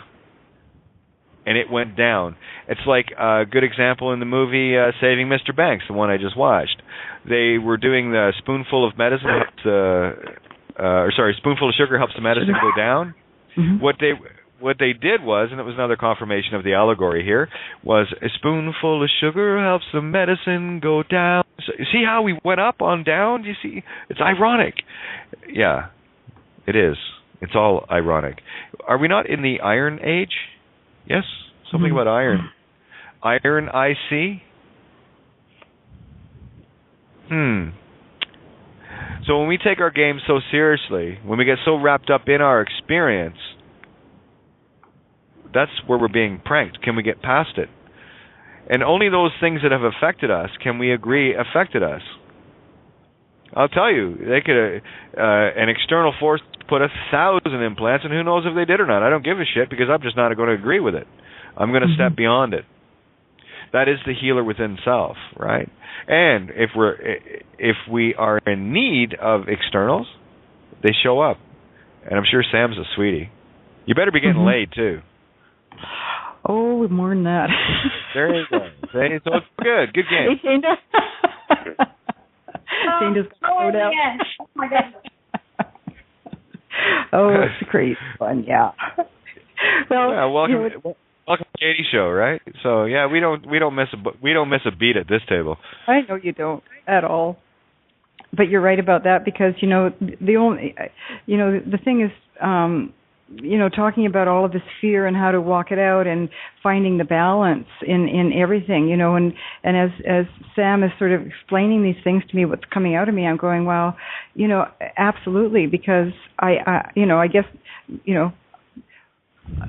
and it went down. It's like a good example in the movie Saving Mr. Banks, the one I just watched. They were doing the spoonful of medicine, spoonful of sugar helps the medicine go down. Mm-hmm. What they did was, and it was another confirmation of the allegory here, was a spoonful of sugar helps the medicine go down. So, see how we went up on down? You see, it's ironic. Yeah, it is. It's all ironic. Are we not in the Iron Age? Yes? Something about iron. Iron IC? So when we take our game so seriously, when we get so wrapped up in our experience, that's where we're being pranked. Can we get past it? And only those things that have affected us can we agree affected us. I'll tell you, they could an external force put 1,000 implants, and who knows if they did or not. I don't give a shit because I'm just not going to agree with it. I'm going to step beyond it. That is the healer within self, right? And if we are in need of externals, they show up. And I'm sure Sam's a sweetie. You better be getting laid too. Oh, more than that. There you go. So it's good. Good game. Yes. Oh my God. Oh, it's crazy fun. Yeah. Well, yeah, welcome to Katie's show, right? So yeah, we don't miss a beat at this table. I know you don't at all. But you're right about that because the thing is talking about all of this fear and how to walk it out and finding the balance in everything, and as Sam is sort of explaining these things to me, what's coming out of me, I'm going, well, absolutely, because I guess,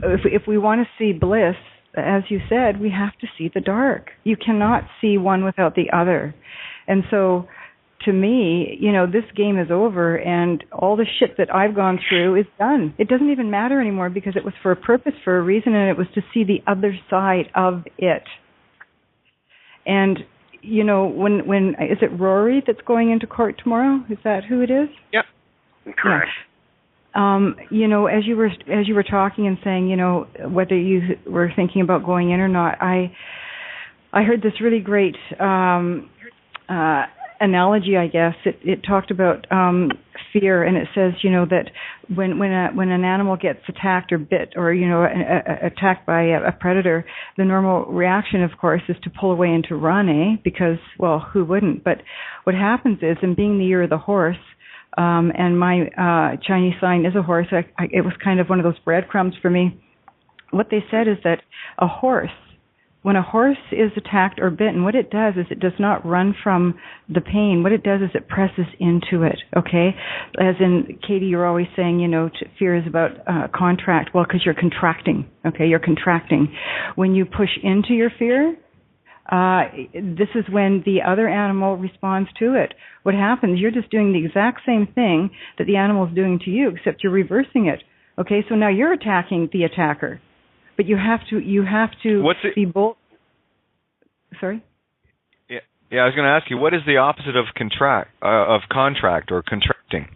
if we want to see bliss, as you said, we have to see the dark. You cannot see one without the other. And so, to me, this game is over, and all the shit that I've gone through is done. It doesn't even matter anymore because it was for a purpose, for a reason, and it was to see the other side of it. And, when is it Rory that's going into court tomorrow? Is that who it is? Yep. Correct. Yeah. As you were talking and saying, whether you were thinking about going in or not, I heard this really great analogy, I guess. It talked about fear, and it says, that when an animal gets attacked or bit or attacked by a predator, the normal reaction, of course, is to pull away and to run, because, well, who wouldn't? But what happens is, in being the year of the horse, and my Chinese sign is a horse, it was kind of one of those breadcrumbs for me. What they said is that when a horse is attacked or bitten, what it does is it does not run from the pain. What it does is it presses into it, okay? As in, Katie, you're always saying, fear is about contract. Well, because you're contracting, okay? You're contracting. When you push into your fear, this is when the other animal responds to it. What happens, you're just doing the exact same thing that the animal is doing to you, except you're reversing it, okay? So now you're attacking the attacker. But you have to be bold. Sorry? Yeah, I was going to ask you, what is the opposite of contract or contracting?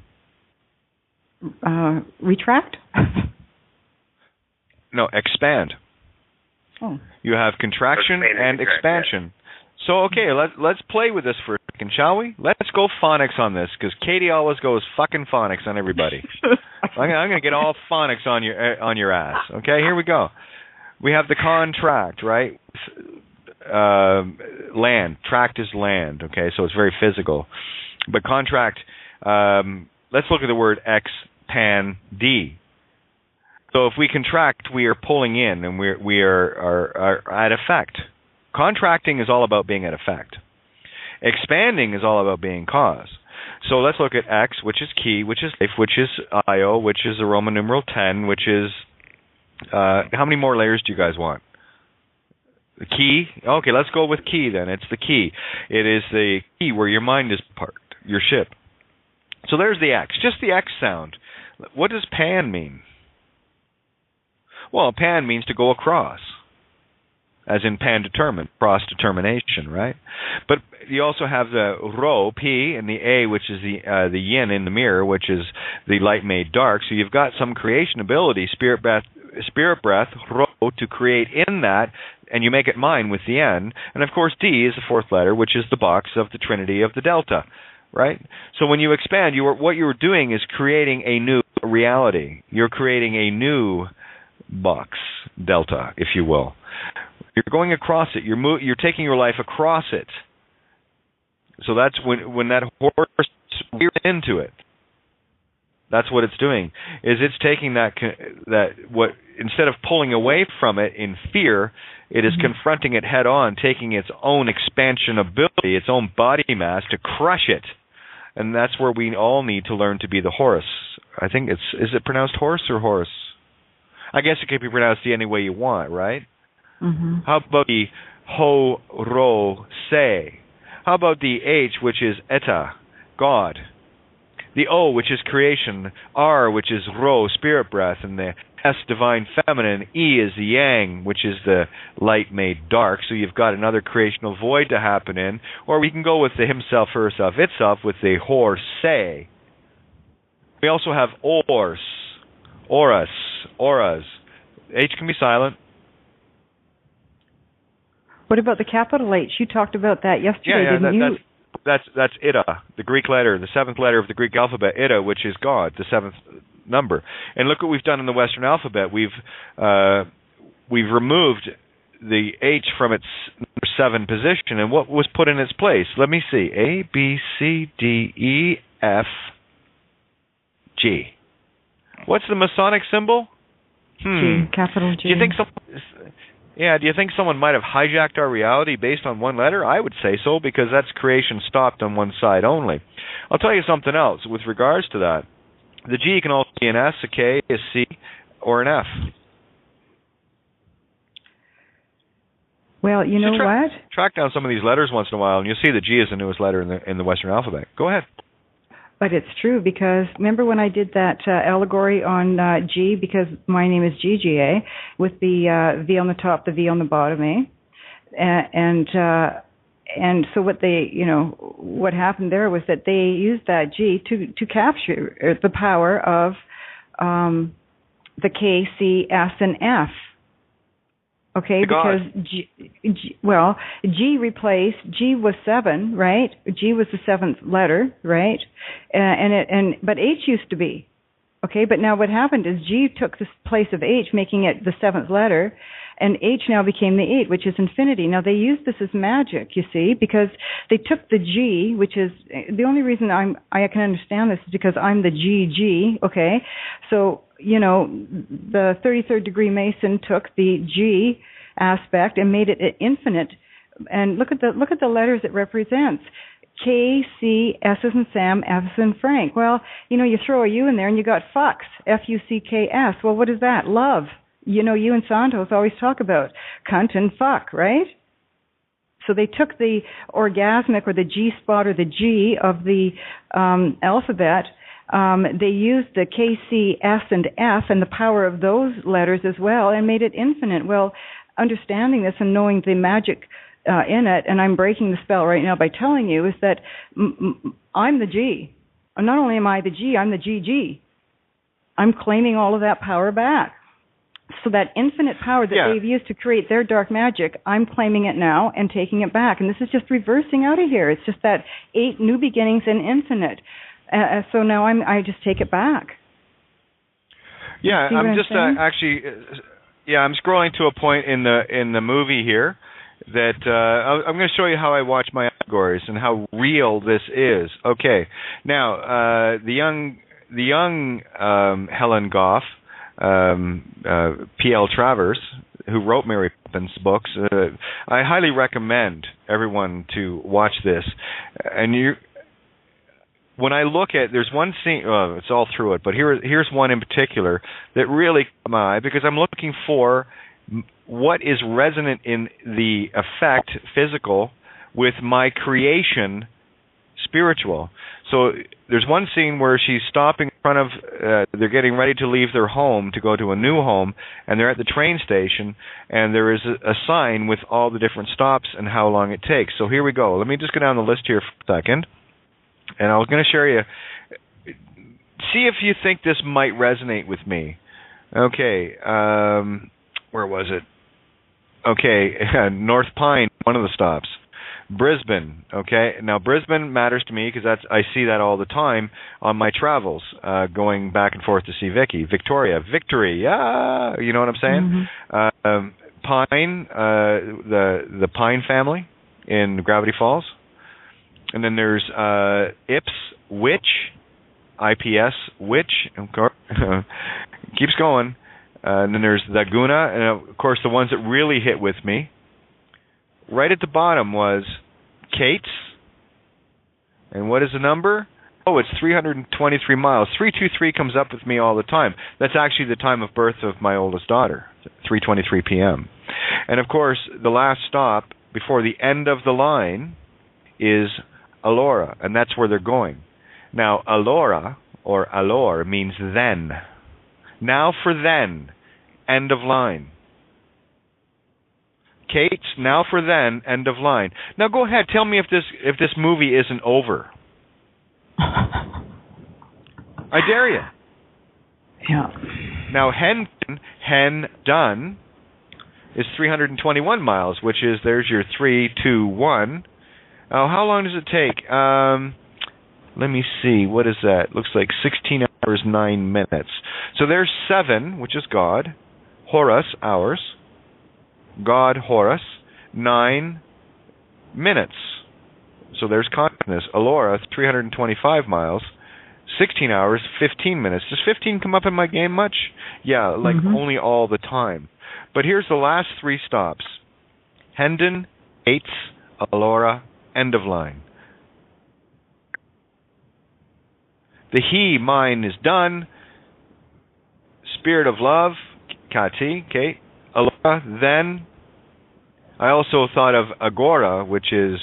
Retract? No, expand. Oh. You have contraction and expansion. So, okay, let's play with this for a second, shall we? Let's go phonics on this, because Katie always goes fucking phonics on everybody. I'm going to get all phonics on your ass. Okay, here we go. We have the contract, right? Land. Tract is land, okay? So it's very physical. But contract, let's look at the word expand. So if we contract, we are pulling in, and we are at effect. Contracting is all about being at effect. Expanding is all about being cause. So let's look at X, which is key, which is life, which is IO, which is the Roman numeral 10, which is, how many more layers do you guys want? The key? Okay, let's go with key then. It's the key. It is the key where your mind is parked, your ship. So there's the X, just the X sound. What does pan mean? Well, pan means to go across, as in pan-determined, cross-determination, right? But you also have the Rho, P, and the A, which is the yin in the mirror, which is the light made dark. So you've got some creation ability, spirit breath, Rho, to create in that, and you make it mine with the N. And, of course, D is the fourth letter, which is the box of the trinity of the delta, right? So when you expand, what you're doing is creating a new reality. You're creating a new box, delta, if you will. You're going across it. You're taking your life across it. So that's when that horse veers into it. That's what it's doing. Is it's taking that instead of pulling away from it in fear, it is confronting it head on, taking its own expansion ability, its own body mass to crush it. And that's where we all need to learn to be the horse. I think is it pronounced horse or horse? I guess it could be pronounced any way you want, right? Mm-hmm. How about the ho, ro, se? How about the H, which is eta, God? The O, which is creation, R, which is ro, spirit breath, and the S, divine feminine, E is the yang, which is the light made dark. So you've got another creational void to happen in. Or we can go with the himself, herself, itself with the hor, se. We also have ors, auras, auras. H can be silent. What about the capital H? You talked about that yesterday, didn't you? That's Ida, the Greek letter, the seventh letter of the Greek alphabet, Ida, which is God, the seventh number. And look what we've done in the Western alphabet. We've removed the H from its number 7 position, and what was put in its place? Let me see. A, B, C, D, E, F, G. What's the Masonic symbol? G, capital G. Do you think someone might have hijacked our reality based on one letter? I would say so, because that's creation stopped on one side only. I'll tell you something else with regards to that. The G can also be an S, a K, a C, or an F. Well, you know what? Track down some of these letters once in a while, and you'll see the G is the newest letter in the Western alphabet. Go ahead. But it's true, because remember when I did that allegory on G, because my name is GGA, with the V on the top, the V on the bottom, and so what happened there was that they used that G to capture the power of the K, C, S, and F. Okay, because G replaced, G was 7, right? G was the 7th letter, right? But H used to be. Okay, but now what happened is G took the place of H, making it the 7th letter, and H now became the 8, which is infinity. Now they used this as magic, you see, because they took the G, which is the only reason I can understand this is because I'm the GG, okay? So, the 33rd degree Mason took the G aspect and made it infinite. And look at the letters it represents. K, C, S as in Sam, F as in Frank. Well, you throw a U in there and you got fucks, F-U-C-K-S. Well, what is that? Love. You and Santos always talk about cunt and fuck, right? So they took the orgasmic or the G spot or the G of the alphabet. They used the K, C, S, and F and the power of those letters as well and made it infinite. Well, understanding this and knowing the magic in it, and I'm breaking the spell right now by telling you, is that I'm the G. Not only am I the G, I'm the GG. I'm claiming all of that power back. So that infinite power that they've used to create their dark magic, I'm claiming it now and taking it back. And this is just reversing out of here. It's just that 8 new beginnings and infinite. So now I just take it back. Yeah, I'm just I'm scrolling to a point in the movie here that I'm going to show you how I watch my allegories and how real this is. Okay, now the young Helen Goff, P.L. Travers, who wrote Mary Poppins books, I highly recommend everyone to watch this. And when I look at, there's one scene, it's all through it, but here's one in particular that really caught my eye, because I'm looking for what is resonant in the effect physical with my creation spiritual. So there's one scene where she's stopping in front of, they're getting ready to leave their home to go to a new home, and they're at the train station, and there is a sign with all the different stops and how long it takes. So here we go. Let me just go down the list here for a second. And I was going to share you, see if you think this might resonate with me. Okay, where was it? Okay, North Pine, one of the stops. Brisbane, okay. Now, Brisbane matters to me because I see that all the time on my travels, going back and forth to see Vicky. Victoria, Victory, yeah, you know what I'm saying? Mm-hmm. Pine, the Pine family in Gravity Falls. And then there's Ipswich, IPS, Witch, of course, keeps going. And then there's Laguna, and of course the ones that really hit with me. Right at the bottom was Kate's. And what is the number? Oh, it's 323 miles. 323 comes up with me all the time. That's actually the time of birth of my oldest daughter, 3:23 p.m. And of course, the last stop before the end of the line is Alora, and that's where they're going. Now, Alora, or Alor, means then. Now for then, end of line. Kate's, now for then, end of line. Now go ahead, tell me if this movie isn't over. I dare you. Yeah. Now, Hen done is 321 miles, which is, there's your 3, 2, 1. Oh, how long does it take? Let me see. What is that? Looks like 16 hours, 9 minutes. So there's 7, which is God. Horus, hours. God, Horus. 9 minutes. So there's consciousness. Alora, 325 miles. 16 hours, 15 minutes. Does 15 come up in my game much? Yeah, like only all the time. But here's the last 3 stops. Hendon, Eights, Alora, end of line. The he, mine, is done. Spirit of love, Kati, Kate, Alora, then. I also thought of agora, which is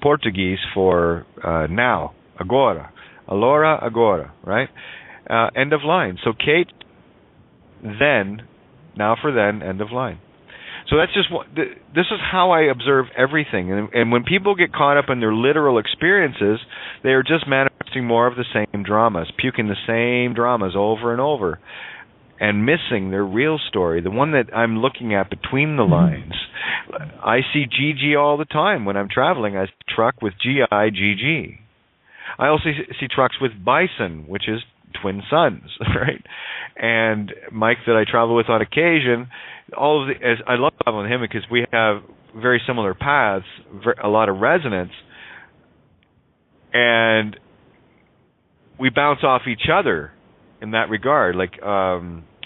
Portuguese for now, agora. Alora, agora, right? End of line. So Kate, then, now for then, end of line. So that's just what, this is how I observe everything. And when people get caught up in their literal experiences, they are just manifesting more of the same dramas, puking the same dramas over and over, and missing their real story, the one that I'm looking at between the lines. I see GG all the time when I'm traveling. I see a truck with GIGG. I also see trucks with bison, which is twin sons, right? And Mike, that I travel with on occasion, as I love traveling with him because we have very similar paths, a lot of resonance, and we bounce off each other in that regard. Like,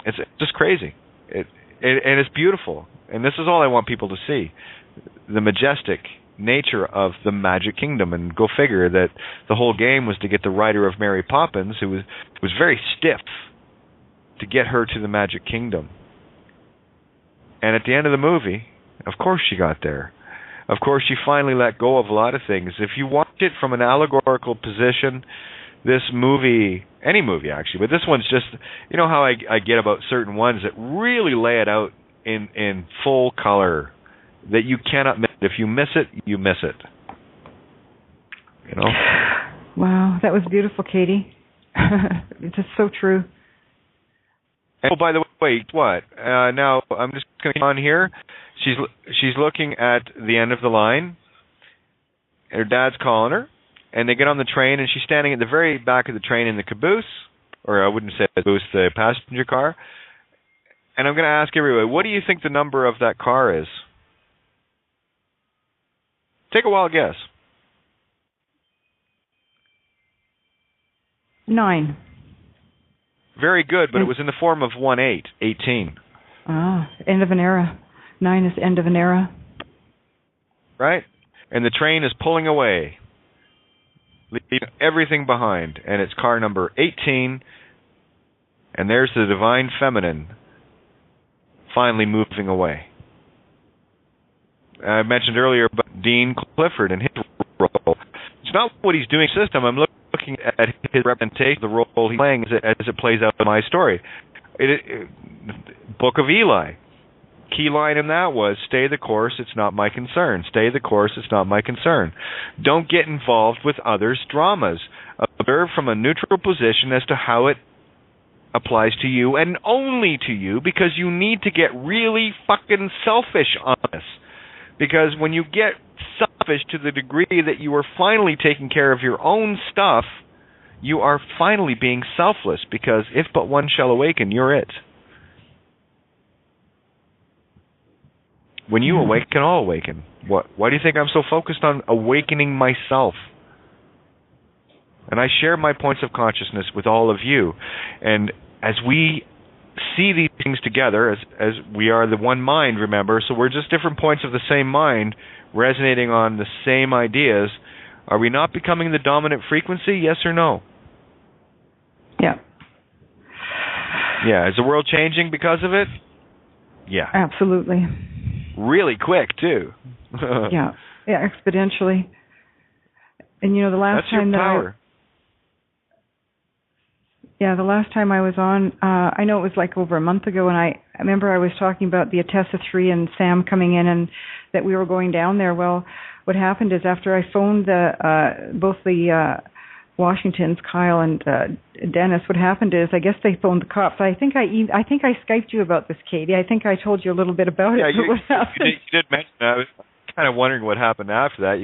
it's just crazy. And it's beautiful. And this is all I want people to see, the majestic nature of the Magic Kingdom. And go figure that the whole game was to get the writer of Mary Poppins, who was very stiff, to get her to the Magic Kingdom. And at the end of the movie, of course she got there. Of course she finally let go of a lot of things. If you watch it from an allegorical position, this movie, any movie actually, but this one's just, you know how I get about certain ones that really lay it out in full color, that you cannot miss it. If you miss it, you miss it. You know? Wow, that was beautiful, Katie. It's just so true. And, oh, by the way, what? Now, I'm just going to on here. She's looking at the end of the line. Her dad's calling her. And they get on the train, and she's standing at the very back of the train in the caboose, or I wouldn't say the caboose, the passenger car. And I'm going to ask everybody, what do you think the number of that car is? Take a wild guess. 9. Very good, but it was in the form of 18. Ah, end of an era. 9 is end of an era. Right? And the train is pulling away, leaving everything behind, and it's car number 18, and there's the divine feminine finally moving away. I mentioned earlier about Dean Clifford and his role. It's not what he's doing in the system. I'm looking at his representation, the role he's playing as it plays out in my story. Book of Eli. Key line in that was, stay the course, it's not my concern. Stay the course, it's not my concern. Don't get involved with others' dramas. Observe from a neutral position as to how it applies to you, and only to you, because you need to get really fucking selfish on this. Because when you get selfish to the degree that you are finally taking care of your own stuff, you are finally being selfless, because if but one shall awaken, you're it. When you awaken, all awaken. Why do you think I'm so focused on awakening myself? And I share my points of consciousness with all of you. And as we see these things together, as we are the one mind, remember, so we're just different points of the same mind resonating on the same ideas, are we not becoming the dominant frequency, yes or no? Yeah. Yeah, is the world changing because of it? Yeah. Absolutely. Really quick, too. Yeah, exponentially. And you know, the last time the last time I was on, I know it was like over a month ago, and I remember I was talking about the Atessa 3 and Sam coming in, and that we were going down there. Well, what happened is after I phoned both the Washingtons, Kyle and Dennis, what happened is I guess they phoned the cops. I think I Skyped you about this, Katie. I think I told you a little bit about it. Yeah, you did mention that. I was kind of wondering what happened after that.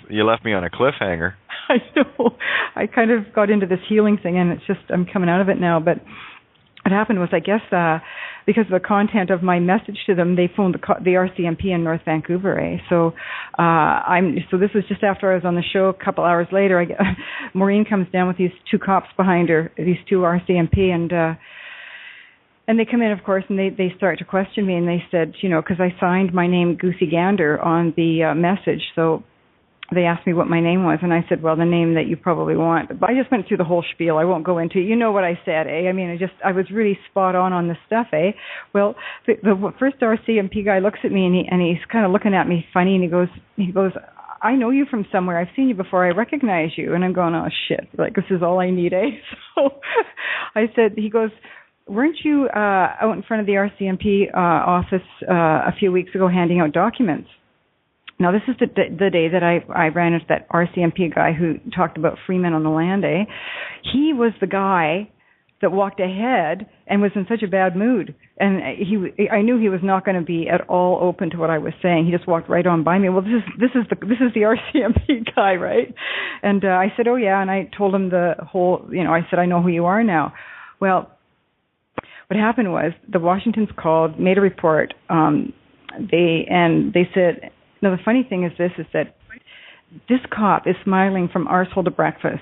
You left me on a cliffhanger. I know. I kind of got into this healing thing, and it's just I'm coming out of it now. But what happened was, I guess, because of the content of my message to them, they phoned the RCMP in North Vancouver. So this was just after I was on the show. A couple hours later, Maureen comes down with these two cops behind her, these two RCMP, and they come in, of course, and they start to question me, and they said, because I signed my name Goosey Gander on the message, so they asked me what my name was, and I said, well, the name that you probably want. But I just went through the whole spiel. I won't go into it. You know what I said, eh? I mean, I was really spot on this stuff, eh? Well, the first RCMP guy looks at me, and he's kind of looking at me funny, and he goes, I know you from somewhere. I've seen you before. I recognize you. And I'm going, oh, shit. Like, this is all I need, eh? So he goes, weren't you out in front of the RCMP office a few weeks ago handing out documents? Now, this is the day that I ran into that RCMP guy who talked about free men on the land, eh? He was the guy that walked ahead and was in such a bad mood. And I knew he was not going to be at all open to what I was saying. He just walked right on by me. Well, this is the RCMP guy, right? And I said, oh, yeah. And I told him the whole, I said, I know who you are now. Well, what happened was the Washingtons called, made a report. They said, now, the funny thing is that this cop is smiling from arsehole to breakfast,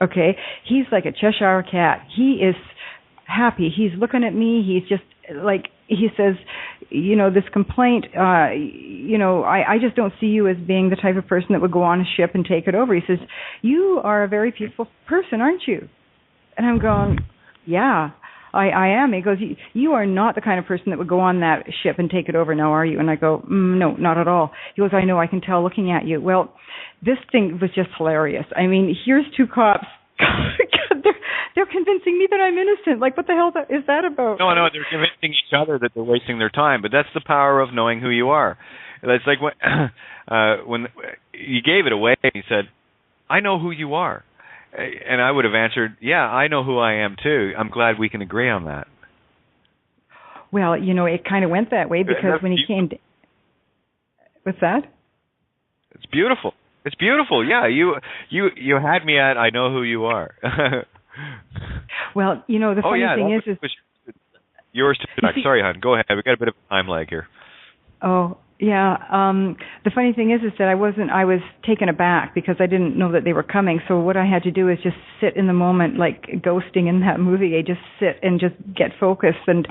okay? He's like a Cheshire cat. He is happy. He's looking at me. He's just like, he says, this complaint, I just don't see you as being the type of person that would go on a ship and take it over. He says, you are a very peaceful person, aren't you? And I'm going, yeah. I am. He goes, you are not the kind of person that would go on that ship and take it over now, are you? And I go, no, not at all. He goes, I know, I can tell looking at you. Well, this thing was just hilarious. I mean, here's two cops. They're convincing me that I'm innocent. Like, what the hell is that about? No, they're convincing each other that they're wasting their time. But that's the power of knowing who you are. It's like when you gave it away, he said, I know who you are. And I would have answered, yeah, I know who I am, too. I'm glad we can agree on that. Well, it kind of went that way because when he came to... What's that? It's beautiful. It's beautiful. Yeah, you had me at I know who you are. Well, the funny thing is... Yours too. Sorry, hon. Go ahead. We've got a bit of a time lag here. Oh, yeah. The funny thing is that I was taken aback because I didn't know that they were coming. So what I had to do is just sit in the moment, like ghosting in that movie. I just sit and just get focused. And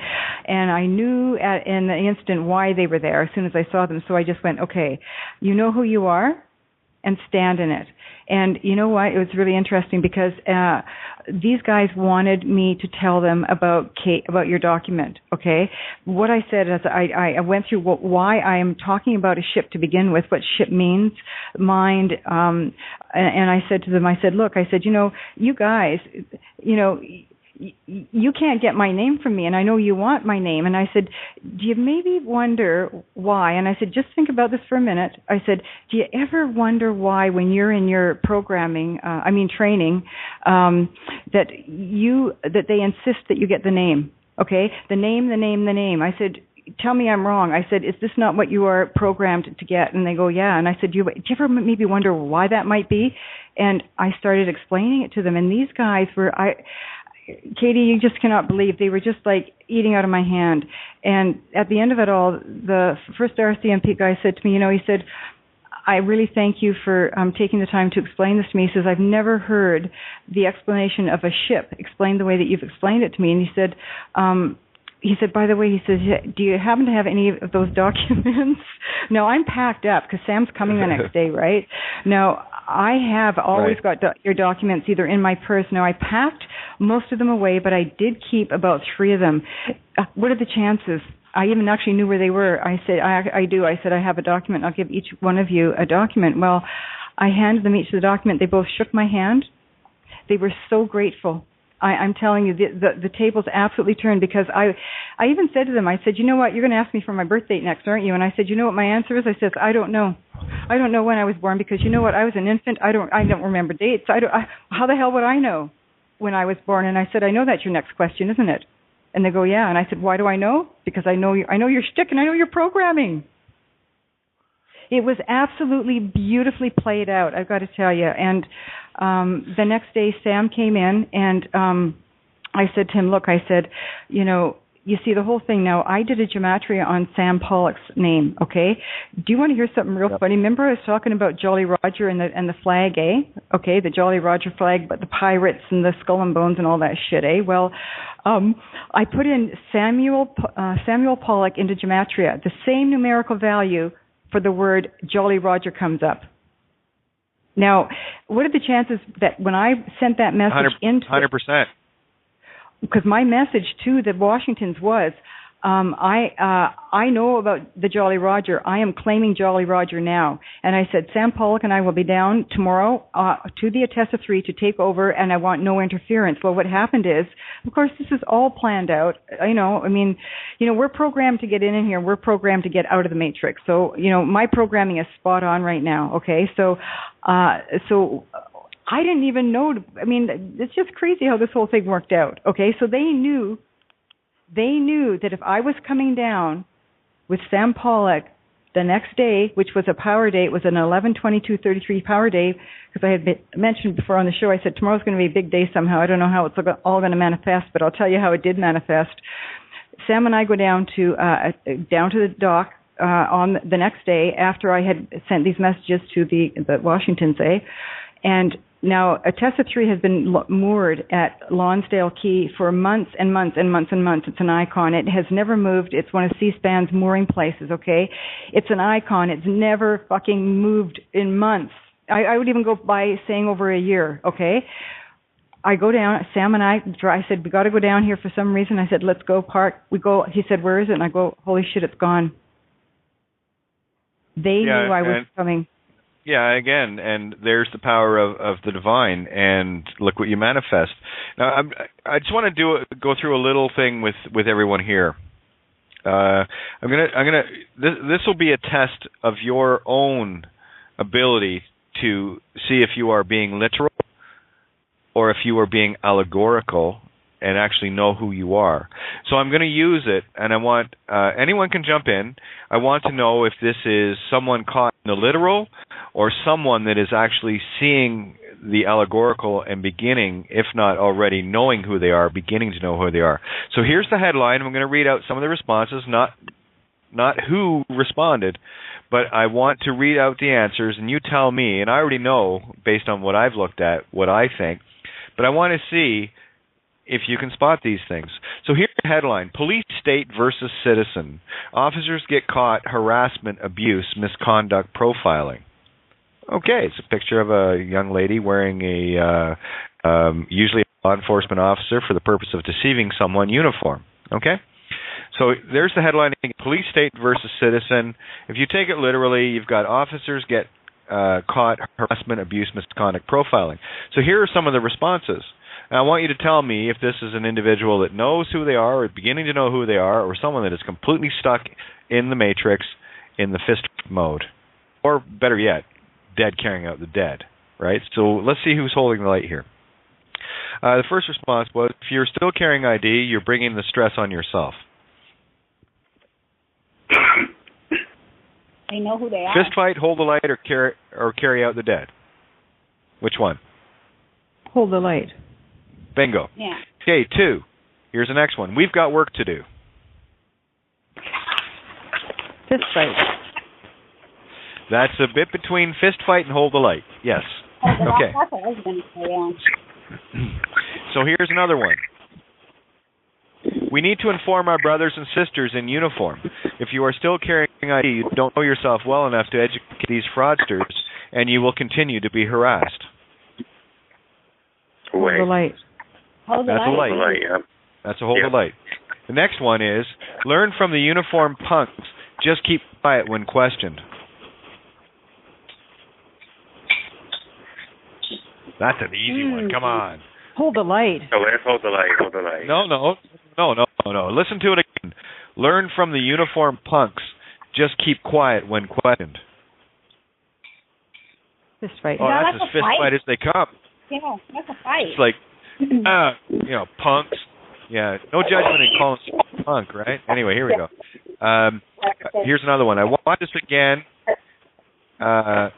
I knew in the instant why they were there as soon as I saw them. So I just went, okay, you know who you are and stand in it. And you know what? It was really interesting because these guys wanted me to tell them about Kate, about your document, okay? What I said is I went through why I am talking about a ship to begin with, what ship means, mind, and I said to them, look, you guys, you can't get my name from me, and I know you want my name. And I said, do you maybe wonder why? And I said, just think about this for a minute. I said, do you ever wonder why when you're in your training, that they insist that you get the name, okay? The name. I said, tell me I'm wrong. I said, is this not what you are programmed to get? And they go, yeah. And I said, do you ever maybe wonder why that might be? And I started explaining it to them. And these guys were... Katie, you just cannot believe they were just like eating out of my hand. And at the end of it all, the first RCMP guy said to me, he said, I really thank you for taking the time to explain this to me. He says, I've never heard the explanation of a ship explained the way that you've explained it to me. And he said, by the way, do you happen to have any of those documents? No, I'm packed up because Sam's coming the next day, right? Now, I have always got your documents either in my purse. Now, I packed most of them away, but I did keep about 3 of them. What are the chances? I even actually knew where they were. I said, I do. I said, I have a document. I'll give each one of you a document. Well, I handed them each the document. They both shook my hand. They were so grateful. I'm telling you, the tables absolutely turned because I even said to them, I said, you know what, you're going to ask me for my birth date next, aren't you? And I said, you know what my answer is? I said, I don't know. I don't know when I was born because you know what, I was an infant. I don't remember dates. How the hell would I know when I was born? And I said, I know that's your next question, isn't it? And they go, yeah. And I said, why do I know? Because I know your shtick and I know your programming. It was absolutely beautifully played out, I've got to tell you. And the next day, Sam came in, and I said to him, look, I said, you see the whole thing now, I did a gematria on Sam Pollock's name, okay? Do you want to hear something real funny? Remember I was talking about Jolly Roger and the flag, eh? Okay, the Jolly Roger flag, but the pirates and the skull and bones and all that shit, eh? Well, I put in Samuel Pollock into gematria. The same numerical value for the word Jolly Roger comes up. Now, what are the chances that when I sent that message into 100%. Because my message to the Washingtons was, I know about the Jolly Roger. I am claiming Jolly Roger now. And I said, Sam Pollock and I will be down tomorrow to the Atessa 3 to take over, and I want no interference. Well, what happened is, of course, this is all planned out. We're programmed to get in here. We're programmed to get out of the matrix. So, my programming is spot on right now, okay? So I didn't even know. It's just crazy how this whole thing worked out. Okay, so they knew that if I was coming down with Sam Pollock the next day, which was a power day, it was an 11/22/33 power day, because I had mentioned before on the show, I said tomorrow's going to be a big day somehow. I don't know how it's all going to manifest, but I'll tell you how it did manifest. Sam and I go down to the dock on the next day after I had sent these messages to the Washingtons, and now, Atessa 3 has been moored at Lonsdale Quay for months and months and months and months. It's an icon. It has never moved. It's one of C-SPAN's mooring places, okay? It's an icon. It's never fucking moved in months. I would even go by saying over a year, okay? I go down, Sam and I said, we got to go down here for some reason. I said, let's go park. We go, he said, where is it? And I go, holy shit, it's gone. They knew I was coming. Yeah, again, and there's the power of the divine, and look what you manifest. Now, I just want to go through a little thing with everyone here. This will be a test of your own ability to see if you are being literal or if you are being allegorical and actually know who you are. So I'm going to use it, and I want anyone can jump in. I want to know if this is someone caught in the literal or someone that is actually seeing the allegorical and beginning, if not already knowing who they are, beginning to know who they are. So here's the headline. I'm going to read out some of the responses, not who responded, but I want to read out the answers, and you tell me, and I already know, based on what I've looked at, what I think, but I want to see if you can spot these things. So here's the headline: Police State versus Citizen. Officers get caught, harassment, abuse, misconduct, profiling. Okay, it's a picture of a young lady wearing usually a law enforcement officer for the purpose of deceiving someone uniform. Okay? So there's the headline: Police State versus Citizen. If you take it literally, you've got officers get caught, harassment, abuse, misconduct, profiling. So here are some of the responses. Now, I want you to tell me if this is an individual that knows who they are or beginning to know who they are, or someone that is completely stuck in the matrix in the fist mode. Or better yet, dead carrying out the dead, right? So let's see who's holding the light here. The first response was, if you're still carrying ID, you're bringing the stress on yourself. They know who they are. Fist fight, hold the light, or carry out the dead. Which one? Hold the light. Bingo. Yeah. Okay, 2. Here's the next one. We've got work to do. Fist fight. That's a bit between fist fight and hold the light. Yes. Okay. That's what I was going to say, yeah. So here's another one. We need to inform our brothers and sisters in uniform. If you are still carrying ID, you don't know yourself well enough to educate these fraudsters, and you will continue to be harassed. Hold the light. Hold the That's light. a light. Yeah. That's a hold the light. The next one is, learn from the uniform punks. Just keep quiet when questioned. That's an easy one. Come on. Hold the light. Oh, let's hold the light. Hold the light. No. Listen to it again. Learn from the uniform punks. Just keep quiet when questioned. Fist fight. Oh, No, that's as fist fight as they come. Yeah, that's a fight. It's like, punks. Yeah, no judgment in calling someone punk, right? Anyway, here we go. Here's another one. I watched this again. I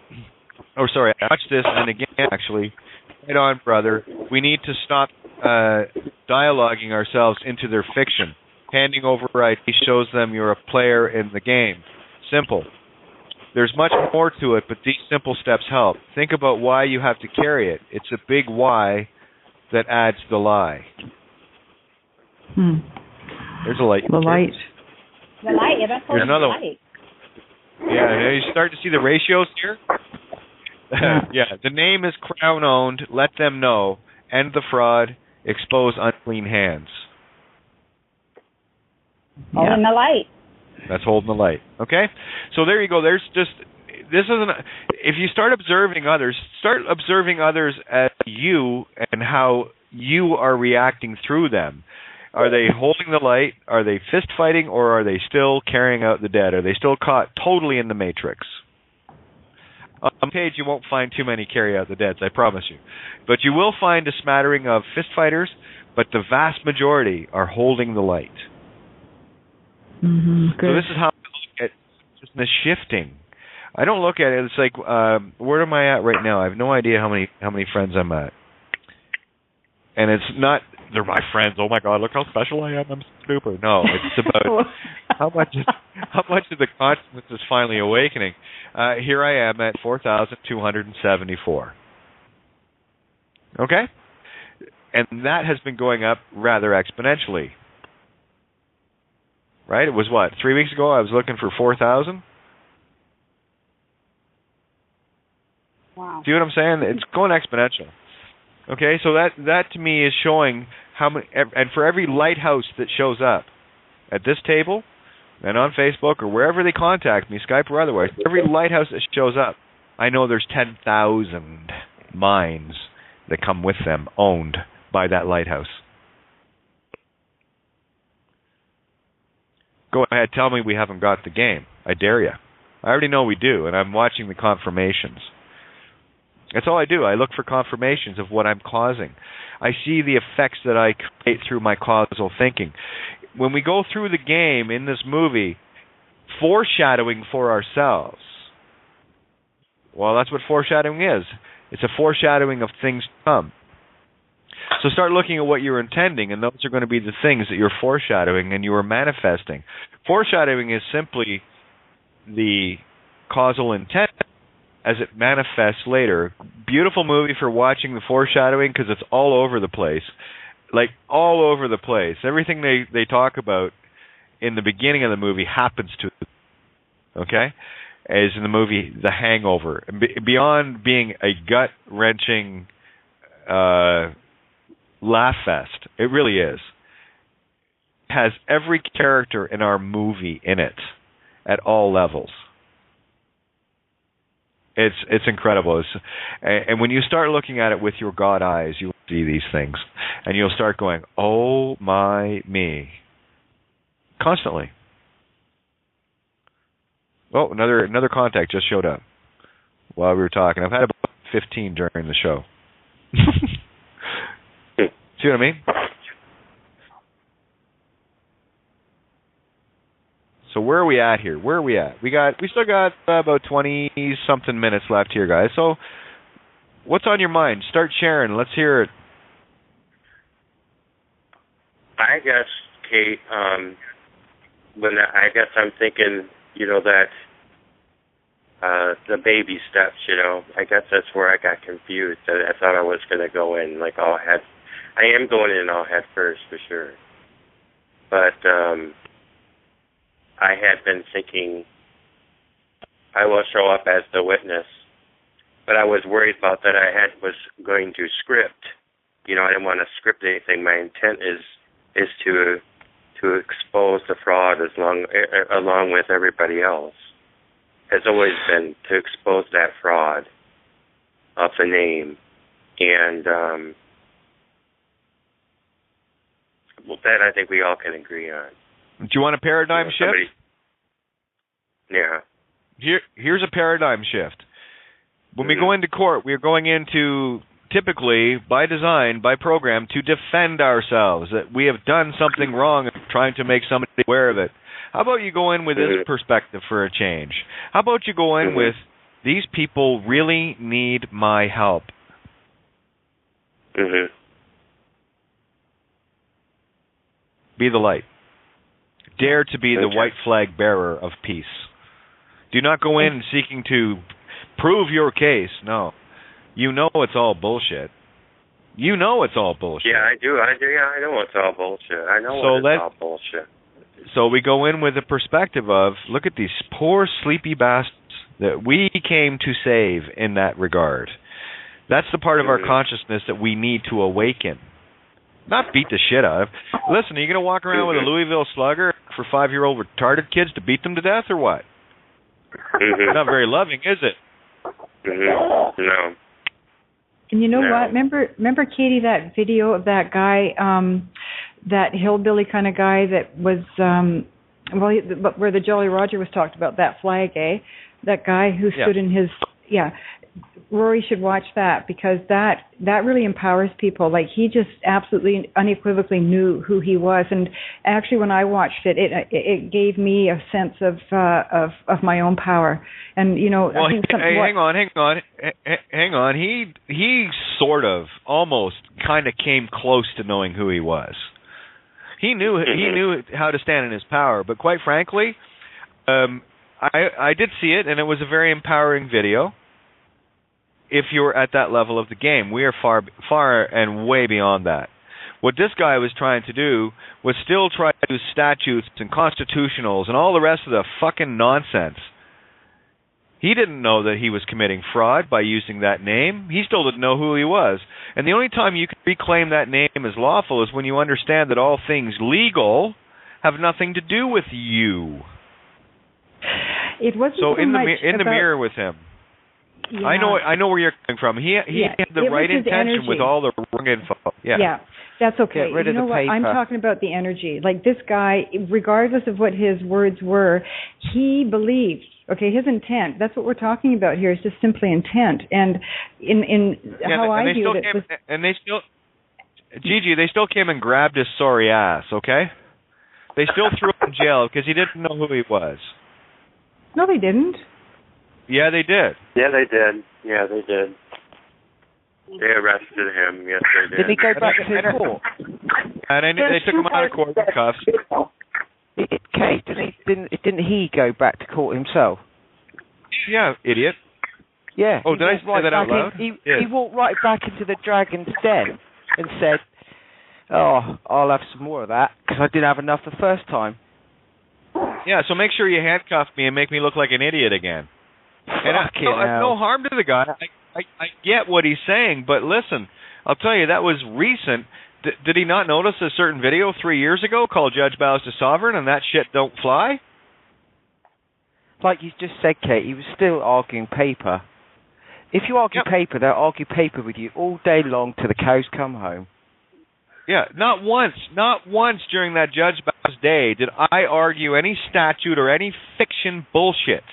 watched this and again, actually, right on, brother. We need to stop dialoguing ourselves into their fiction. Handing over ID shows them you're a player in the game. Simple. There's much more to it, but these simple steps help. Think about why you have to carry it. It's a big why that adds the lie. There's a light. The light. The light. Yeah, that's Here's another light. Yeah, you start to see the ratios here? Yeah, the name is Crown-owned. Let them know. End the fraud. Expose unclean hands. Holding the light. That's holding the light. Okay? So there you go. There's just, this isn't, if you start observing others as you and how you are reacting through them. Are they holding the light? Are they fist fighting? Or are they still carrying out the dead? Are they still caught totally in the matrix? On the page, you won't find too many carry out the deads, I promise you. But you will find a smattering of fist fighters, but the vast majority are holding the light. So this is how I look at just the shifting. I don't look at it. It's like, where am I at right now? I have no idea how many friends I'm at. And it's not, they're my friends. Oh my God, look how special I am. I'm super. No, it's about how much of the consciousness is finally awakening. Here I am at 4,274. Okay? And that has been going up rather exponentially. Right? It was what? 3 weeks ago I was looking for 4,000? Wow. See what I'm saying? It's going exponential. Okay, so that to me is showing how many, and for every lighthouse that shows up at this table and on Facebook or wherever they contact me, Skype or otherwise, every lighthouse that shows up, I know there's 10,000 minds that come with them, owned by that lighthouse. Go ahead, tell me we haven't got the game. I dare you. I already know we do, and I'm watching the confirmations. That's all I do. I look for confirmations of what I'm causing. I see the effects that I create through my causal thinking. When we go through the game in this movie, foreshadowing for ourselves, well, that's what foreshadowing is. It's a foreshadowing of things to come. So start looking at what you're intending, and those are going to be the things that you're foreshadowing and you are manifesting. Foreshadowing is simply the causal intent as it manifests later. Beautiful movie for watching the foreshadowing because it's all over the place. Like, all over the place. Everything they talk about in the beginning of the movie happens to them. Okay? As in the movie The Hangover. Beyond being a gut-wrenching laugh fest, it really is. It has every character in our movie in it at all levels. It's incredible. And when you start looking at it with your God eyes, you'll see these things. And you'll start going, oh my me. Constantly. Oh, another contact just showed up while we were talking. I've had about 15 during the show. See what I mean? So where are we at here? Where are we at? We still got about 20-something minutes left here, guys. So what's on your mind? Start sharing. Let's hear it. I guess, Kate, I guess I'm thinking, that the baby steps, I guess that's where I got confused. I thought I was going to go in like all head. I am going in all head first for sure. But I had been thinking I will show up as the witness, but I was worried about that was going to script. I didn't want to script anything. My intent is to expose the fraud along with everybody else. Has always been to expose that fraud of the name, and that I think we all can agree on. Do you want a paradigm shift? Yeah. Here's a paradigm shift. When we go into court, we are going into, typically, by design, by program, to defend ourselves, that we have done something wrong and trying to make somebody aware of it. How about you go in with this perspective for a change? How about you go in with, these people really need my help? Mhm. Be the light. Dare to be the white flag bearer of peace. Do not go in seeking to prove your case. No. You know it's all bullshit. You know it's all bullshit. Yeah, I do. Yeah, I know it's all bullshit. I know it's all bullshit. So we go in with the perspective of, look at these poor sleepy bastards that we came to save in that regard. That's the part of our consciousness that we need to awaken. Not beat the shit out of. Listen, are you going to walk around with a Louisville Slugger for 5-year-old retarded kids to beat them to death or what? Not very loving, is it? No. And you know what? Remember, Katie, that video of that guy, that hillbilly kind of guy that was, where the Jolly Roger was talked about, that flag, that guy who stood in his, Rory should watch that, because that really empowers people. Like, he just absolutely unequivocally knew who he was, and actually when I watched it, it gave me a sense of my own power. And you know, well, hang on. He sort of almost kind of came close to knowing who he was. He knew how to stand in his power, but quite frankly, I did see it, and it was a very empowering video. If you're at that level of the game, we are far and way beyond that. What this guy was trying to do was still try to do statutes and constitutionals and all the rest of the fucking nonsense. He didn't know that he was committing fraud by using that name. He still didn't know who he was. And the only time you can reclaim that name as lawful is when you understand that all things legal have nothing to do with you. It wasn't so in the mirror with him. Yeah. I know where you're coming from. He had the right intention with all the wrong info. Yeah, that's okay. You know what? I'm talking about the energy. Like, this guy, regardless of what his words were, he believed. Okay, his intent. That's what we're talking about here. Is just simply intent. And in how I viewed it was. And they still, Gigi, they still came and grabbed his sorry ass. Okay, they still threw him in jail because he didn't know who he was. No, they didn't. Yeah, they did. Yeah, they did. They arrested him. Yes, they did. Did he go back to court? And they took him out of court with cuffs. Kate, didn't he go back to court himself? Yeah, idiot. Yeah. Oh, did I say that out loud? He walked right back into the Dragon's Den and said, "Oh, I'll have some more of that because I didn't have enough the first time." Yeah, so make sure you handcuff me and make me look like an idiot again. And no harm to the guy. I get what he's saying, but listen, I'll tell you, that was recent. Did he not notice a certain video 3 years ago called Judge Bows to Sovereign and that shit don't fly? Like you just said, Kate, he was still arguing paper. If you argue paper, they'll argue paper with you all day long till the cows come home. Yeah, not once during that Judge Bows day did I argue any statute or any fiction bullshit.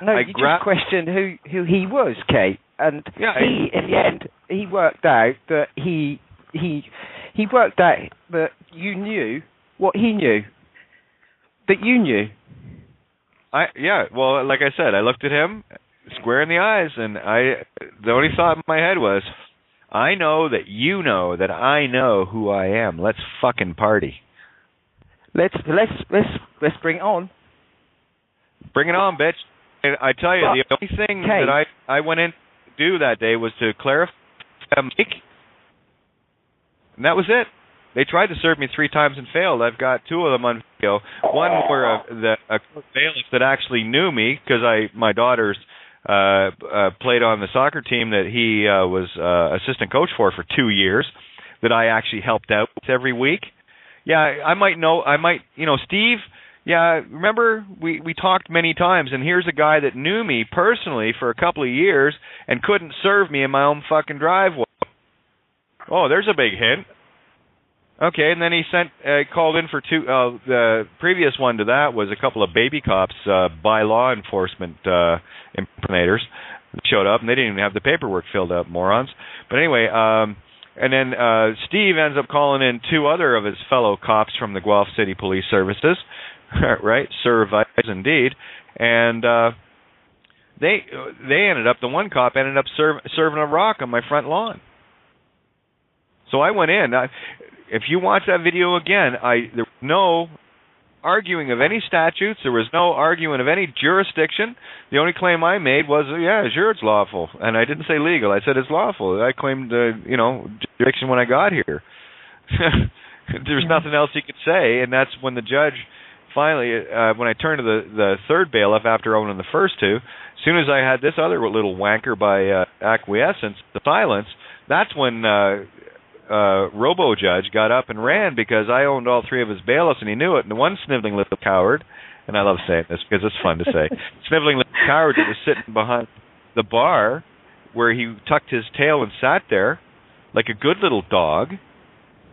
No, you just questioned who he was, Kate, and he, in the end, he worked out that he worked out that you knew what he knew, that you knew. Well, like I said, I looked at him square in the eyes, and the only thought in my head was, I know that you know that I know who I am. Let's fucking party. Let's bring it on. Bring it on, bitch. And I tell you, the only thing that I went in to do that day was to clarify a mistake, and that was it. They tried to serve me 3 times and failed. I've got 2 of them on video. One where a bailiff that actually knew me because my daughters played on the soccer team that he was assistant coach for 2 years, that I actually helped out with every week. Yeah, Steve. Yeah, remember, we talked many times, and here's a guy that knew me personally for a couple of years and couldn't serve me in my own fucking driveway. Oh, there's a big hint. Okay, and then he called in for 2, the previous one to that was a couple of baby cops by law enforcement impersonators showed up, and they didn't even have the paperwork filled out, morons. But anyway, and then Steve ends up calling in 2 other of his fellow cops from the Guelph City Police Services. Right, service indeed, and they ended up. The one cop ended up serving a rock on my front lawn. So I went in. If you watch that video again, there was no arguing of any statutes. There was no arguing of any jurisdiction. The only claim I made was, sure, it's lawful. And I didn't say legal. I said it's lawful. I claimed, jurisdiction when I got here. There's nothing else he could say. And that's when the judge finally, when I turned to the third bailiff after owning the first two, as soon as I had this other little wanker by acquiescence, the silence, that's when Robo Judge got up and ran, because I owned all three of his bailiffs and he knew it. And the one sniveling little coward, and I love saying this because it's fun to say, sniveling little coward that was sitting behind the bar where he tucked his tail and sat there like a good little dog.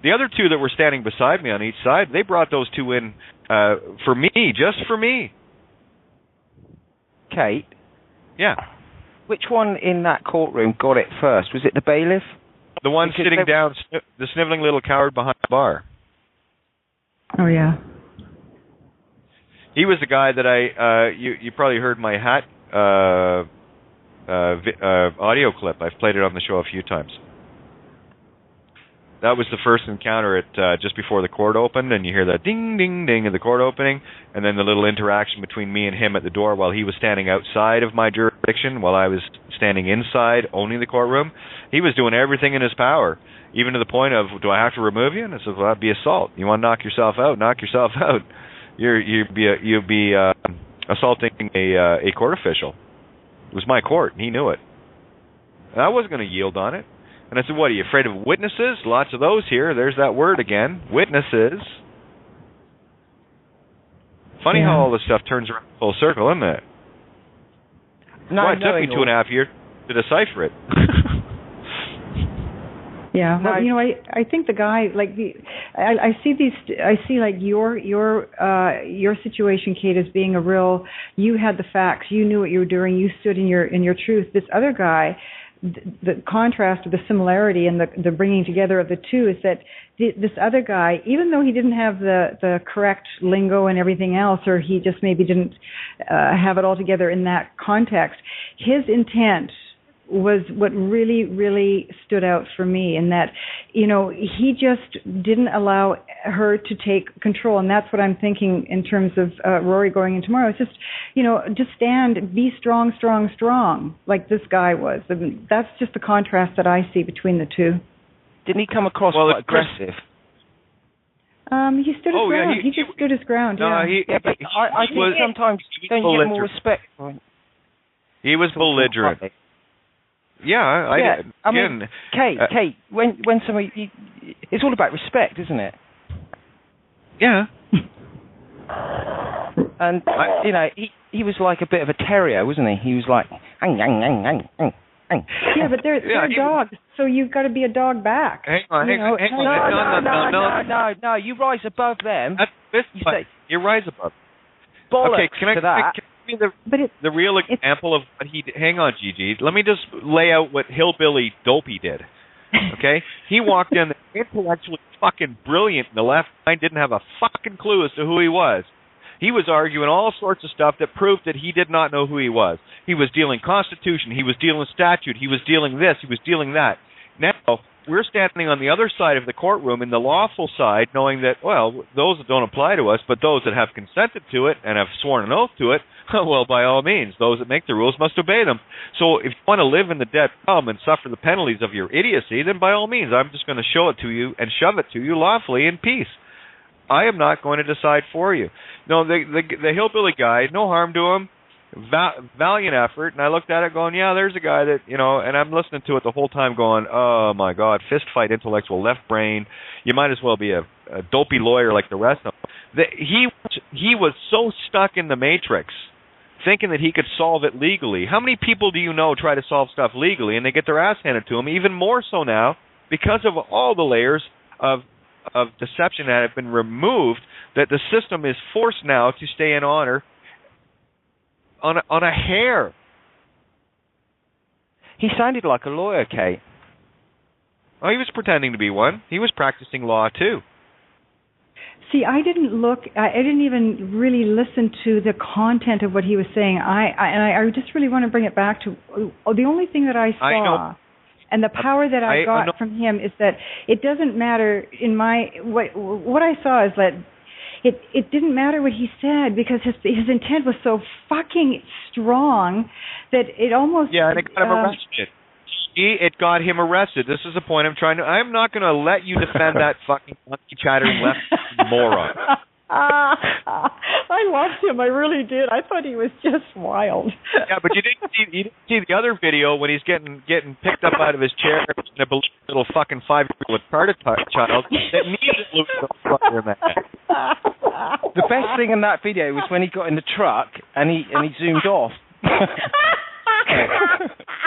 The other two that were standing beside me on each side, they brought those two in for me, just for me. Kate? Yeah. Which one in that courtroom got it first? Was it the bailiff? The one sitting down, the sniveling little coward behind the bar. Oh, yeah. He was the guy that you probably heard my hat audio clip. I've played it on the show a few times. That was the first encounter at just before the court opened, and you hear that ding, ding, ding of the court opening, and then the little interaction between me and him at the door while he was standing outside of my jurisdiction, while I was standing inside owning the courtroom. He was doing everything in his power, even to the point of, do I have to remove you? And I said, well, that'd be assault. You want to knock yourself out? Knock yourself out. You'd be assaulting a court official. It was my court, and he knew it. And I wasn't going to yield on it. And I said, what, are you afraid of witnesses? Lots of those here. There's that word again. Witnesses. Funny how all this stuff turns around full circle, isn't it? No, it took me 2.5 years to decipher it. Yeah, well, I think the guy, like, I see like your situation, Kate, as being a real, you had the facts, you knew what you were doing, you stood in your truth. This other guy, the contrast of the similarity and the bringing together of the two is that this other guy, even though he didn't have the correct lingo and everything else, or he just maybe didn't have it all together in that context, his intent was what really, really stood out for me, in that, he just didn't allow her to take control. And that's what I'm thinking in terms of Rory going in tomorrow. It's just, just stand, be strong, strong, strong, like this guy was. I mean, that's just the contrast that I see between the two. Didn't he come across quite aggressive? He stood his ground. He just stood his ground, no, yeah. I think sometimes don't you get more respect for him? He was belligerent. Yeah, I mean, Kate, when somebody, it's all about respect, isn't it? Yeah. And he was like a bit of a terrier, wasn't he? He was like, ang, ang, ang, ang, ang, ang. Yeah, but they're dogs, so you've got to be a dog back. Hang on. No, you rise above them. You rise above. Bollocks okay, can I, to that. The real example of what he did. Hang on, Gigi. Let me just lay out what hillbilly Dopey did. Okay? He walked in intellectually fucking brilliant, and the left side didn't have a fucking clue as to who he was. He was arguing all sorts of stuff that proved that he did not know who he was. He was dealing Constitution. He was dealing statute. He was dealing this. He was dealing that. Now, we're standing on the other side of the courtroom, in the lawful side, knowing that, well, those that don't apply to us, but those that have consented to it and have sworn an oath to it, well, by all means, those that make the rules must obey them. So if you want to live in the dead realm and suffer the penalties of your idiocy, then by all means, I'm just going to show it to you and shove it to you lawfully in peace. I am not going to decide for you. No, the hillbilly guy, no harm to him, valiant effort, and I looked at it going, yeah, there's a guy that, and I'm listening to it the whole time going, oh my God, fist fight, intellectual, left brain, you might as well be a dopey lawyer like the rest of them. He was so stuck in the matrix, thinking that he could solve it legally. How many people do you know try to solve stuff legally and they get their ass handed to them, even more so now, because of all the layers of deception that have been removed, that the system is forced now to stay in honor on a hair. He sounded like a lawyer, Kate. Oh, he was pretending to be one. He was practicing law too. See, I didn't even really listen to the content of what he was saying. I just really want to bring it back to the only thing that I saw. And the power that I got from him is that it doesn't matter in my what I saw is that it didn't matter what he said because his intent was so fucking strong that it almost and it got him arrested. It got him arrested. This is the point I'm trying to. I'm not going to let you defend that fucking monkey chattering left moron. I loved him. I really did. I thought he was just wild. Yeah, but you didn't see the other video when he's getting picked up out of his chair and a little fucking 5-year-old retarded child that needs to lose the fucker in the head. The best thing in that video was when he got in the truck and he zoomed off.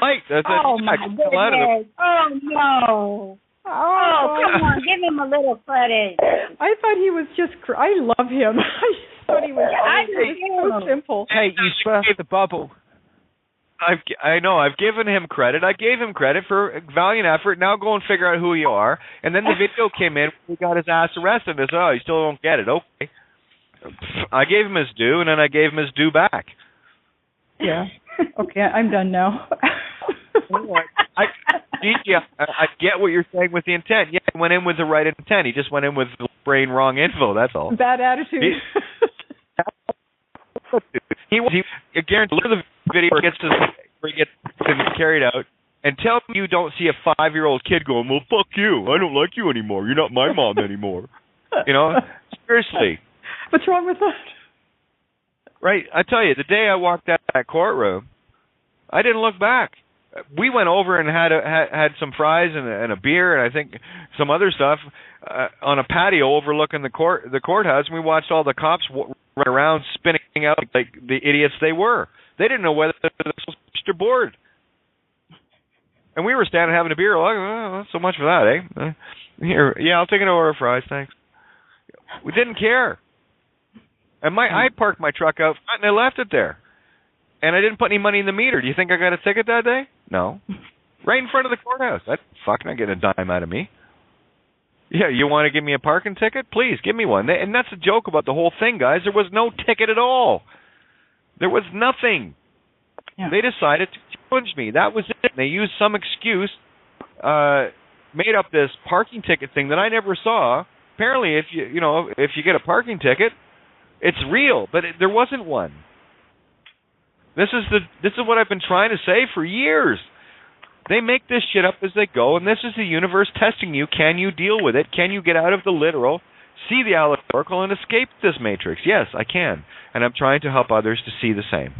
Mike, oh my goodness! Oh no! Oh, come on, give him a little credit. I thought he was just. I love him. I just thought he was so simple. Hey, you burst the bubble. I know. I've given him credit. I gave him credit for a valiant effort. Now go and figure out who you are. And then the video came in. He got his ass arrested. And you still don't get it. Okay. I gave him his due, and then I gave him his due back. Yeah. Okay, I'm done now. I get what you're saying with the intent. Yeah, he went in with the right intent. He just went in with the brain wrong info. That's all. Bad attitude. He guarantee the video where he gets carried out and tell me you don't see a 5-year-old kid going, well, fuck you. I don't like you anymore. You're not my mom anymore. Seriously. What's wrong with that? Right. I tell you, the day I walked out of that courtroom, I didn't look back. We went over and had some fries and a beer and I think some other stuff on a patio overlooking the courthouse, and we watched all the cops run around spinning out like the idiots they were. They didn't know whether this was pushed or board. And we were standing having a beer like, oh, so much for that, eh? Here, yeah, I'll take an order of fries, thanks. We didn't care. And I parked my truck out front and I left it there. And I didn't put any money in the meter. Do you think I got a ticket that day? No. Right in front of the courthouse. That's fucking not getting a dime out of me. Yeah, you want to give me a parking ticket? Please, give me one. And that's the joke about the whole thing, guys. There was no ticket at all. There was nothing. Yeah. They decided to challenge me. That was it. They used some excuse, made up this parking ticket thing that I never saw. Apparently, if you get a parking ticket, it's real, but there wasn't one. This is what I've been trying to say for years. They make this shit up as they go, and this is the universe testing you. Can you deal with it? Can you get out of the literal, see the allegorical, and escape this matrix? Yes, I can, and I'm trying to help others to see the same.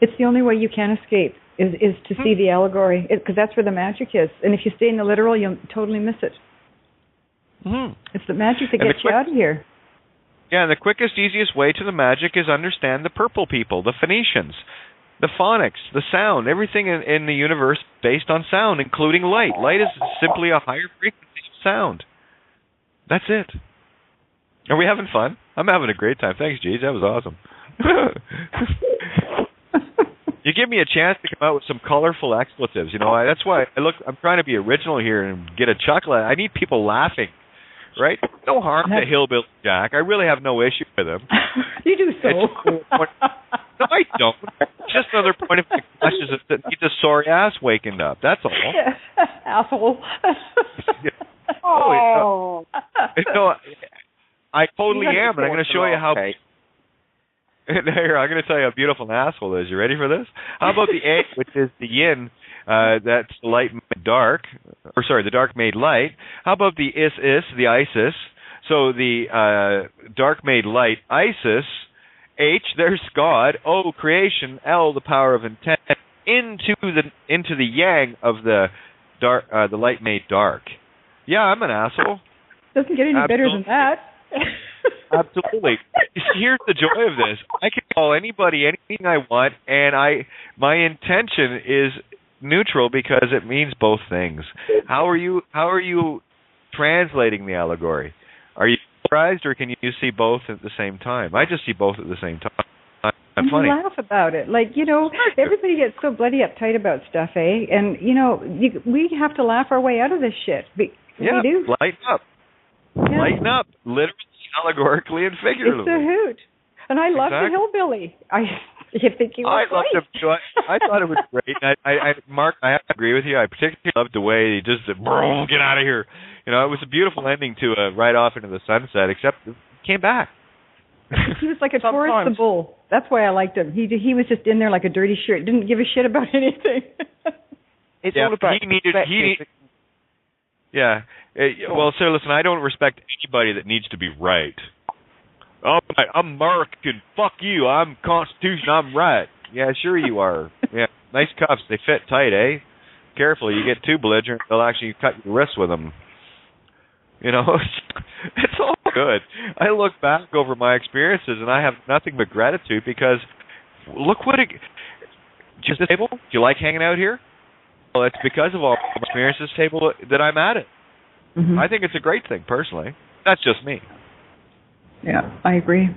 It's the only way you can escape is to see the allegory, because that's where the magic is. And if you stay in the literal, you'll totally miss it. Mm-hmm. It's the magic that gets you out of here. Yeah, and the quickest, easiest way to the magic is understand the purple people, the Phoenicians, the phonics, the sound, everything in the universe based on sound, including light. Light is simply a higher frequency of sound. That's it. Are we having fun? I'm having a great time. Thanks, Jeez. That was awesome. You give me a chance to come out with some colorful expletives. That's why I'm trying to be original here and get a chuckle. I need people laughing. Right? No harm to Hillbilly Jack. I really have no issue with him. You do so. No, I don't. Just another point of discussion is that he's a sorry ass waking up. That's all. Asshole. Oh. No, I totally am, and I'm going to show you how. Here, I'm going to tell you how beautiful an asshole is. You ready for this? How about the A, which is the yin? That's light made dark, the dark made light. How about the is, the Isis? So the dark made light, Isis. H, there's God. O, creation. L, the power of intent. Into the yang of the dark, the light made dark. Yeah, I'm an asshole. Doesn't get any better than that. Absolutely. Here's the joy of this. I can call anybody anything I want, and my intention is neutral because it means both things. How are you translating the allegory? Are you surprised, or can you see both at the same time? I just see both at the same time. I'm funny. You laugh about it. Everybody gets so bloody uptight about stuff, eh? And, we have to laugh our way out of this shit. We do. Lighten up. Yeah. Lighten up. Literally, allegorically, and figuratively. It's a hoot. And I love the hillbilly. You think you were I loved him too. I thought it was great. Mark, I have to agree with you. I particularly loved the way he just said, "Get out of here." You know, it was a beautiful ending to ride off into the sunset. Except he came back. He was like a Taurus the bull. That's why I liked him. He was just in there like a dirty shirt. Didn't give a shit about anything. It's all about Yeah. Well, sir, listen, I don't respect anybody that needs to be right. Oh, I'm Mark, and fuck you. I'm Constitution. I'm right. Yeah, sure you are. Yeah, nice cuffs. They fit tight, eh? Careful, you get too belligerent, they'll actually cut your wrists with them. You know, it's all good. I look back over my experiences, and I have nothing but gratitude because look what it... Just this table? Do you like hanging out here? Well, it's because of all my experiences table that I'm at it. Mm-hmm. I think it's a great thing, personally. That's just me. Yeah, I agree.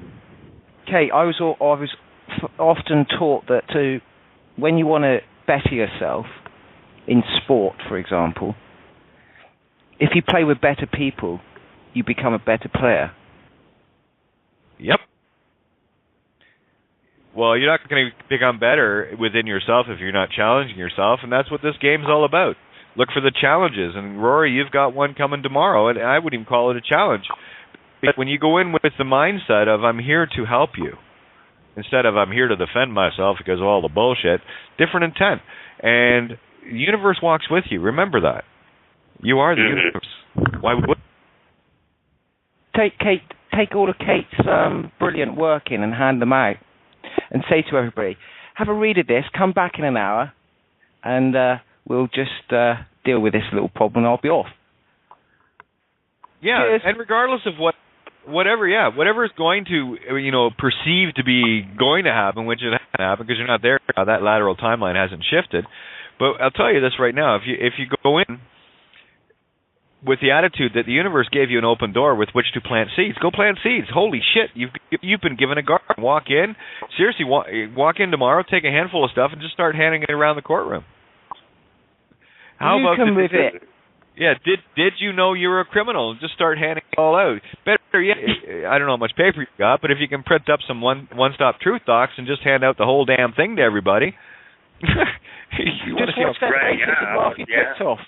Kate, I was often taught that when you want to better yourself in sport, for example, if you play with better people, you become a better player. Yep. Well, you're not going to become better within yourself if you're not challenging yourself, and that's what this game's all about. Look for the challenges, and Rory, you've got one coming tomorrow, and I wouldn't even call it a challenge. But when you go in with the mindset of, I'm here to help you, instead of I'm here to defend myself because of all the bullshit, different intent. And the universe walks with you. Remember that. You are the universe. Why would... Take all of Kate's brilliant work in and hand them out. And say to everybody, have a read of this, come back in an hour, and we'll just deal with this little problem and I'll be off. Yeah, cheers. And regardless of whatever is going to, perceive to be going to happen, which it hasn't happened because you're not there, that lateral timeline hasn't shifted. But I'll tell you this right now, if you go in with the attitude that the universe gave you an open door with which to plant seeds, go plant seeds. Holy shit, you've been given a garden. Walk in, seriously, walk in tomorrow, take a handful of stuff, and just start handing it around the courtroom. How you about come with it? Yeah, did you know you were a criminal? Just start handing it all out. Better yet, I don't know how much paper you got, but if you can print up some one-stop truth docs and just hand out the whole damn thing to everybody, you want to see how right? Yeah. Off.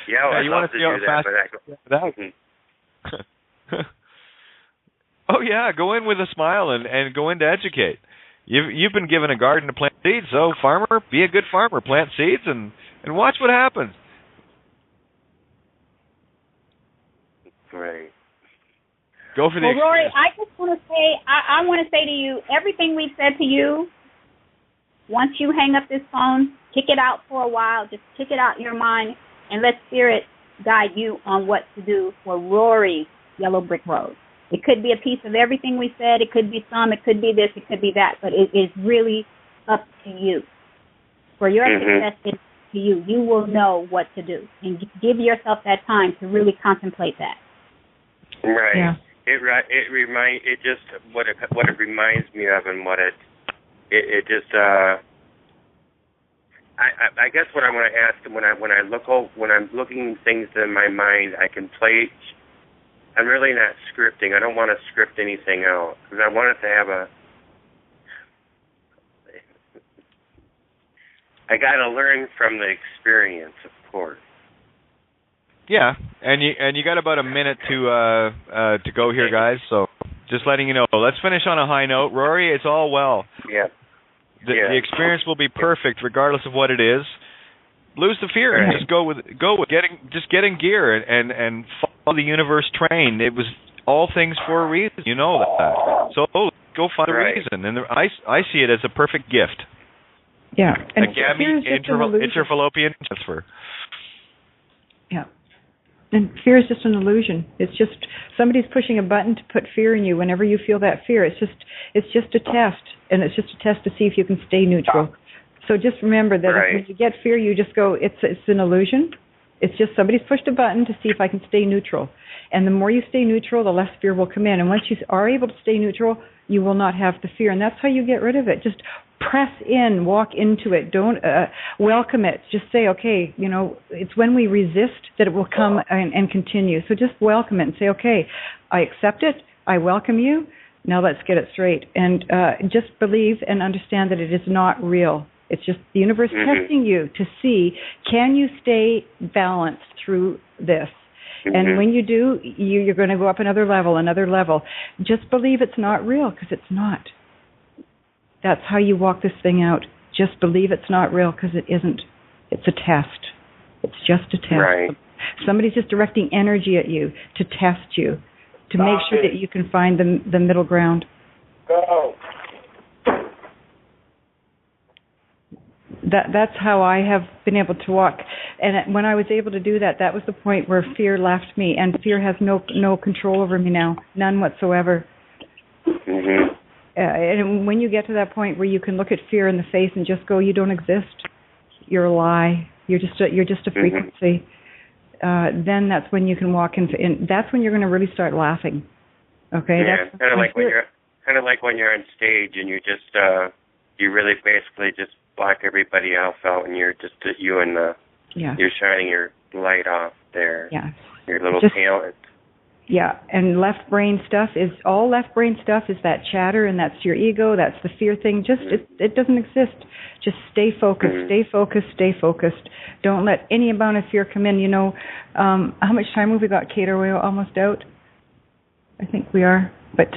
Yeah, well, you want to see how fast that. Oh yeah, go in with a smile and go in to educate. You've been given a garden to plant seeds, so farmer, be a good farmer, plant seeds and watch what happens. Right. Go for the experience. Rory, I just want to say, I want to say to you, everything we've said to you, once you hang up this phone, kick it out for a while, just kick it out in your mind, and let Spirit guide you on what to do for Rory's Yellow Brick Road. It could be a piece of everything we said. It could be some. It could be this. It could be that. But it is really up to you. For your success, it's to you. You will know what to do. And give yourself that time to really contemplate that. Right. Yeah. It reminds me of, and what it just I guess what I want to ask when I'm looking things in my mind, I can play. I'm really not scripting. I don't want to script anything out because I want it to have a. I got to learn from the experience, of course. Yeah, and you got about a minute to go here, guys. So just letting you know. Let's finish on a high note, Rory. It's all well. Yeah. The experience will be perfect regardless of what it is. Lose the fear and just go with getting gear and follow the universe train. It was all things for a reason. You know that. So go find a reason, and I see it as a perfect gift. Yeah, and a gamete interfallopian transfer. Yeah. And fear is just an illusion. It's just somebody's pushing a button to put fear in you whenever you feel that fear. It's just a test, and it's just a test to see if you can stay neutral. So just remember that if when you get fear, you just go, it's an illusion. It's just somebody's pushed a button to see if I can stay neutral. And the more you stay neutral, the less fear will come in. And once you are able to stay neutral, you will not have the fear. And that's how you get rid of it. Just press in, walk into it. Don't welcome it. Just say, okay, it's when we resist that it will come and continue. So just welcome it and say, okay, I accept it. I welcome you. Now let's get it straight. And just believe and understand that it is not real. It's just the universe testing you to see, can you stay balanced through this? And when you do, you're going to go up another level. Just believe it's not real, because it's not. That's how you walk this thing out. Just believe it's not real, because it isn't. It's a test. It's just a test. Right. Somebody's just directing energy at you to test you, to make sure that you can find the middle ground. Go. That's how I have been able to walk. And when I was able to do that, that was the point where fear left me, and fear has no control over me now, none whatsoever. And when you get to that point where you can look at fear in the face and just go, you don't exist, you're a lie, you're just a frequency, then that's when you can walk in. That's when you're going to really start laughing. Okay? Yeah, that's kind of like when you're on stage and you just you really basically just block everybody else out, and you're just you and you're shining your light off there. Yeah. Your little talent. Yeah, and left brain stuff is that chatter, and that's your ego, that's the fear thing. Just it doesn't exist. Just stay focused, stay focused. Don't let any amount of fear come in. You know, how much time have we got, Kate? Are we almost out? I think we are. But